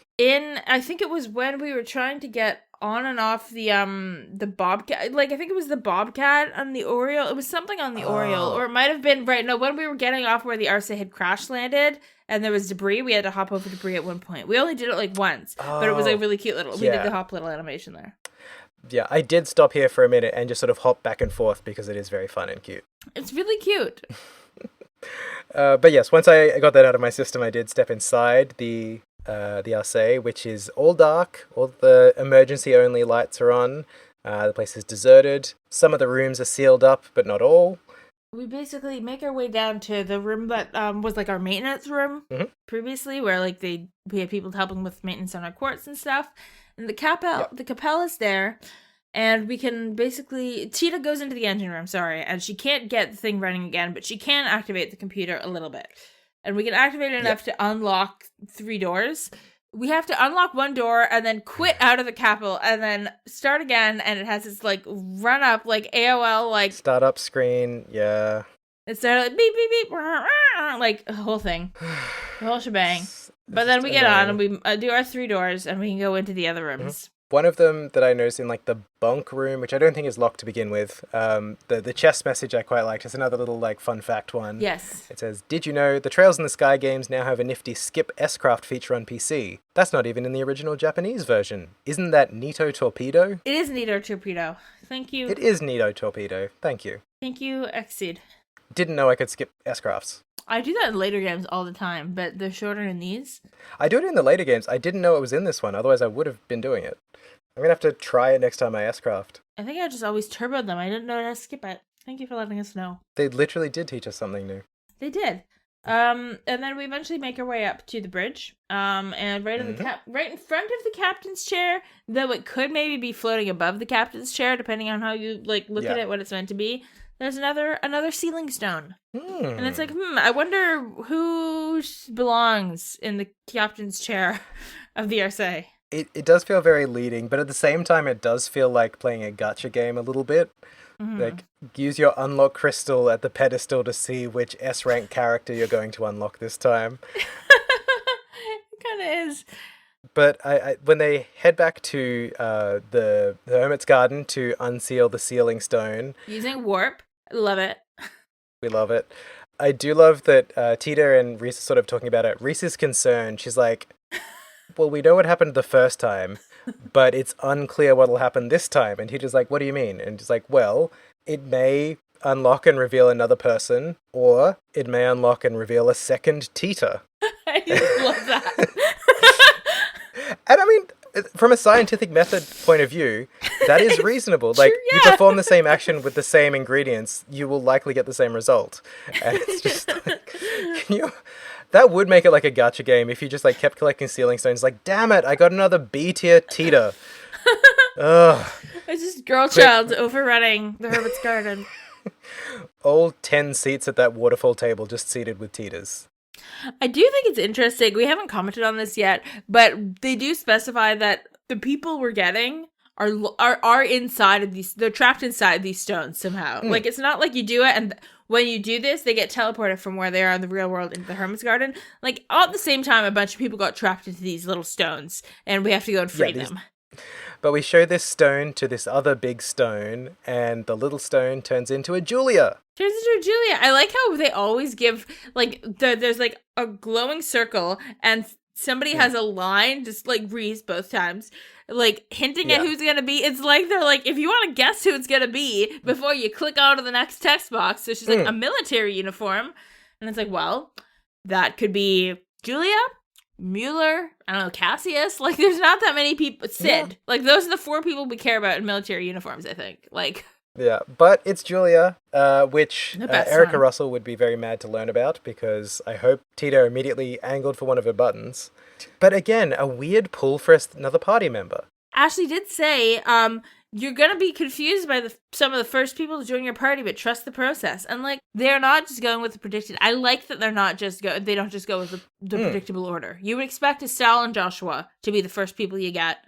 I think it was when we were trying to get on and off the Bobcat. Like, I think it was the Bobcat on the Oriole. It was something on the Oriole, or it might have been, when we were getting off where the Arseille had crash landed, and there was debris, we had to hop over debris at one point. We only did it like once, but it was like really cute we did the hop little animation there. Yeah, I did stop here for a minute and just sort of hop back and forth because it is very fun and cute. It's really cute. But yes, once I got that out of my system, I did step inside the Arseille, which is all dark. All the emergency-only lights are on. The place is deserted. Some of the rooms are sealed up, but not all. We basically make our way down to the room that was like our maintenance room previously, where like we had people helping with maintenance on our quartz and stuff. And the Capelle is there, and we can basically Tita goes into the engine room, and she can't get the thing running again, but she can activate the computer a little bit. And we can activate it enough to unlock 3 doors. We have to unlock one door and then quit out of the Capelle and then start again, and it has this like run up like AOL like startup screen, yeah. It started like beep beep beep, like a whole thing, the whole shebang. But then we get on and we do our 3 doors and we can go into the other rooms. One of them that I noticed in like the bunk room, which I don't think is locked to begin with, the chest message I quite liked. It's another little like fun fact one. Yes. It says, "Did you know the Trails in the Sky games now have a nifty skip S-craft feature on PC? That's not even in the original Japanese version. Isn't that Neato Torpedo?" It is Neato Torpedo. Thank you. It is Neato Torpedo. Thank you. Thank you, Exceed. Didn't know I could skip S-crafts. I do that in later games all the time, but they're shorter in these. I do it in the later games. I didn't know it was in this one, otherwise I would have been doing it. I'm going to have to try it next time I S-craft. I think I just always turboed them. I didn't know how to skip it. Thank you for letting us know. They literally did teach us something new. They did. And then we eventually make our way up to the bridge. And right in right in front of the captain's chair, though it could maybe be floating above the captain's chair, depending on how you like look at it, what it's meant to be. There's another sealing stone. And it's like, I wonder who belongs in the captain's chair of the Arseille. It does feel very leading, but at the same time, it does feel like playing a gacha game a little bit. Like, use your unlock crystal at the pedestal to see which S-rank character you're going to unlock this time. It kind of is. But I when they head back to the Hermit's garden to unseal the sealing stone... Using warp. Love it. We love it. I do love that Tita and Reese are sort of talking about it. Reese is concerned. She's like... Well, we know what happened the first time, but it's unclear what'll happen this time. And Tita's like, what do you mean? And he's like, well, it may unlock and reveal another person, or it may unlock and reveal a second Tita. I just love that. And I mean, from a scientific method point of view, that is reasonable. Like, Sure, you yeah. perform the same action with the same ingredients, you will likely get the same result. And it's just like, that would make it like a gacha game if you just like kept collecting sealing stones. Like, damn it, I got another B tier Teeter. Ugh. It's just girl child overrunning the Hermit's garden. All 10 seats at that waterfall table just seated with Teeters. I do think it's interesting. We haven't commented on this yet, but they do specify that the people we're getting are inside of these. They're trapped inside these stones somehow. Like, it's not like you do it and when you do this, they get teleported from where they are in the real world into the Hermit's garden. Like, all at the same time, a bunch of people got trapped into these little stones, and we have to go and free them. But we show this stone to this other big stone, and the little stone turns into a Julia. Turns into a Julia. I like how they always give, like, there's, like, a glowing circle, and somebody has a line, just, like, reads both times, like, hinting at who's gonna be. It's like they're like, if you want to guess who it's gonna be before you click on to the next text box, so she's like, a military uniform. And it's like, well, that could be Julia, Mueller, I don't know, Cassius. Like, there's not that many people. Sid. Yeah. Like, those are the 4 people we care about in military uniforms, I think. Like, yeah, but it's Julia, which Erica one. Russell would be very mad to learn about, because I hope Teoh immediately angled for one of her buttons. But again, a weird pull for another party member. Ashley did say, you're gonna be confused by some of the first people to join your party, but trust the process. And, like, they're not just going with the predicted. I like that they don't just go with the predictable order. You would expect Estelle and Joshua to be the first people you get,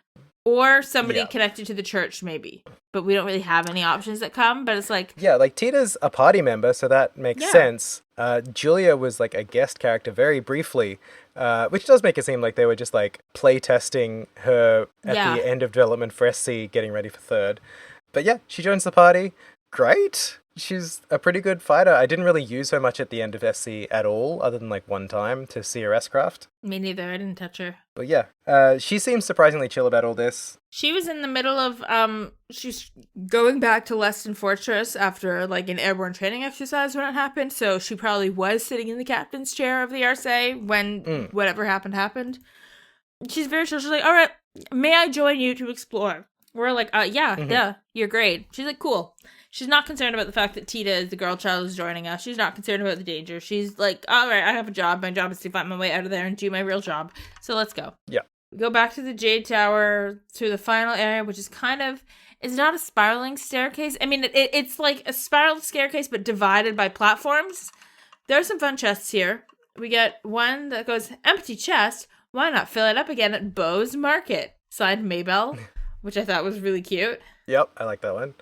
or somebody connected to the church, maybe. But we don't really have any options that come, but it's like... Yeah, like, Tita's a party member, so that makes sense. Julia was, like, a guest character very briefly, which does make it seem like they were just, like, play-testing her at the end of development for SC, getting ready for third. But yeah, she joins the party. Great! She's a pretty good fighter. I didn't really use her much at the end of SC at all, other than, like, one time to see her S-craft. Me neither, I didn't touch her. But yeah, she seems surprisingly chill about all this. She was in the middle of, she's going back to Leston Fortress after, like, an airborne training exercise when it happened, so she probably was sitting in the captain's chair of the Arseille when whatever happened. She's very chill. She's like, all right, may I join you to explore? We're like, yeah, you're great. She's like, cool. She's not concerned about the fact that Tita is the girl child who's joining us. She's not concerned about the danger. She's like, all right, I have a job. My job is to find my way out of there and do my real job. So let's go. Yeah. We go back to the Jade Tower, to the final area, which is it's not a spiraling staircase. I mean, it's like a spiral staircase, but divided by platforms. There are some fun chests here. We get one that goes, empty chest. Why not fill it up again at Beau's Market? Signed Maybell, which I thought was really cute. Yep, I like that one.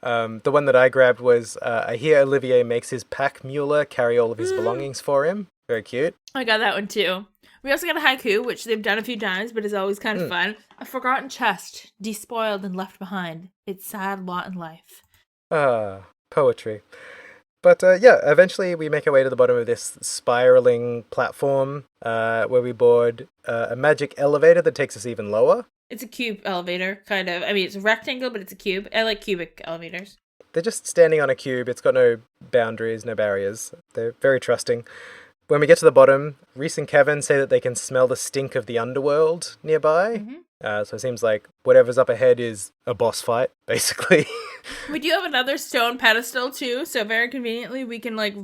The one that I grabbed was, I hear Olivier makes his pack mule carry all of his belongings for him. Very cute. I got that one too. We also got a haiku, which they've done a few times, but is always kind of fun. A forgotten chest, despoiled and left behind. Its sad lot in life. Poetry. But yeah, eventually we make our way to the bottom of this spiraling platform, where we board a magic elevator that takes us even lower. It's a cube elevator, kind of. I mean, it's a rectangle, but it's a cube. I like cubic elevators. They're just standing on a cube. It's got no boundaries, no barriers. They're very trusting. When we get to the bottom, Reese and Kevin say that they can smell the stink of the underworld nearby. So it seems like whatever's up ahead is a boss fight, basically. We do have another stone pedestal, too. So very conveniently, we can, like,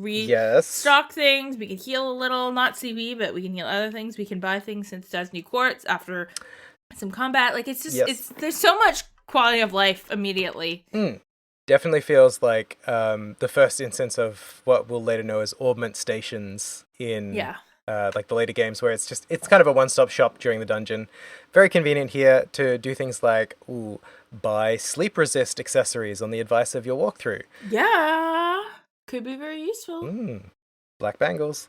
stock things. We can heal a little. Not CB, but we can heal other things. We can buy things since it does new quartz after some combat. Like, it's just, there's so much quality of life immediately. Definitely feels like the first instance of what we'll later know as augment stations in like the later games, where it's kind of a one-stop shop during the dungeon. Very convenient here to do things like buy sleep resist accessories on the advice of your walkthrough. Yeah, could be very useful. Black bangles.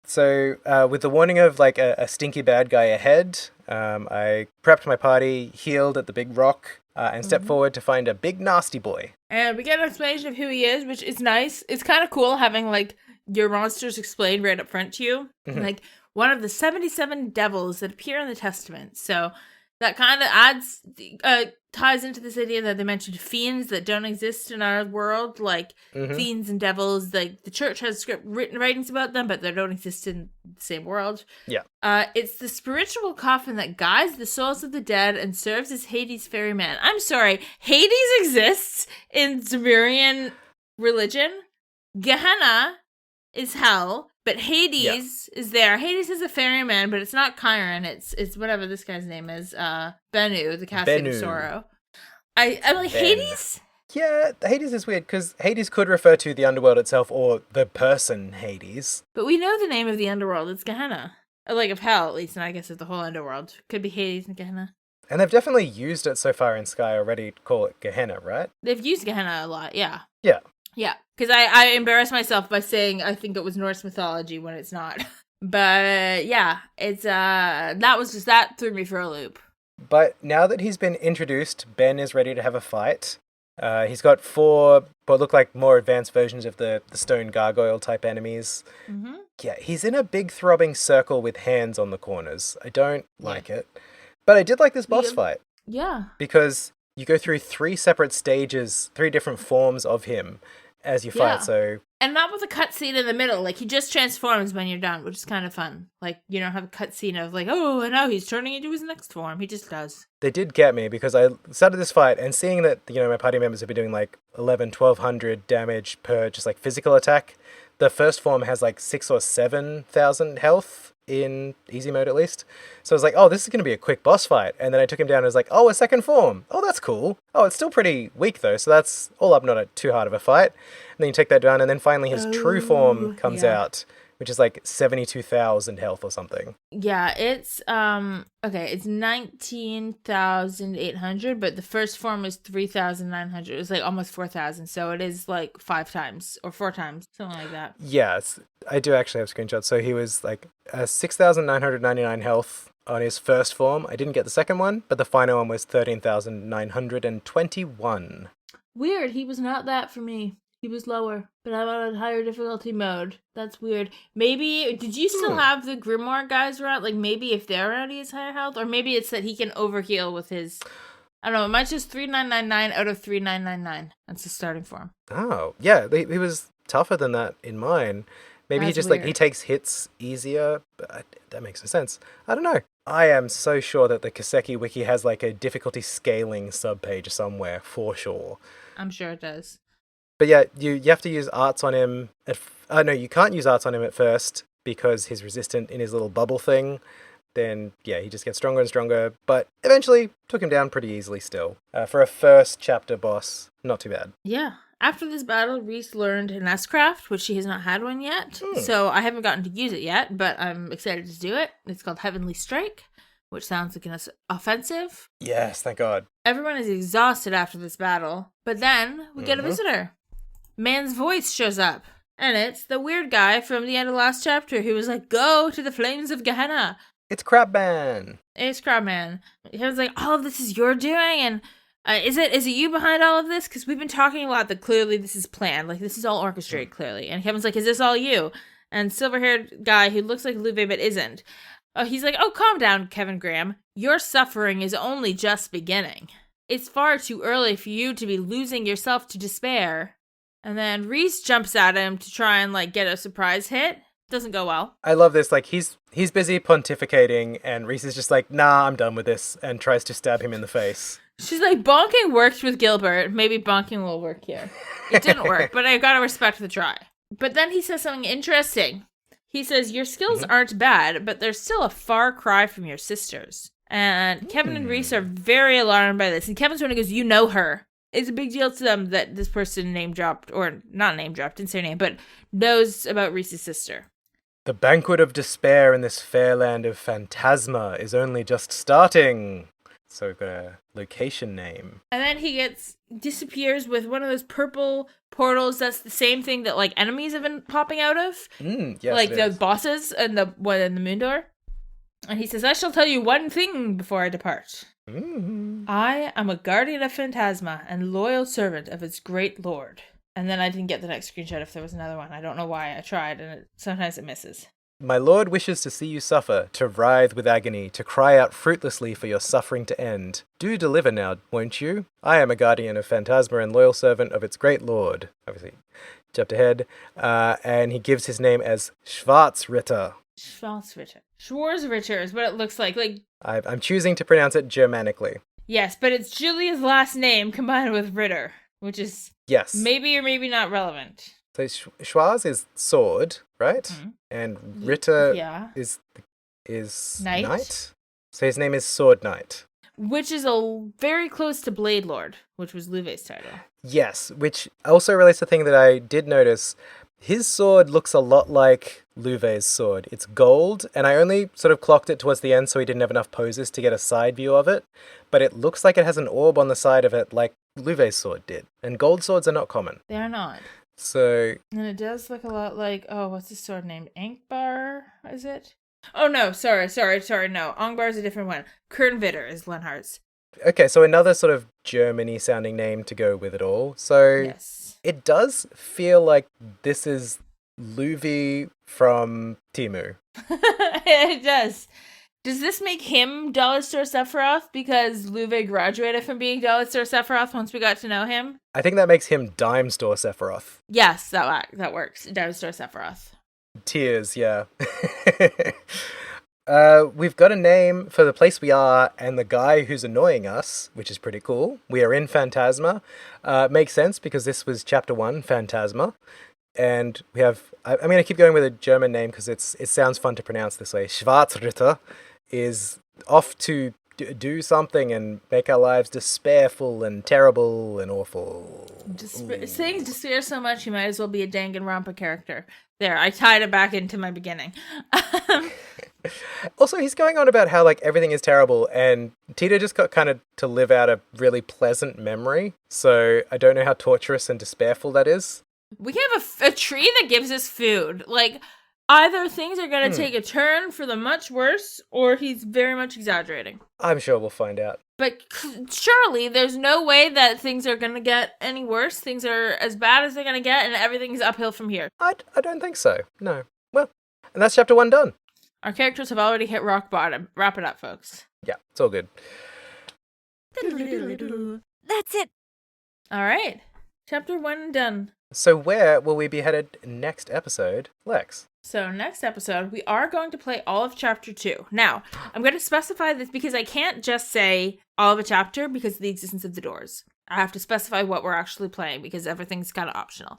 So with the warning of like a stinky bad guy ahead, I prepped my party, healed at the big rock, and stepped forward to find a big nasty boy. And we get an explanation of who he is, which is nice. It's kind of cool having like your monsters explained right up front to you. Like one of the 77 devils that appear in the Testament. So that kind of ties into this idea that they mentioned fiends that don't exist in our world, like fiends and devils. Like the church has writings about them, but they don't exist in the same world. Yeah. It's the spiritual coffin that guides the souls of the dead and serves as Hades' ferryman. I'm sorry, Hades exists in Sumerian religion. Gehenna is hell, but Hades is there. Hades is a ferryman, but it's not Chiron. It's whatever this guy's name is. Bennu, the casket of sorrow. I'm like, Hades? Yeah, Hades is weird, because Hades could refer to the underworld itself or the person Hades. But we know the name of the underworld. It's Gehenna. Or like of hell, at least, and I guess of the whole underworld. Could be Hades and Gehenna. And they've definitely used it so far in Sky already to call it Gehenna, right? They've used Gehenna a lot, yeah. Yeah. Yeah, because I embarrassed myself by saying I think it was Norse mythology when it's not. But yeah, it's that threw me for a loop. But now that he's been introduced, Ben is ready to have a fight. He's got 4 what look like more advanced versions of the stone gargoyle type enemies. Mm-hmm. Yeah, he's in a big throbbing circle with hands on the corners. I don't like it. But I did like this boss fight. Yeah. Because you go through 3 separate stages, 3 different forms of him as you fight, so... And not with a cutscene in the middle. Like, he just transforms when you're done, which is kind of fun. Like, you don't have a cutscene of, like, oh, and now he's turning into his next form. He just does. They did get me, because I started this fight, and seeing that, my party members have been doing, 1,200 damage per just, physical attack, the first form has, 6,000 or 7,000 health in easy mode, at least. So I was like, oh, this is going to be a quick boss fight. And then I took him down and I was like, oh, a second form. Oh, that's cool. Oh, it's still pretty weak, though, so that's all up not too hard of a fight. And then you take that down, and then finally his true form comes out, which is 72,000 health or something. Yeah, it's, it's 19,800, but the first form is 3,900. It was almost 4,000, so it is 5 times or 4 times, something like that. Yes, I do actually have screenshots. So he was 6,999 health on his first form. I didn't get the second one, but the final one was 13,921. Weird, he was not that for me. He was lower, but I'm on a higher difficulty mode. That's weird. Maybe, did you still have the Grimoire guys around? Maybe if they're around, he has higher health? Or maybe it's that he can overheal with his... I don't know, mine's just 3,999 out of 3,999. That's the starting form. Oh, yeah, he was tougher than that in mine. Maybe he just, he takes hits easier, but that makes no sense. I don't know. I am so sure that the Kaseki Wiki has, a difficulty scaling subpage somewhere, for sure. I'm sure it does. But yeah, you have to use arts on him. No, you can't use arts on him at first because he's resistant in his little bubble thing. Then, yeah, he just gets stronger and stronger. But eventually took him down pretty easily still. For a first chapter boss, not too bad. Yeah. After this battle, Reese learned Nestcraft, which she has not had one yet. So I haven't gotten to use it yet, but I'm excited to do it. It's called Heavenly Strike, which sounds like an offensive. Yes, thank God. Everyone is exhausted after this battle. But then we get a visitor. Man's voice shows up, and it's the weird guy from the end of last chapter who was like, go to the flames of Gehenna. It's Crabman. It's Crabman. He was like, all of this is your doing, and is it you behind all of this? Because we've been talking a lot that clearly this is planned, this is all orchestrated, clearly. And Kevin's like, is this all you? And silver-haired guy who looks like Luve but isn't. He's like, oh, calm down, Kevin Graham. Your suffering is only just beginning. It's far too early for you to be losing yourself to despair. And then Reese jumps at him to try and, get a surprise hit. Doesn't go well. I love this. He's busy pontificating, and Reese is just like, nah, I'm done with this, and tries to stab him in the face. She's like, bonking worked with Gilbert. Maybe bonking will work here. It didn't work, but I gotta respect the try. But then he says something interesting. He says, your skills aren't bad, but they're still a far cry from your sisters. And Kevin and Reese are very alarmed by this. And Kevin's one who goes, you know her. It's a big deal to them that this person name-dropped, or not name-dropped, didn't say her name, but knows about Reese's sister. The banquet of despair in this fair land of phantasma is only just starting. So we've got a location name. And then he disappears with one of those purple portals. That's the same thing that, enemies have been popping out of. Yes, the bosses and the one in the moon door. And he says, I shall tell you one thing before I depart. I am a guardian of Phantasma and loyal servant of its great lord. And then I didn't get the next screenshot if there was another one. I don't know why. I tried, and sometimes it misses. My lord wishes to see you suffer, to writhe with agony, to cry out fruitlessly for your suffering to end. Do deliver now, won't you? I am a guardian of Phantasma and loyal servant of its great lord. Obviously, jumped ahead. And he gives his name as Schwarzritter. Schwarzritter is what it looks like. I'm choosing to pronounce it Germanically. Yes, but it's Julia's last name combined with Ritter, which is yes, maybe or maybe not relevant. So Schwarz is sword, right? Mm-hmm. And Ritter is knight. So his name is Sword Knight. Which is very close to Blade Lord, which was Luve's title. Yes, which also relates to the thing that I did notice. His sword looks a lot like Luve's sword. It's gold, and I only sort of clocked it towards the end so he didn't have enough poses to get a side view of it. But it looks like it has an orb on the side of it like Luve's sword did. And gold swords are not common. They are not. So... And it does look a lot like... Oh, what's his sword named? Ankbar, is it? Oh, no. Sorry. No, Angbar is a different one. Kernvitter is Lenhart's. Okay, so another sort of Germany-sounding name to go with it all. So yes. It does feel like this is Luvi from Teemu. It does. Does this make him Dollar Store Sephiroth because Luve graduated from being Dollar Store Sephiroth once we got to know him? I think that makes him Dime Store Sephiroth. Yes, that works. Dime Store Sephiroth. Tears, yeah. We've got a name for the place we are and the guy who's annoying us, which is pretty cool. We are in Phantasma. Makes sense because this was Chapter 1, Phantasma. And we have... I'm going to keep going with a German name because it sounds fun to pronounce this way. Schwarzritter is off to do something and make our lives despairful and terrible and awful. Saying despair so much, you might as well be a Danganronpa character. There, I tied it back into my beginning. Also, he's going on about how like everything is terrible, and Tita just got kind of to live out a really pleasant memory. So I don't know how torturous and despairful that is. We have a tree that gives us food. Like, either things are going to take a turn for the much worse, or he's very much exaggerating. I'm sure we'll find out. But surely there's no way that things are going to get any worse. Things are as bad as they're going to get, and everything's uphill from here. I don't think so. No. Well, and that's Chapter 1 done. Our characters have already hit rock bottom. Wrap it up, folks. Yeah, it's all good. That's it. All right. Chapter 1 done. So where will we be headed next episode, Lex? So next episode, we are going to play all of Chapter 2. Now, I'm going to specify this because I can't just say all of a chapter because of the existence of the doors. I have to specify what we're actually playing because everything's kind of optional.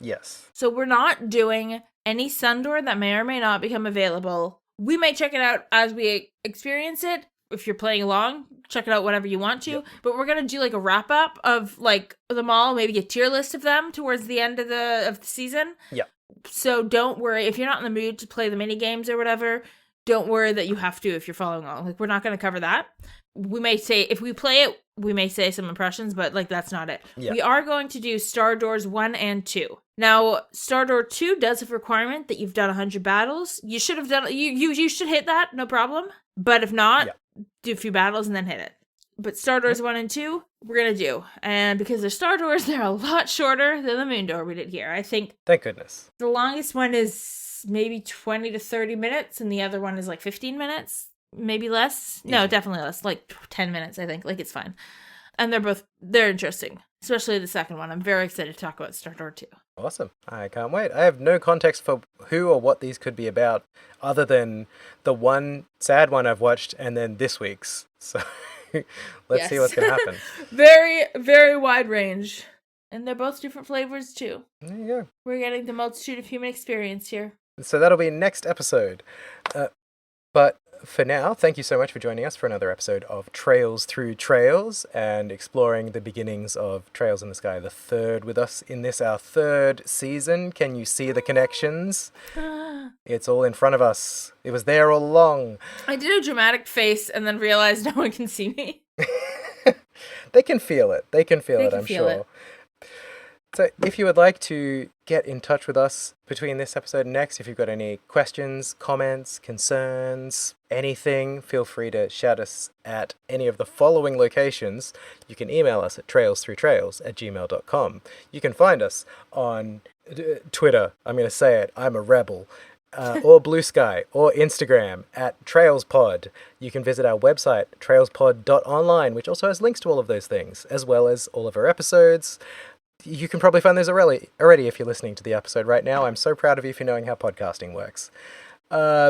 Yes. So we're not doing any sun door that may or may not become available. We may check it out as we experience it. If you're playing along, check it out whenever you want to. Yep. But we're going to do like a wrap up of like them all, maybe a tier list of them towards the end of the season. Yeah. So don't worry if you're not in the mood to play the mini games or whatever. Don't worry that you have to if you're following along. Like, we're not going to cover that. We may say, if we play it, we may say some impressions, but like that's not it. Yeah. We are going to do Star Doors 1 and 2. Now, Star Door 2 does have a requirement that you've done 100 battles. You should have done you should hit that, no problem. But if not, do a few battles and then hit it. But Star Doors 1 and 2, we're going to do. And because they're Star Doors, they're a lot shorter than the Moon Door we did here. I think... Thank goodness. The longest one is maybe 20 to 30 minutes, and the other one is like 15 minutes. Maybe less. No, definitely less. Like 10 minutes, I think. Like, it's fine. And they're interesting. Especially the second one. I'm very excited to talk about Star Door 2. Awesome. I can't wait. I have no context for who or what these could be about other than the one sad one I've watched and then this week's. So let's see what's going to happen. Very, very wide range. And they're both different flavors too. There you go. We're getting the multitude of human experience here. So that'll be next episode. But for now, thank you so much for joining us for another episode of Trails Through Trails and exploring the beginnings of Trails in the Sky, the third with us in this, our third season. Can you see the connections? It's all in front of us. It was there all along. I did a dramatic face and then realized no one can see me. They can feel it. I'm sure. So if you would like to get in touch with us between this episode and next, if you've got any questions, comments, concerns, anything, feel free to shout us at any of the following locations. You can email us at trailsthroughtrails@gmail.com. You can find us on Twitter. I'm going to say it. I'm a rebel. or Blue Sky, or Instagram at TrailsPod. You can visit our website, trailspod.online, which also has links to all of those things, as well as all of our episodes. You can probably find those already if you're listening to the episode right now. I'm so proud of you for knowing how podcasting works.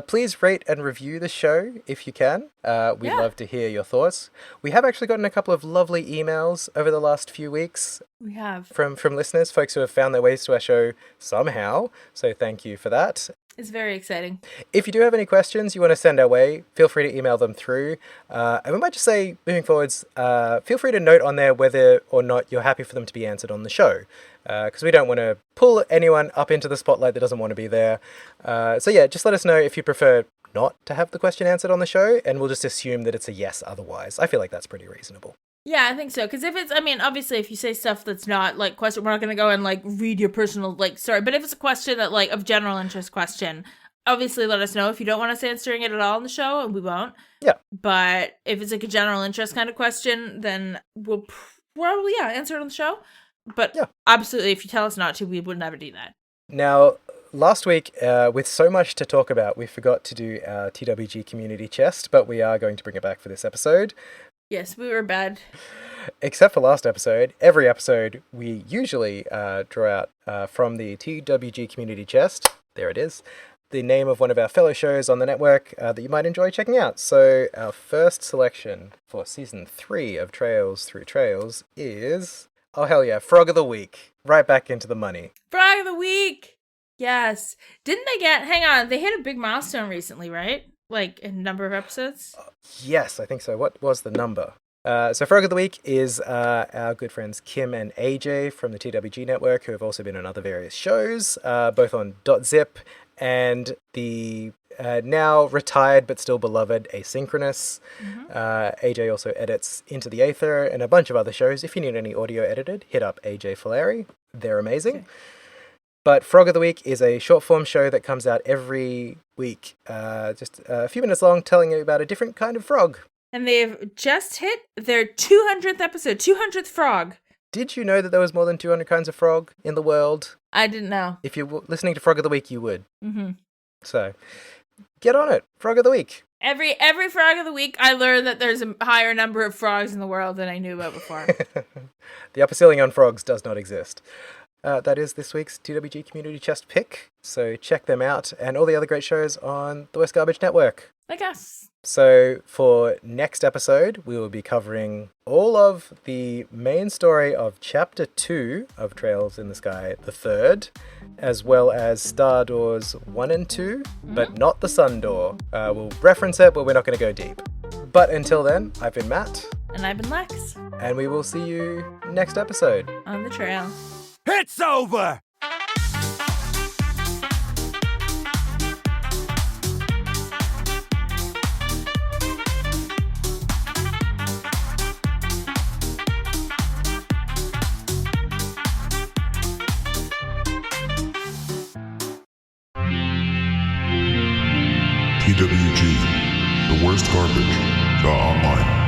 Please rate and review the show if you can. We'd love to hear your thoughts. We have actually gotten a couple of lovely emails over the last few weeks. We have. From listeners, folks who have found their ways to our show somehow. So thank you for that. It's very exciting. If you do have any questions you want to send our way, feel free to email them through. And we might just say, moving forwards, feel free to note on there whether or not you're happy for them to be answered on the show. Because we don't want to pull anyone up into the spotlight that doesn't want to be there. So yeah, just let us know if you prefer not to have the question answered on the show, and we'll just assume that it's a yes otherwise. I feel like that's pretty reasonable. Yeah, I think so. Because if it's, I mean, obviously, if you say stuff that's not, like, question, we're not going to go and, like, read your personal, like, story. But if it's a question that, like, of general interest question, obviously let us know if you don't want us answering it at all in the show, and we won't. Yeah. But if it's, like, a general interest kind of question, then we'll probably, answer it on the show. But absolutely, if you tell us not to, we would never do that. Now, last week, with so much to talk about, we forgot to do our TWG Community Chest, but we are going to bring it back for this episode. Yes, we were bad. Except for last episode, every episode we usually draw out from the TWG Community Chest, there it is, the name of one of our fellow shows on the network that you might enjoy checking out. So our first selection for Season 3 of Trails Through Trails is, oh hell yeah, Frog of the Week. Right back into the money. Frog of the Week! Yes. Didn't they hang on, they hit a big milestone recently, right? Like, a number of episodes? Yes, I think so. What was the number? So Frog of the Week is our good friends Kim and AJ from the TWG network, who have also been on other various shows, both on .zip and the now retired but still beloved Asynchronous. AJ also edits Into the Aether and a bunch of other shows. If you need any audio edited, hit up AJ Folari. They're amazing. Okay. But Frog of the Week is a short-form show that comes out every week, just a few minutes long, telling you about a different kind of frog. And they've just hit their 200th episode, 200th frog. Did you know that there was more than 200 kinds of frog in the world? I didn't know. If you were listening to Frog of the Week, you would. Mm-hmm. So, get on it. Frog of the Week. Every Frog of the Week, I learned that there's a higher number of frogs in the world than I knew about before. The upper ceiling on frogs does not exist. That is this week's TWG Community Chest pick, so check them out, and all the other great shows on the West Garbage Network. Like us. So for next episode, we will be covering all of the main story of Chapter 2 of Trails in the Sky, the third, as well as Star Doors 1 and 2, but not the Sun Door. We'll reference it, but we're not going to go deep. But until then, I've been Matt. And I've been Lex. And we will see you next episode. On the trail. It's over! TWG, the worst garbage, the online.